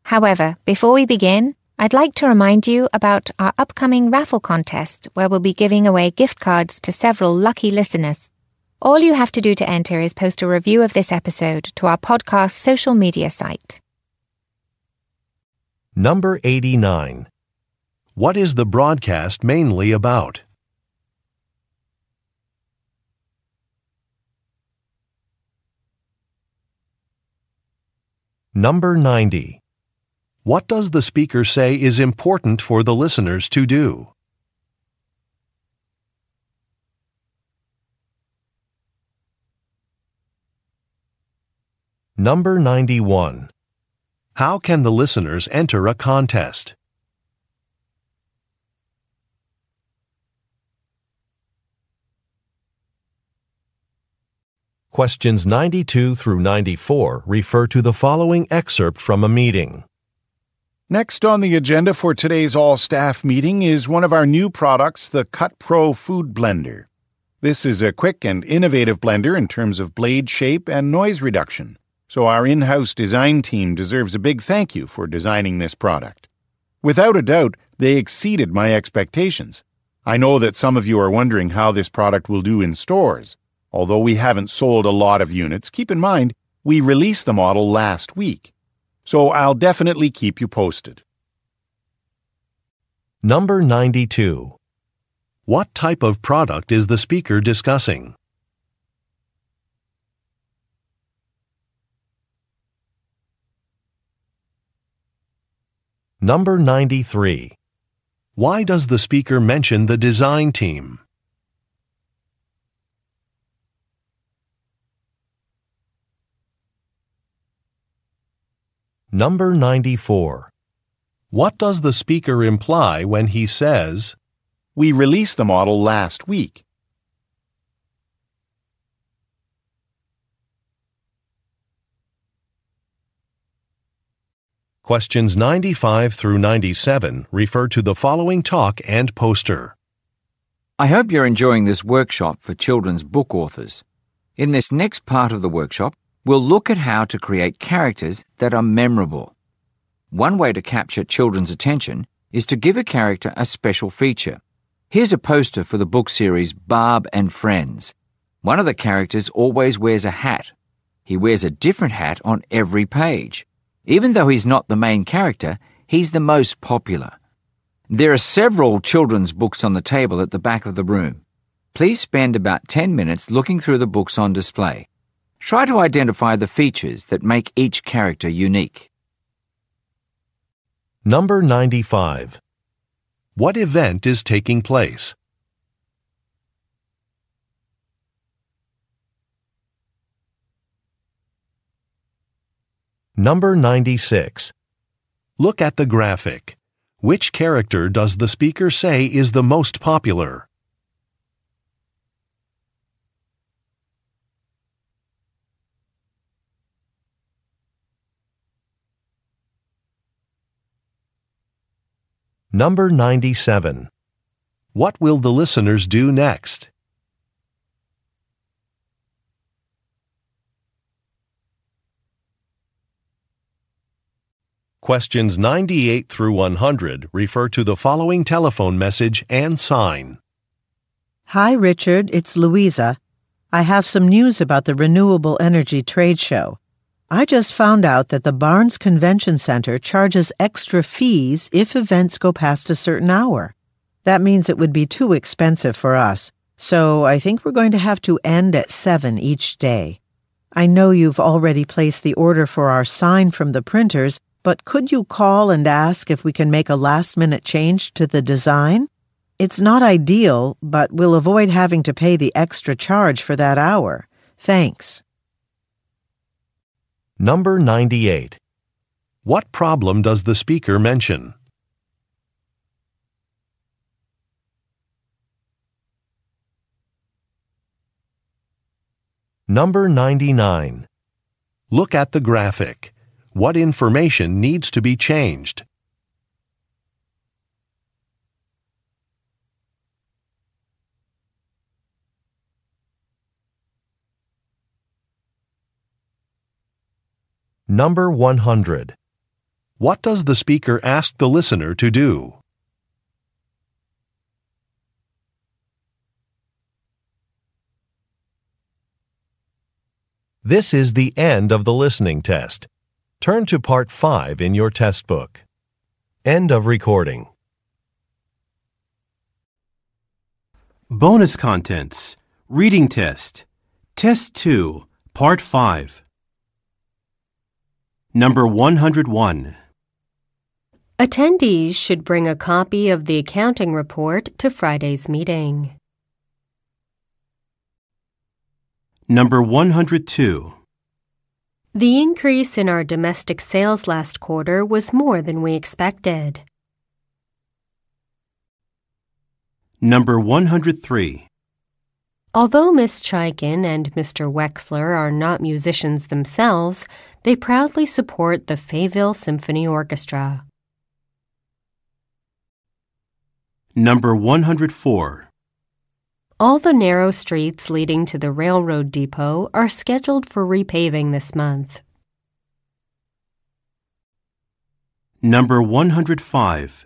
However, before we begin, I'd like to remind you about our upcoming raffle contest where we'll be giving away gift cards to several lucky listeners. All you have to do to enter is post a review of this episode to our podcast social media site. Number 89. What is the broadcast mainly about? Number 90. What does the speaker say is important for the listeners to do? Number 91. How can the listeners enter a contest? Questions 92 through 94 refer to the following excerpt from a meeting. Next on the agenda for today's all-staff meeting is one of our new products, the Cut Pro Food Blender. This is a quick and innovative blender in terms of blade shape and noise reduction, so our in-house design team deserves a big thank you for designing this product. Without a doubt, they exceeded my expectations. I know that some of you are wondering how this product will do in stores. Although we haven't sold a lot of units, keep in mind, we released the model last week. So I'll definitely keep you posted. Number 92. What type of product is the speaker discussing? Number 93. Why does the speaker mention the design team? Number 94. What does the speaker imply when he says, "We released the model last week"? Questions 95 through 97 refer to the following talk and poster. I hope you're enjoying this workshop for children's book authors. In this next part of the workshop, we'll look at how to create characters that are memorable. One way to capture children's attention is to give a character a special feature. Here's a poster for the book series Barb and Friends. One of the characters always wears a hat. He wears a different hat on every page. Even though he's not the main character, he's the most popular. There are several children's books on the table at the back of the room. Please spend about 10 minutes looking through the books on display. Try to identify the features that make each character unique. Number 95. What event is taking place? Number 96. Look at the graphic. Which character does the speaker say is the most popular? Number 97. What will the listeners do next? Questions 98 through 100 refer to the following telephone message and sign. Hi, Richard. It's Louisa. I have some news about the Renewable Energy Trade Show. I just found out that the Barnes Convention Center charges extra fees if events go past a certain hour. That means it would be too expensive for us, so I think we're going to have to end at 7 each day. I know you've already placed the order for our sign from the printers, but could you call and ask if we can make a last-minute change to the design? It's not ideal, but we'll avoid having to pay the extra charge for that hour. Thanks. Number 98. What problem does the speaker mention? Number 99. Look at the graphic. What information needs to be changed? Number 100. What does the speaker ask the listener to do? This is the end of the listening test. Turn to Part 5 in your test book. End of recording. Bonus contents. Reading test. Test 2, Part 5. Number 101. Attendees should bring a copy of the accounting report to Friday's meeting. Number 102. The increase in our domestic sales last quarter was more than we expected. Number 103. Although Miss Chaikin and Mr. Wexler are not musicians themselves, they proudly support the Fayetteville Symphony Orchestra. Number 104. All the narrow streets leading to the railroad depot are scheduled for repaving this month. Number 105.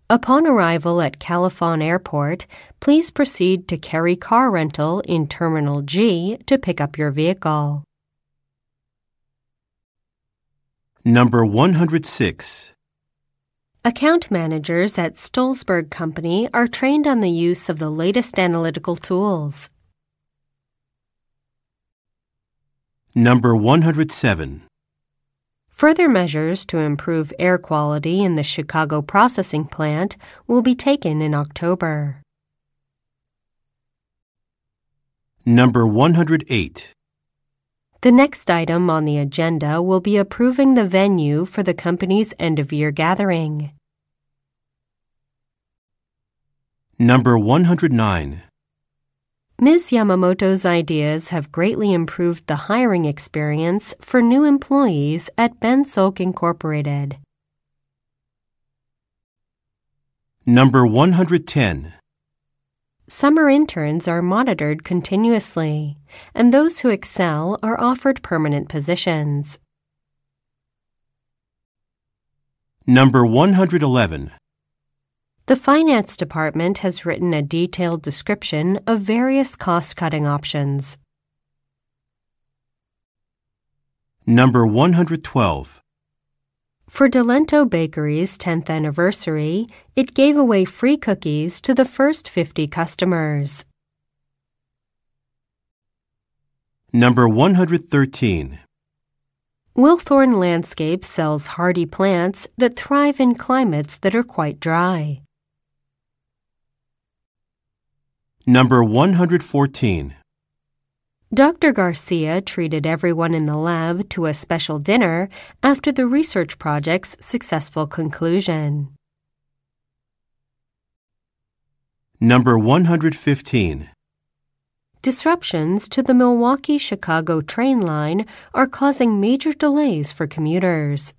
Upon arrival at Califon Airport, please proceed to Kerry Car Rental in Terminal G to pick up your vehicle. Number 106. Account managers at Stolzberg Company are trained on the use of the latest analytical tools. Number 107. Further measures to improve air quality in the Chicago processing plant will be taken in October. Number 108. The next item on the agenda will be approving the venue for the company's end-of-year gathering. Number 109. Ms. Yamamoto's ideas have greatly improved the hiring experience for new employees at Ben Sok Incorporated. Number 110. Summer interns are monitored continuously, and those who excel are offered permanent positions. Number 111. The Finance Department has written a detailed description of various cost-cutting options. Number 112. For Delento Bakery's 10th anniversary, it gave away free cookies to the first 50 customers. Number 113. Wilthorn Landscapes sells hardy plants that thrive in climates that are quite dry. Number 114. Dr. Garcia treated everyone in the lab to a special dinner after the research project's successful conclusion. Number 115. Disruptions to the Milwaukee-Chicago train line are causing major delays for commuters.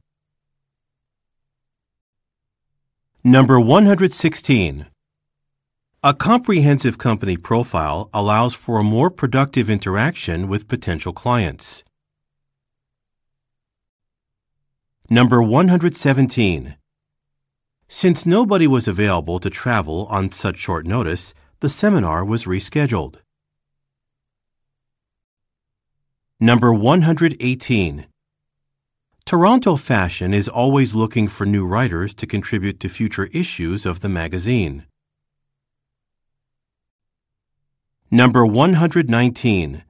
Number 116. A comprehensive company profile allows for a more productive interaction with potential clients. Number 117. Since nobody was available to travel on such short notice, the seminar was rescheduled. Number 118. Toronto Fashion is always looking for new writers to contribute to future issues of the magazine. Number 119.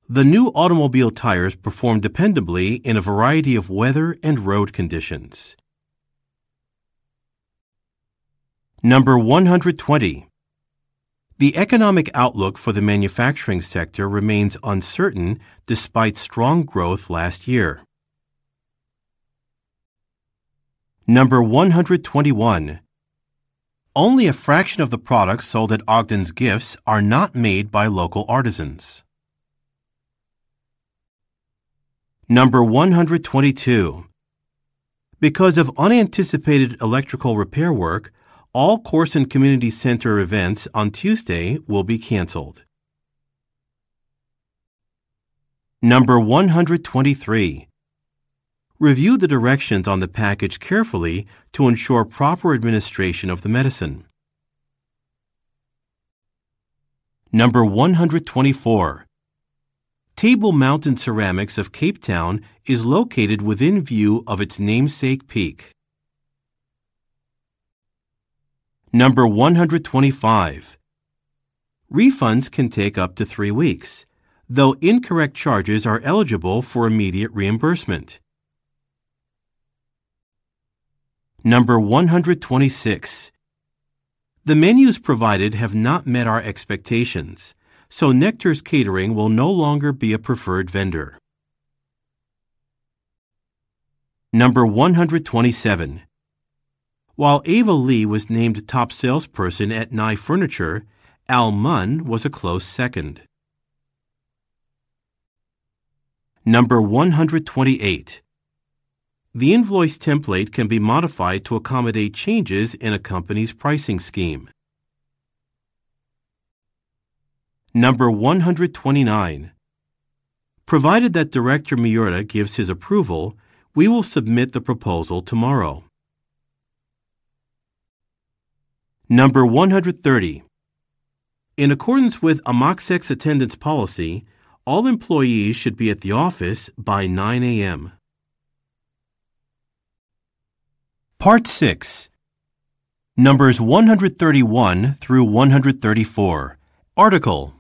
The new automobile tires perform dependably in a variety of weather and road conditions. Number 120. The economic outlook for the manufacturing sector remains uncertain despite strong growth last year. Number 121. Only a fraction of the products sold at Ogden's Gifts are not made by local artisans. Number 122. Because of unanticipated electrical repair work, all Corson Community Center events on Tuesday will be canceled. Number 123. Review the directions on the package carefully to ensure proper administration of the medicine. Number 124. Table Mountain Ceramics of Cape Town is located within view of its namesake peak. Number 125. Refunds can take up to 3 weeks, though incorrect charges are eligible for immediate reimbursement. Number 126. The menus provided have not met our expectations, so Nectar's Catering will no longer be a preferred vendor. Number 127. While Ava Lee was named top salesperson at Nye Furniture, Al Munn was a close second. Number 128. The invoice template can be modified to accommodate changes in a company's pricing scheme. Number 129. Provided that Director Miura gives his approval, we will submit the proposal tomorrow. Number 130. In accordance with Amoxec's attendance policy, all employees should be at the office by 9 a.m. Part 6. Numbers 131 through 134. Article.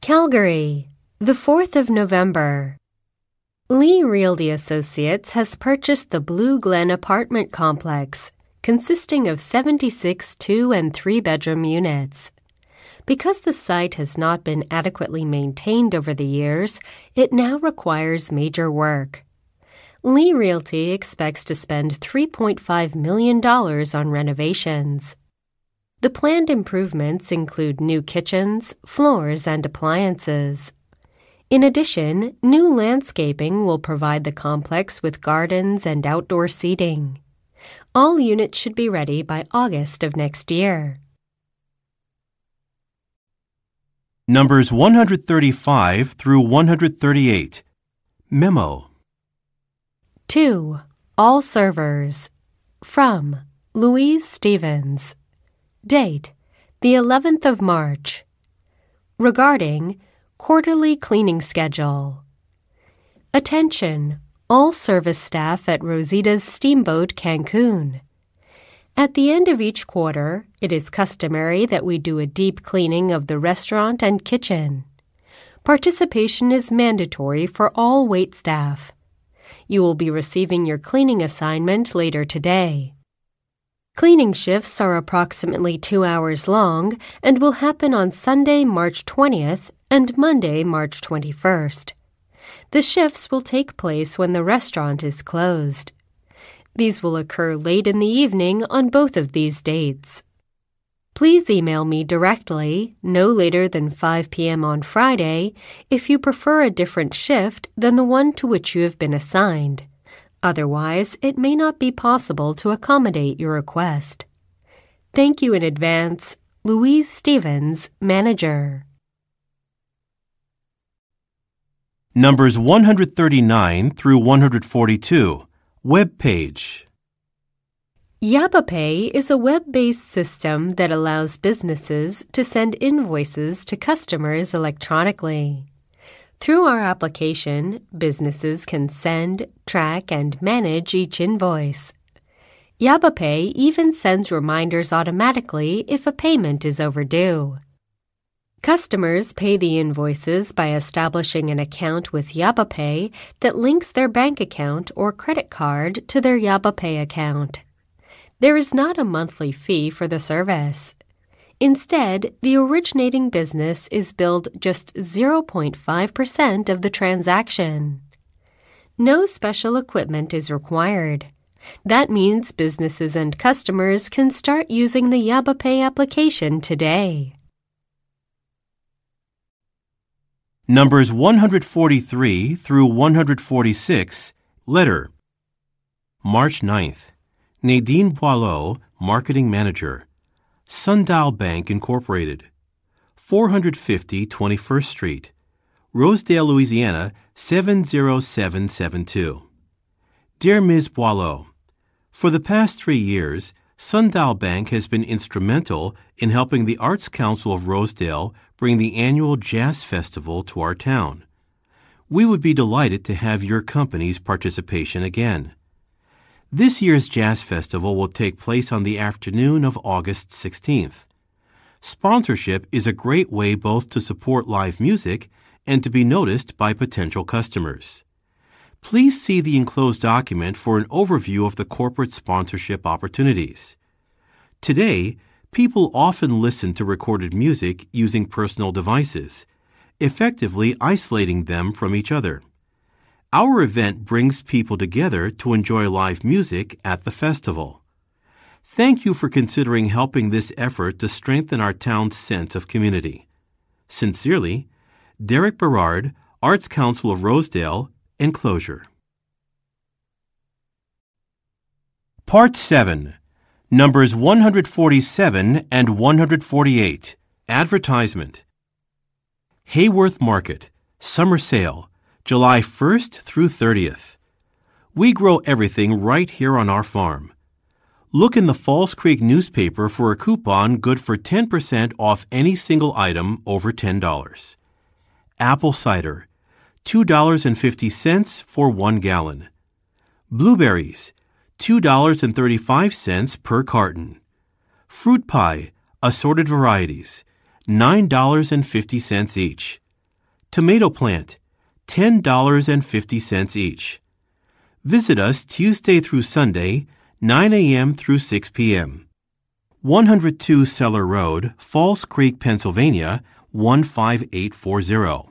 Calgary, the 4th of November. Lee Realty Associates has purchased the Blue Glen apartment complex, consisting of 76 2- and 3-bedroom units. Because the site has not been adequately maintained over the years, it now requires major work. Lee Realty expects to spend $3.5 million on renovations. The planned improvements include new kitchens, floors, and appliances. In addition, new landscaping will provide the complex with gardens and outdoor seating. All units should be ready by August of next year. Numbers 135 through 138. Memo. 2. All servers. From Louise Stevens. Date, the 11th of March. Regarding quarterly cleaning schedule. Attention, all service staff at Rosita's Steamboat, Cancun. At the end of each quarter, it is customary that we do a deep cleaning of the restaurant and kitchen. Participation is mandatory for all wait staff. You will be receiving your cleaning assignment later today. Cleaning shifts are approximately 2 hours long and will happen on Sunday, March 20th and Monday, March 21st. The shifts will take place when the restaurant is closed. These will occur late in the evening on both of these dates. Please email me directly, no later than 5 p.m. on Friday, if you prefer a different shift than the one to which you have been assigned. Otherwise, it may not be possible to accommodate your request. Thank you in advance. Louise Stevens, Manager. Numbers 139 through 142. Web page. YabaPay is a web-based system that allows businesses to send invoices to customers electronically. Through our application, businesses can send, track, and manage each invoice. YabaPay even sends reminders automatically if a payment is overdue. Customers pay the invoices by establishing an account with YabaPay that links their bank account or credit card to their YabaPay account. There is not a monthly fee for the service. Instead, the originating business is billed just 0.5% of the transaction. No special equipment is required. That means businesses and customers can start using the YabaPay application today. Numbers 143 through 146. Letter. March 9th. Nadine Boileau, Marketing Manager. Sundial Bank Incorporated. 450 21st Street. Rosedale, Louisiana 70772. Dear Ms. Boileau, for the past 3 years, Sundial Bank has been instrumental in helping the Arts Council of Rosedale bring the annual Jazz Festival to our town. We would be delighted to have your company's participation again. This year's Jazz Festival will take place on the afternoon of August 16th. Sponsorship is a great way both to support live music and to be noticed by potential customers. Please see the enclosed document for an overview of the corporate sponsorship opportunities. Today, people often listen to recorded music using personal devices, effectively isolating them from each other. Our event brings people together to enjoy live music at the festival. Thank you for considering helping this effort to strengthen our town's sense of community. Sincerely, Derek Berard, Arts Council of Rosedale, Enclosure. Part 7. Numbers 147 and 148. Advertisement. Hayworth Market, Summer Sale, July 1st through 30th. We grow everything right here on our farm. Look in the Falls Creek newspaper for a coupon good for 10% off any single item over $10. Apple cider, $2.50 for 1 gallon. Blueberries, $2.35 per carton. Fruit pie, assorted varieties, $9.50 each. Tomato plant, $10.50 each. Visit us Tuesday through Sunday, 9 a.m. through 6 p.m. 102 Cellar Road, Falls Creek, Pennsylvania, 15840.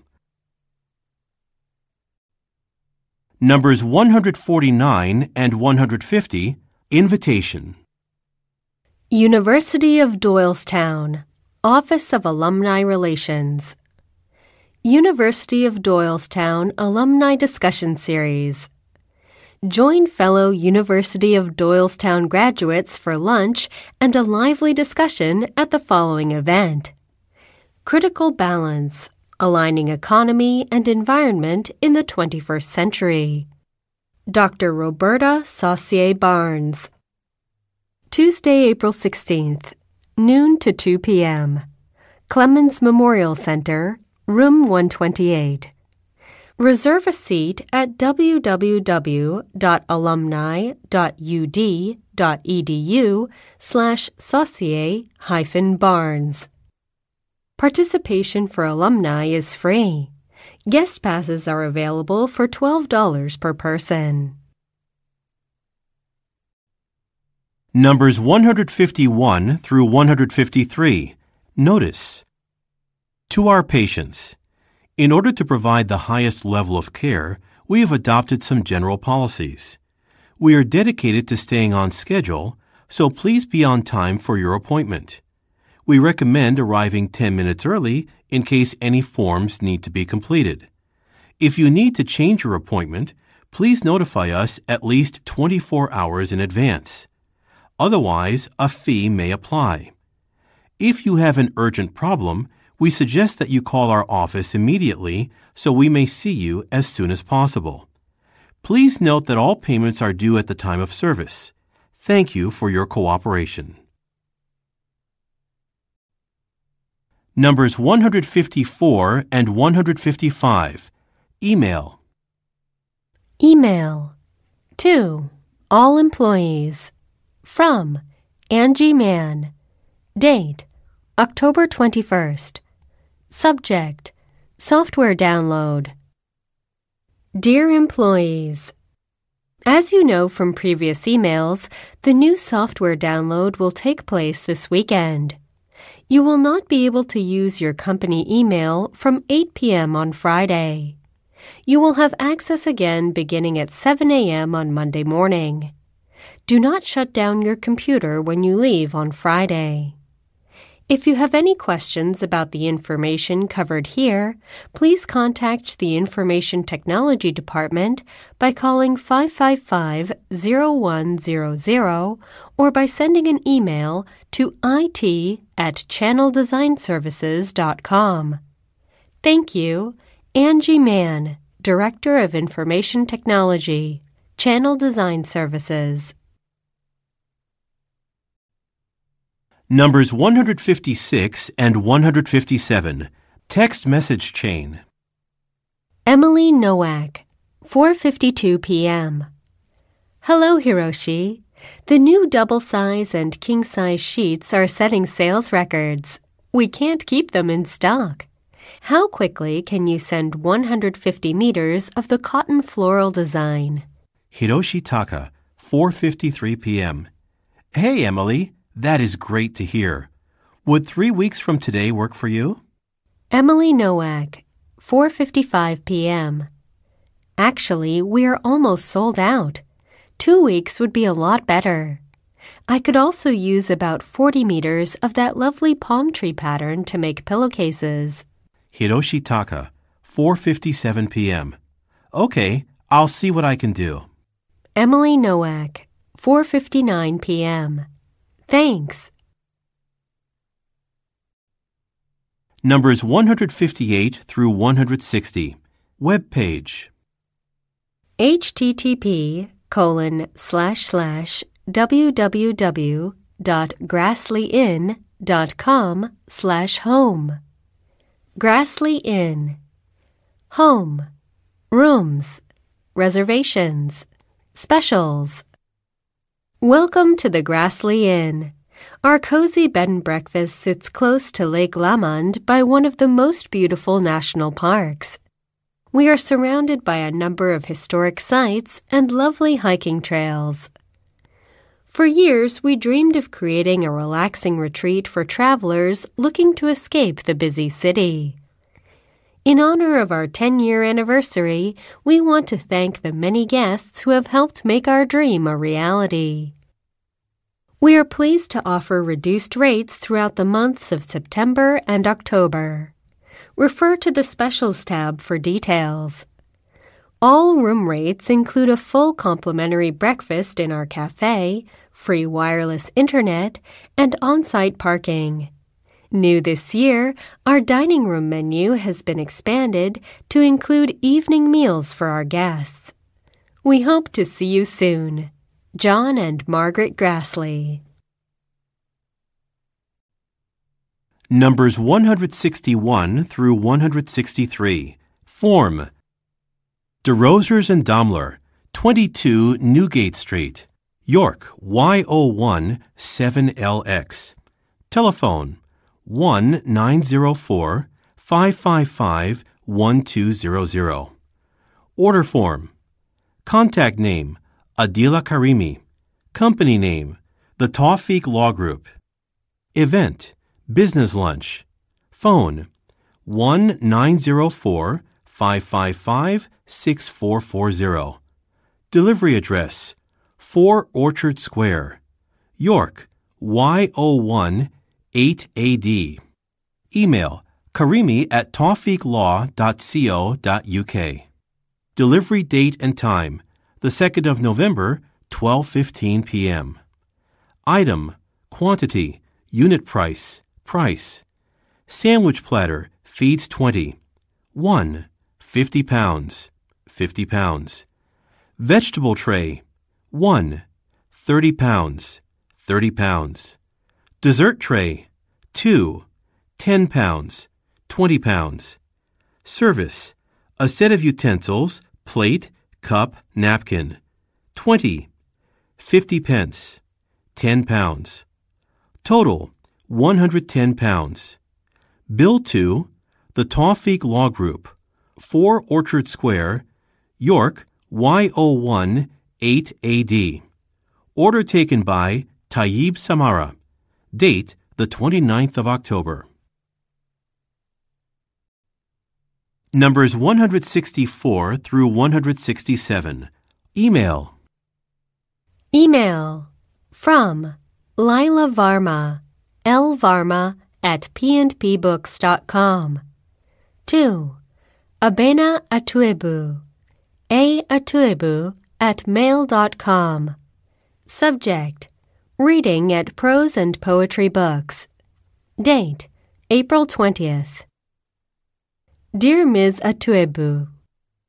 Numbers 149 and 150. Invitation. University of Doylestown, Office of Alumni Relations. University of Doylestown Alumni Discussion Series. Join fellow University of Doylestown graduates for lunch and a lively discussion at the following event. Critical Balance, Aligning Economy and Environment in the 21st Century. Dr. Roberta Saucier Barnes. Tuesday, April 16th, noon to 2 p.m. Clemens Memorial Center, Room 128. Reserve a seat at www.alumni.ud.edu/Saucier-Barnes. Participation for alumni is free. Guest passes are available for $12 per person. Numbers 151 through 153. Notice. To our patients. In order to provide the highest level of care, we have adopted some general policies. We are dedicated to staying on schedule, so please be on time for your appointment. We recommend arriving 10 minutes early in case any forms need to be completed. If you need to change your appointment, please notify us at least 24 hours in advance. Otherwise, a fee may apply. If you have an urgent problem, we suggest that you call our office immediately so we may see you as soon as possible. Please note that all payments are due at the time of service. Thank you for your cooperation. Numbers 154 and 155. Email. Email. To all employees. From Angie Mann. Date October 21st. Subject Software download. Dear employees, as you know from previous emails, the new software download will take place this weekend. You will not be able to use your company email from 8 p.m. on Friday. You will have access again beginning at 7 a.m. on Monday morning. Do not shut down your computer when you leave on Friday. If you have any questions about the information covered here, please contact the Information Technology Department by calling 555-0100 or by sending an email to it@channeldesignservices.com. Thank you, Angie Mann, Director of Information Technology, Channel Design Services. Numbers 156 and 157. Text message chain. Emily Nowak, 4:52 p.m. Hello, Hiroshi. The new double-size and king-size sheets are setting sales records. We can't keep them in stock. How quickly can you send 150 meters of the cotton floral design? Hiroshi Taka, 4:53 p.m. Hey, Emily. That is great to hear. Would 3 weeks from today work for you? Emily Nowak, 4:55 p.m. Actually, we are almost sold out. 2 weeks would be a lot better. I could also use about 40 meters of that lovely palm tree pattern to make pillowcases. Hiroshi Taka, 4:57 p.m. Okay, I'll see what I can do. Emily Nowak, 4:59 p.m. Thanks. Numbers 158 through 160. Web page. http://www.grassleyinn.com/home. Grassley Inn. Home. Rooms. Reservations. Specials. Welcome to the Grassley Inn. Our cozy bed and breakfast sits close to Lake Lamond by one of the most beautiful national parks. We are surrounded by a number of historic sites and lovely hiking trails. For years, we dreamed of creating a relaxing retreat for travelers looking to escape the busy city. In honor of our 10-year anniversary, we want to thank the many guests who have helped make our dream a reality. We are pleased to offer reduced rates throughout the months of September and October. Refer to the Specials tab for details. All room rates include a full complimentary breakfast in our cafe, free wireless internet, and on-site parking. New this year, our dining room menu has been expanded to include evening meals for our guests. We hope to see you soon. John and Margaret Grassley. Numbers 161 through 163. Form. DeRosers and Daimler, 22 Newgate Street, York, Y01 7LX. Telephone 1-904-555-1200. Order form. Contact name, Adila Karimi. Company name, The TOEIC Law Group. Event, Business Lunch. Phone, 1-904-555-6440. Delivery address, 4 Orchard Square, York, Y01 8AD. Email, karimi@toeficlaw.co.uk. Delivery date and time, the 2nd of November, 12:15 p.m. Item, quantity, unit price, price. Sandwich platter, feeds 20. 1. 50 pounds, 50 pounds. Vegetable tray, 1. 30 pounds, 30 pounds. Dessert tray, 2. 10 pounds, 20 pounds. Service, a set of utensils, plate, cup, napkin, 20. 50 pence, 10 pounds. Total, 110 pounds. Bill to the TOEIC Law Group, 4 Orchard Square, York, Y01 8AD. Order taken by Tayyib Samara. Date, the 29th of October. Numbers 164 through 167. Email. Email from Lila Varma, lvarma@pndpbooks.com. To Abena Atuebu, aatuebu@mail.com. Subject, Reading at Prose and Poetry Books. Date, April 20th. Dear Ms. Atuebu,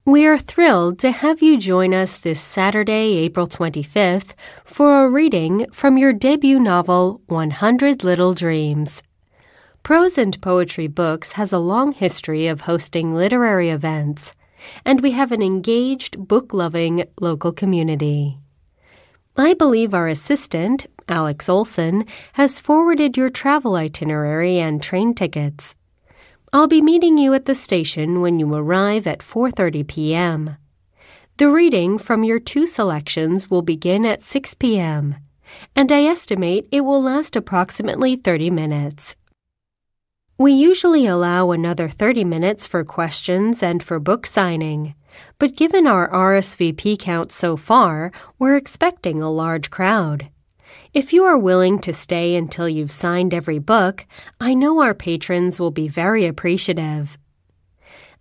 we are thrilled to have you join us this Saturday, April 25th, for a reading from your debut novel, 100 Little Dreams. Prose and Poetry Books has a long history of hosting literary events, and we have an engaged, book-loving local community. I believe our assistant, Alex Olson, has forwarded your travel itinerary and train tickets. I'll be meeting you at the station when you arrive at 4:30 p.m. The reading from your 2 selections will begin at 6 p.m., and I estimate it will last approximately 30 minutes. We usually allow another 30 minutes for questions and for book signing, but given our RSVP count so far, we're expecting a large crowd. If you are willing to stay until you've signed every book, I know our patrons will be very appreciative.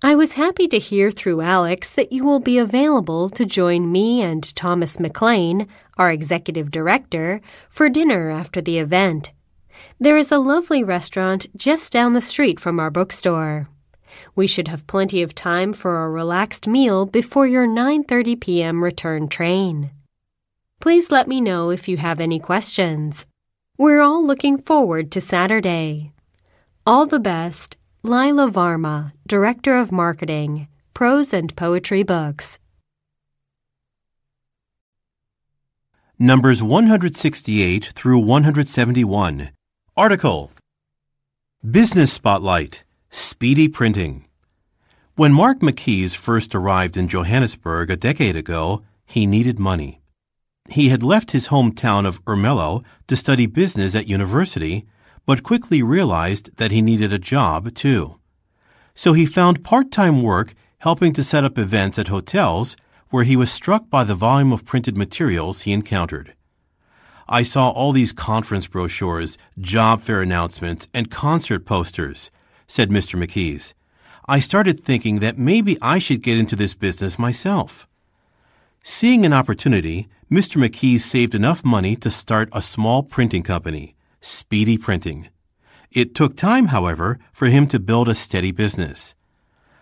I was happy to hear through Alex that you will be available to join me and Thomas McLean, our executive director, for dinner after the event. There is a lovely restaurant just down the street from our bookstore. We should have plenty of time for a relaxed meal before your 9:30 p.m. return train. Please let me know if you have any questions. We're all looking forward to Saturday. All the best, Lila Varma, Director of Marketing, Prose and Poetry Books. Numbers 168 through 171. Article. Business Spotlight, Speedy Printing. When Mark McKees first arrived in Johannesburg a decade ago, he needed money. He had left his hometown of Ermelo to study business at university, but quickly realized that he needed a job, too. So he found part-time work helping to set up events at hotels where he was struck by the volume of printed materials he encountered. I saw all these conference brochures, job fair announcements, and concert posters, said Mr. McKees. I started thinking that maybe I should get into this business myself. Seeing an opportunity, Mr. McKees saved enough money to start a small printing company, Speedy Printing. It took time, however, for him to build a steady business.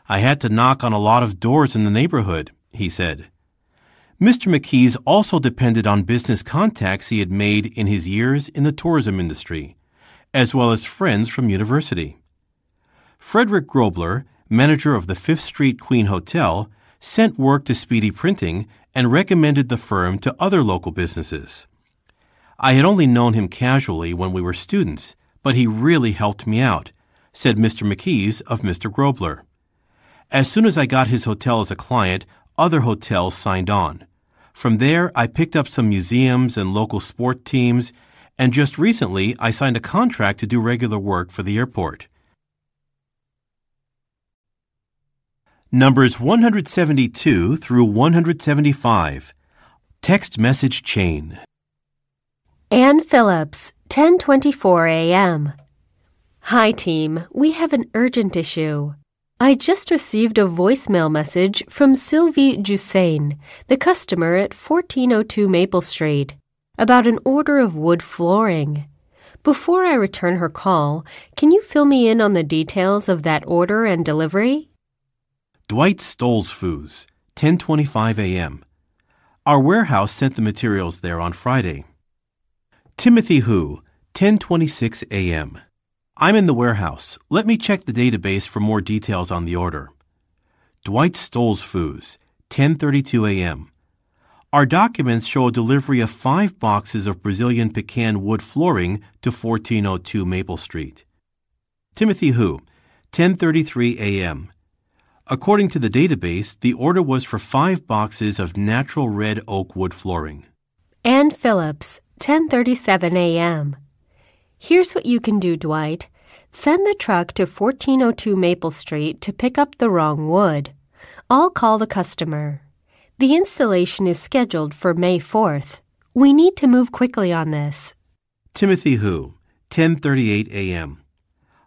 I had to knock on a lot of doors in the neighborhood, he said. Mr. McKees also depended on business contacts he had made in his years in the tourism industry, as well as friends from university. Frederick Grobler, manager of the 5th Street Queen Hotel, sent work to Speedy Printing and recommended the firm to other local businesses. I had only known him casually when we were students, but he really helped me out, said Mr. McKees of Mr. Grobler. As soon as I got his hotel as a client, other hotels signed on. From there, I picked up some museums and local sport teams, and just recently I signed a contract to do regular work for the airport. Numbers 172 through 175. Text message chain. Ann Phillips, 10:24 a.m. Hi, team. We have an urgent issue. I just received a voicemail message from Sylvie Jussain, the customer at 1402 Maple Street, about an order of wood flooring. Before I return her call, can you fill me in on the details of that order and delivery? Dwight Stolzfus, 10:25 a.m. Our warehouse sent the materials there on Friday. Timothy Hu, 10:26 a.m. I'm in the warehouse. Let me check the database for more details on the order. Dwight Stolzfus, 10:32 a.m. Our documents show a delivery of 5 boxes of Brazilian pecan wood flooring to 1402 Maple Street. Timothy Hu, 10:33 a.m. According to the database, the order was for 5 boxes of natural red oak wood flooring. Ann Phillips, 10:37 a.m. Here's what you can do, Dwight. Send the truck to 1402 Maple Street to pick up the wrong wood. I'll call the customer. The installation is scheduled for May 4th. We need to move quickly on this. Timothy Hu, 10:38 a.m.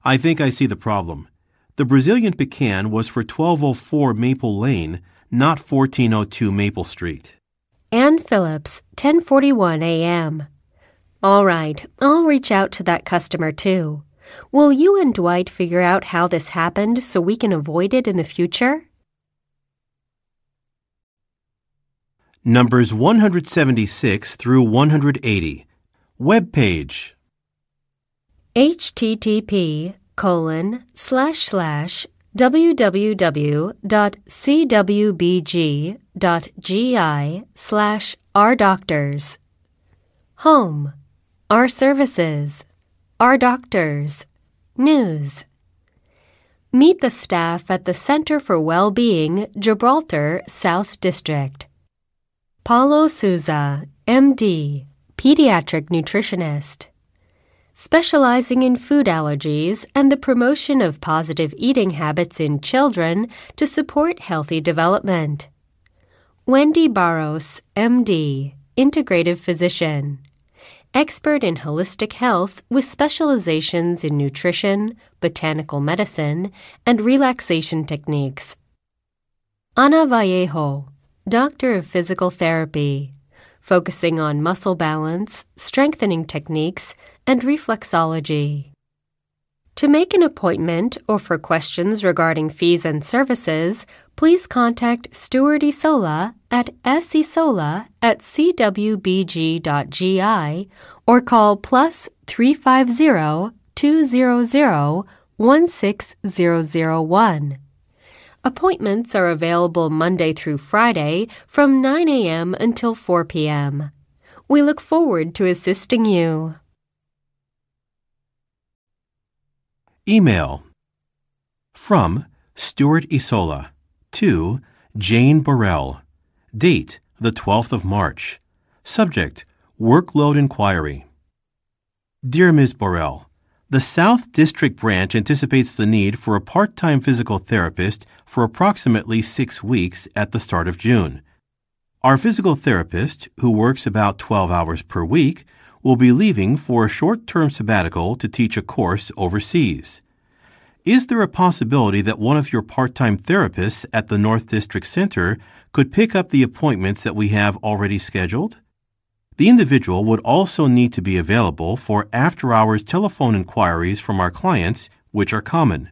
I think I see the problem. The Brazilian pecan was for 1204 Maple Lane, not 1402 Maple Street. Ann Phillips, 10:41 a.m. All right, I'll reach out to that customer too. Will you and Dwight figure out how this happened so we can avoid it in the future? Numbers 176 through 180. Web page. http://www.cwbg.gi/ourdoctors. Home. Our services. Our doctors. News. Meet the staff at the Center for Well-Being, Gibraltar, South District. Paulo Souza, MD, pediatric nutritionist. Specializing in food allergies and the promotion of positive eating habits in children to support healthy development. Wendy Barros, MD, integrative physician. Expert in holistic health with specializations in nutrition, botanical medicine, and relaxation techniques. Ana Vallejo, Doctor of Physical Therapy, focusing on muscle balance, strengthening techniques, and reflexology. To make an appointment or for questions regarding fees and services, please contact Stuart Isola at sesola@cwbg.gi or call +350 200 16001. Appointments are available Monday through Friday from 9 a.m. until 4 p.m. We look forward to assisting you. Email. From Stuart Isola to Jane Burrell. Date, the 12th of March. Subject, workload inquiry. Dear Ms. Burrell, the South District Branch anticipates the need for a part-time physical therapist for approximately 6 weeks at the start of June. Our physical therapist, who works about 12 hours per week, will be leaving for a short-term sabbatical to teach a course overseas. Is there a possibility that one of your part-time therapists at the North District Center could pick up the appointments that we have already scheduled? The individual would also need to be available for after-hours telephone inquiries from our clients, which are common.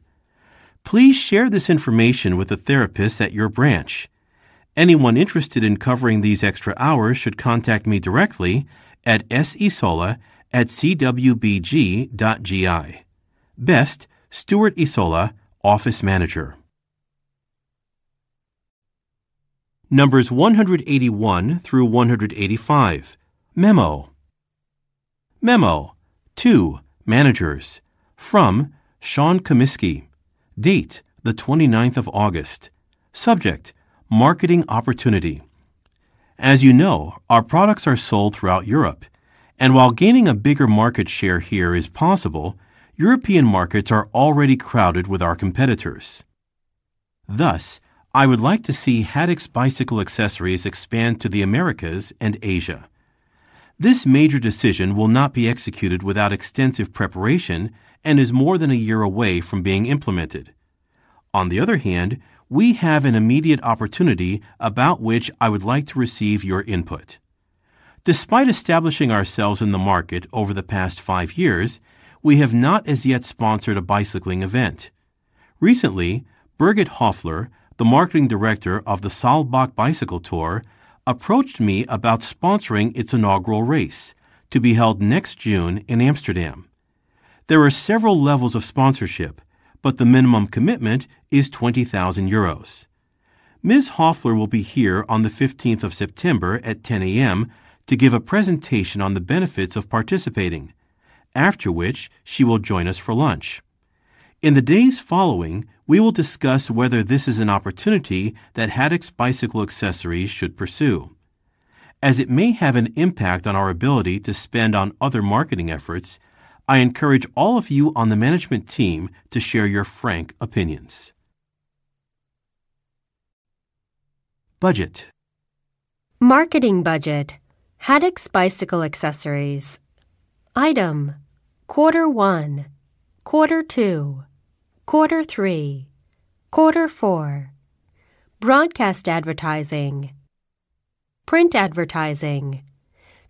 Please share this information with the therapists at your branch. Anyone interested in covering these extra hours should contact me directly at sesola@cwbg.gi. Best, Stuart Isola, Office Manager. Numbers 181 through 185. Memo. Memo. To Managers. From Sean Comiskey. Date, the 29th of August. Subject, Marketing Opportunity. As you know, our products are sold throughout Europe, And while gaining a bigger market share here is possible, European markets are already crowded with our competitors. Thus, I would like to see Haddock's bicycle accessories expand to the Americas and Asia. This major decision will not be executed without extensive preparation and is more than a year away from being implemented. On the other hand, we have an immediate opportunity about which I would like to receive your input. Despite establishing ourselves in the market over the past 5 years, we have not as yet sponsored a bicycling event. Recently, Birgit Hoffler, the marketing director of the Saalbach Bicycle Tour, approached me about sponsoring its inaugural race, to be held next June in Amsterdam. There are several levels of sponsorship, but the minimum commitment is 20,000 euros. Ms. Hoffler will be here on the 15th of September at 10 a.m. to give a presentation on the benefits of participating, after which she will join us for lunch. In the days following, we will discuss whether this is an opportunity that Haddock's Bicycle Accessories should pursue. As it may have an impact on our ability to spend on other marketing efforts, I encourage all of you on the management team to share your frank opinions. Budget. Marketing budget. Haddock's Bicycle Accessories. Item: Quarter 1, Quarter 2, Quarter 3, Quarter 4. Broadcast advertising. Print advertising.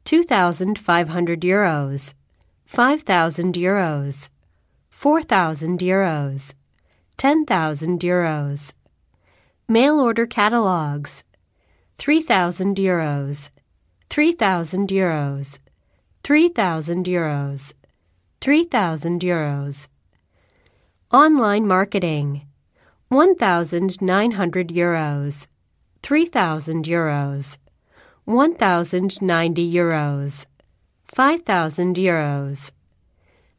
2,500 euros, 5,000 euros, 4,000 euros, 10,000 euros. Mail order catalogs. 3,000 euros, 3,000 euros, 3,000 euros, 3,000 euros. Online marketing. 1,900 euros, 3,000 euros, 1,090 euros, 5,000 euros.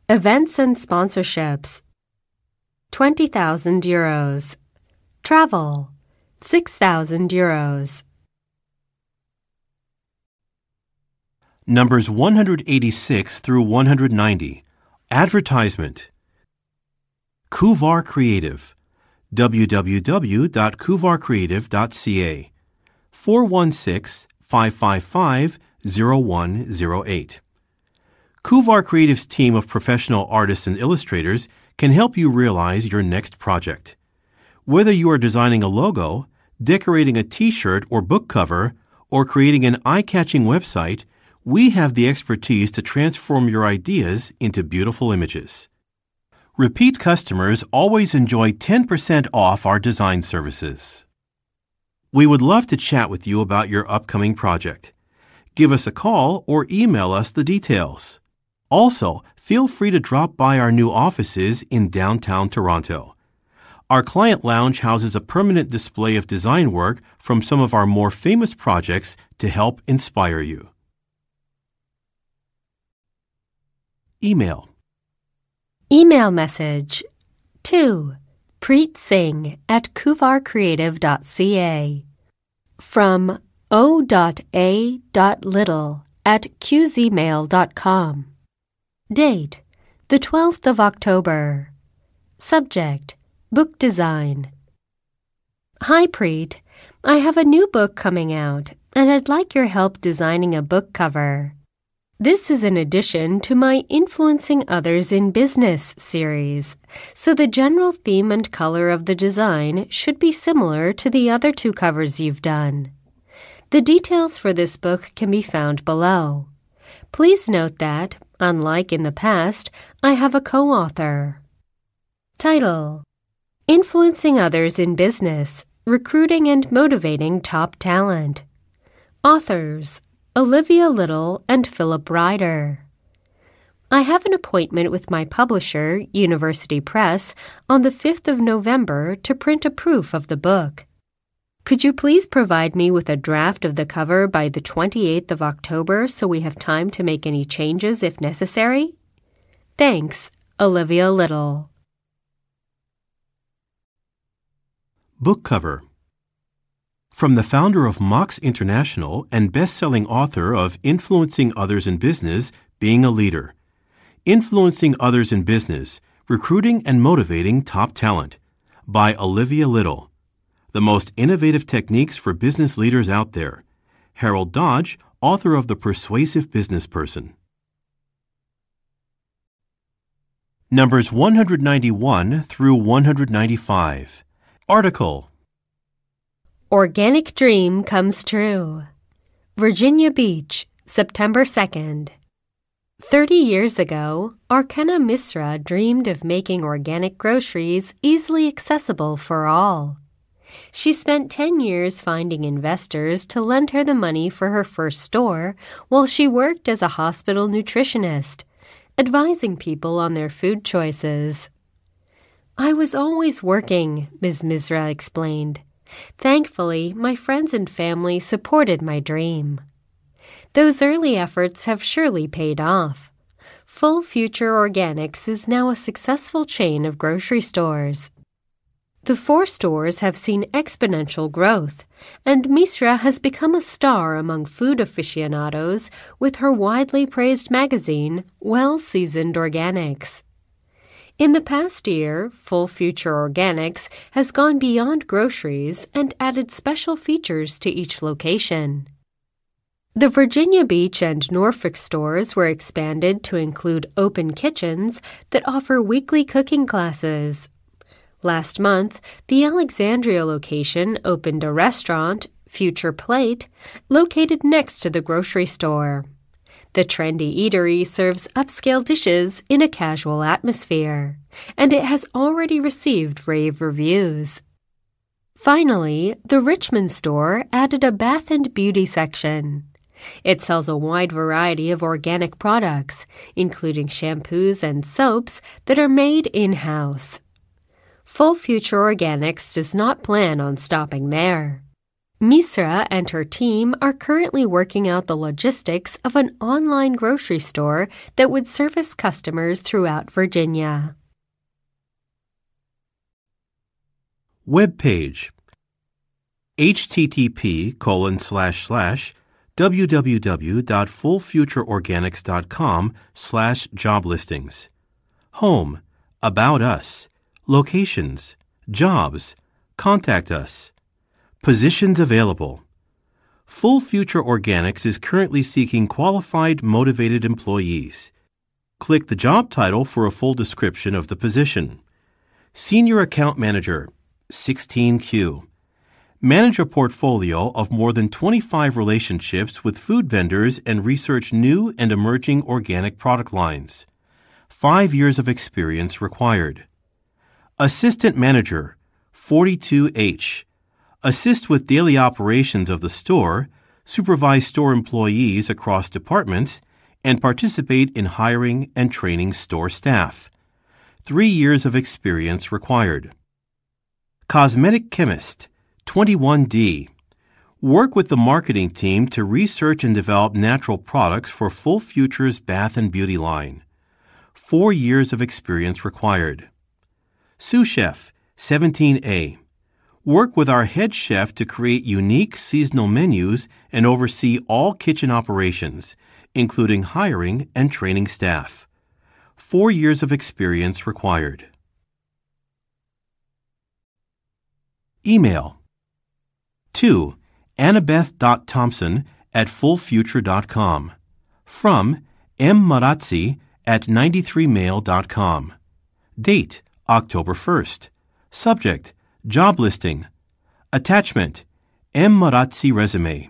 Events and sponsorships. 20,000 euros. Travel. 6,000 euros. Numbers 186 through 190. Advertisement. Kuvar Creative. www.kuvarcreative.ca 416-555-0108. Kuvar Creative's team of professional artists and illustrators can help you realize your next project. Whether you are designing a logo, decorating a t-shirt or book cover, or creating an eye-catching website, we have the expertise to transform your ideas into beautiful images. Repeat customers always enjoy 10% off our design services. We would love to chat with you about your upcoming project. Give us a call or email us the details. Also, feel free to drop by our new offices in downtown Toronto. Our client lounge houses a permanent display of design work from some of our more famous projects to help inspire you. Email. Email message. 2. Preet Singh at kuvarcreative.ca. From o.a.little@qzmail.com. Date: the 12th of October. Subject: book design. Hi Preet, I have a new book coming out, and I'd like your help designing a book cover. This is in addition to my Influencing Others in Business series, so the general theme and color of the design should be similar to the other 2 covers you've done. The details for this book can be found below. Please note that, unlike in the past, I have a co-author. Title: Influencing Others in Business, Recruiting and Motivating Top Talent. Authors: Olivia Little and Philip Ryder. I have an appointment with my publisher, University Press, on the 5th of November to print a proof of the book. Could you please provide me with a draft of the cover by the 28th of October so we have time to make any changes if necessary? Thanks, Olivia Little. Book cover. From the founder of Mox International and best-selling author of Influencing Others in Business, Being a Leader. Influencing Others in Business, Recruiting and Motivating Top Talent by Olivia Little. The most innovative techniques for business leaders out there. Harold Dodge, author of The Persuasive Business Person. Numbers 191 through 195. Article. Organic Dream Comes True. Virginia Beach, September 2nd. 30 years ago, Archana Misra dreamed of making organic groceries easily accessible for all. She spent 10 years finding investors to lend her the money for her first store while she worked as a hospital nutritionist, advising people on their food choices. "I was always working," Ms. Misra explained. "Thankfully, my friends and family supported my dream." Those early efforts have surely paid off. Full Future Organics is now a successful chain of grocery stores. The 4 stores have seen exponential growth, and Misra has become a star among food aficionados with her widely praised magazine, Well-Seasoned Organics. In the past year, Full Future Organics has gone beyond groceries and added special features to each location. The Virginia Beach and Norfolk stores were expanded to include open kitchens that offer weekly cooking classes. Last month, the Alexandria location opened a restaurant, Future Plate, located next to the grocery store. The trendy eatery serves upscale dishes in a casual atmosphere, and it has already received rave reviews. Finally, the Richmond store added a bath and beauty section. It sells a wide variety of organic products, including shampoos and soaps that are made in-house. Full Future Organics does not plan on stopping there. Misra and her team are currently working out the logistics of an online grocery store that would service customers throughout Virginia. Web page. http://www.fullfutureorganics.com/job-listings. Home. About Us. Locations. Jobs. Contact Us. Positions available. Full Future Organics is currently seeking qualified, motivated employees. Click the job title for a full description of the position. Senior Account Manager, 16Q. Manage a portfolio of more than 25 relationships with food vendors and research new and emerging organic product lines. 5 years of experience required. Assistant Manager, 42H. Assist with daily operations of the store, supervise store employees across departments, and participate in hiring and training store staff. 3 years of experience required. Cosmetic Chemist, 21D. Work with the marketing team to research and develop natural products for Full Future's bath and beauty line. 4 years of experience required. Sous Chef, 17A. Work with our head chef to create unique seasonal menus and oversee all kitchen operations, including hiring and training staff. 4 years of experience required. Email. 2. Annabeth.thompson@fullfuture.com. From mmarazzi@93mail.com. Date, October 1st. Subject, Job Listing. Attachment, M. Marazzi Resume.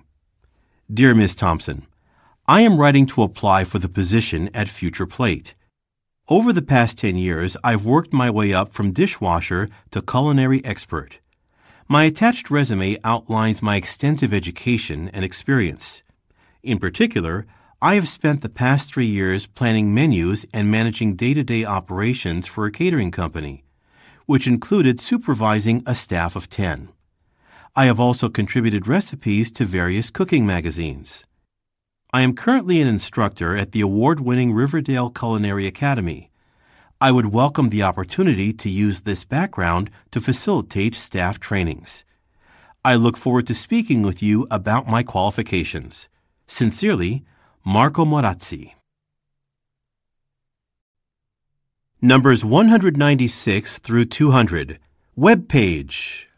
Dear Ms. Thompson, I am writing to apply for the position at Future Plate. Over the past 10 years, I've worked my way up from dishwasher to culinary expert. My attached resume outlines my extensive education and experience. In particular, I have spent the past 3 years planning menus and managing day-to-day operations for a catering company, which included supervising a staff of 10. I have also contributed recipes to various cooking magazines. I am currently an instructor at the award-winning Riverdale Culinary Academy. I would welcome the opportunity to use this background to facilitate staff trainings. I look forward to speaking with you about my qualifications. Sincerely, Marco Morazzi. Numbers 196 through 200. Web page.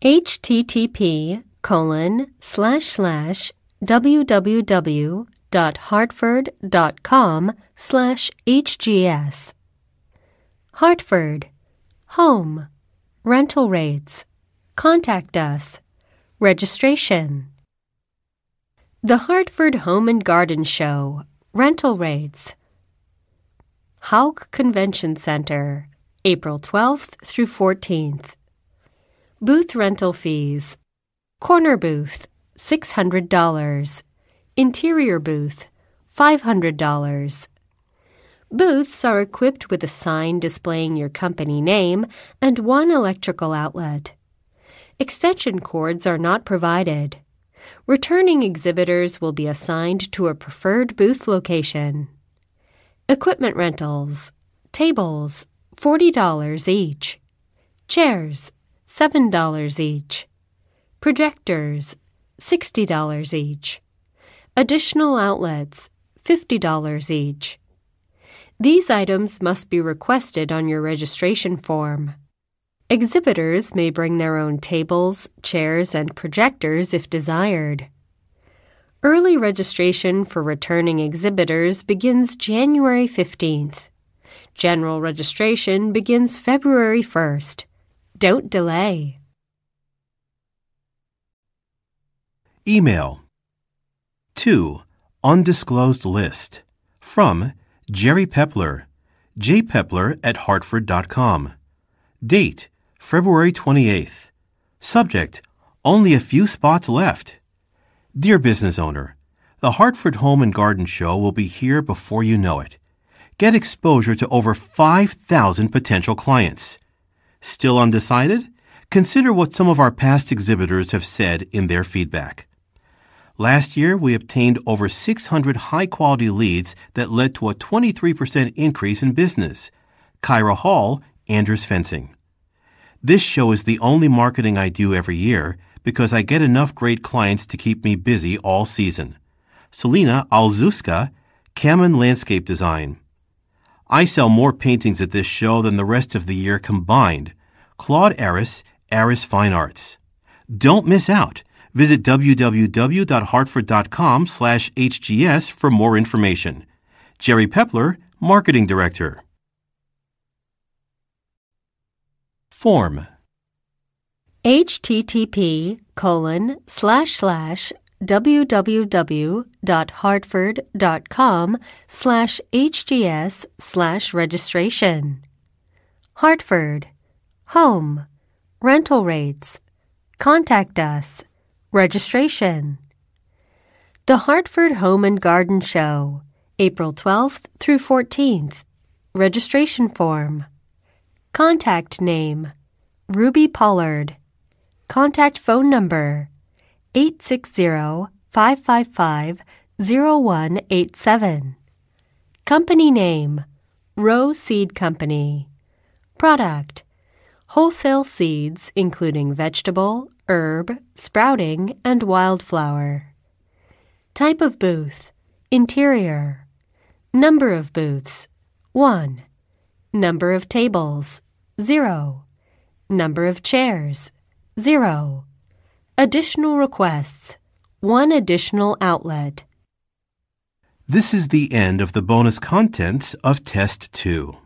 http://www.hartford.com/hgs. Hartford. Home. Rental rates. Contact us. Registration. The Hartford Home and Garden Show. Rental rates. Hauk Convention Center, April 12th through 14th. Booth rental fees. Corner booth, $600. Interior booth, $500. Booths are equipped with a sign displaying your company name and one electrical outlet. Extension cords are not provided. Returning exhibitors will be assigned to a preferred booth location. Equipment rentals. Tables, $40 each. Chairs, $7 each. Projectors, $60 each. Additional outlets, $50 each. These items must be requested on your registration form. Exhibitors may bring their own tables, chairs, and projectors if desired. Early registration for returning exhibitors begins January 15th. General registration begins February 1st. Don't delay. Email. 2. Undisclosed list. From Jerry Pepler, jpepler@hartford.com. Date, February 28th. Subject, only a few spots left. Dear business owner, the Hartford Home and Garden Show will be here before you know it. Get exposure to over 5,000 potential clients. Still undecided? Consider what some of our past exhibitors have said in their feedback. Last year, we obtained over 600 high-quality leads that led to a 23% increase in business. Kyra Hall, Andrews Fencing. This show is the only marketing I do every year because I get enough great clients to keep me busy all season. Selena Alzuska, Kamen Landscape Design. I sell more paintings at this show than the rest of the year combined. Claude Aris, Aris Fine Arts. Don't miss out. Visit www.hartford.com/HGS for more information. Jerry Pepler, Marketing Director. Form. http://www.hartford.com/HGS/registration. Hartford. Home. Rental rates. Contact us. Registration. The Hartford Home and Garden Show, April 12th through 14th. Registration form. Contact name, Ruby Pollard. Contact phone number, 860-555-0187. Company name, Row Seed Company. Product, wholesale seeds including vegetable, herb, sprouting, and wildflower. Type of booth, interior. Number of booths, 1. Number of tables, 0. Number of chairs, 0. Additional requests, 1 additional outlet. This is the end of the bonus contents of Test 2.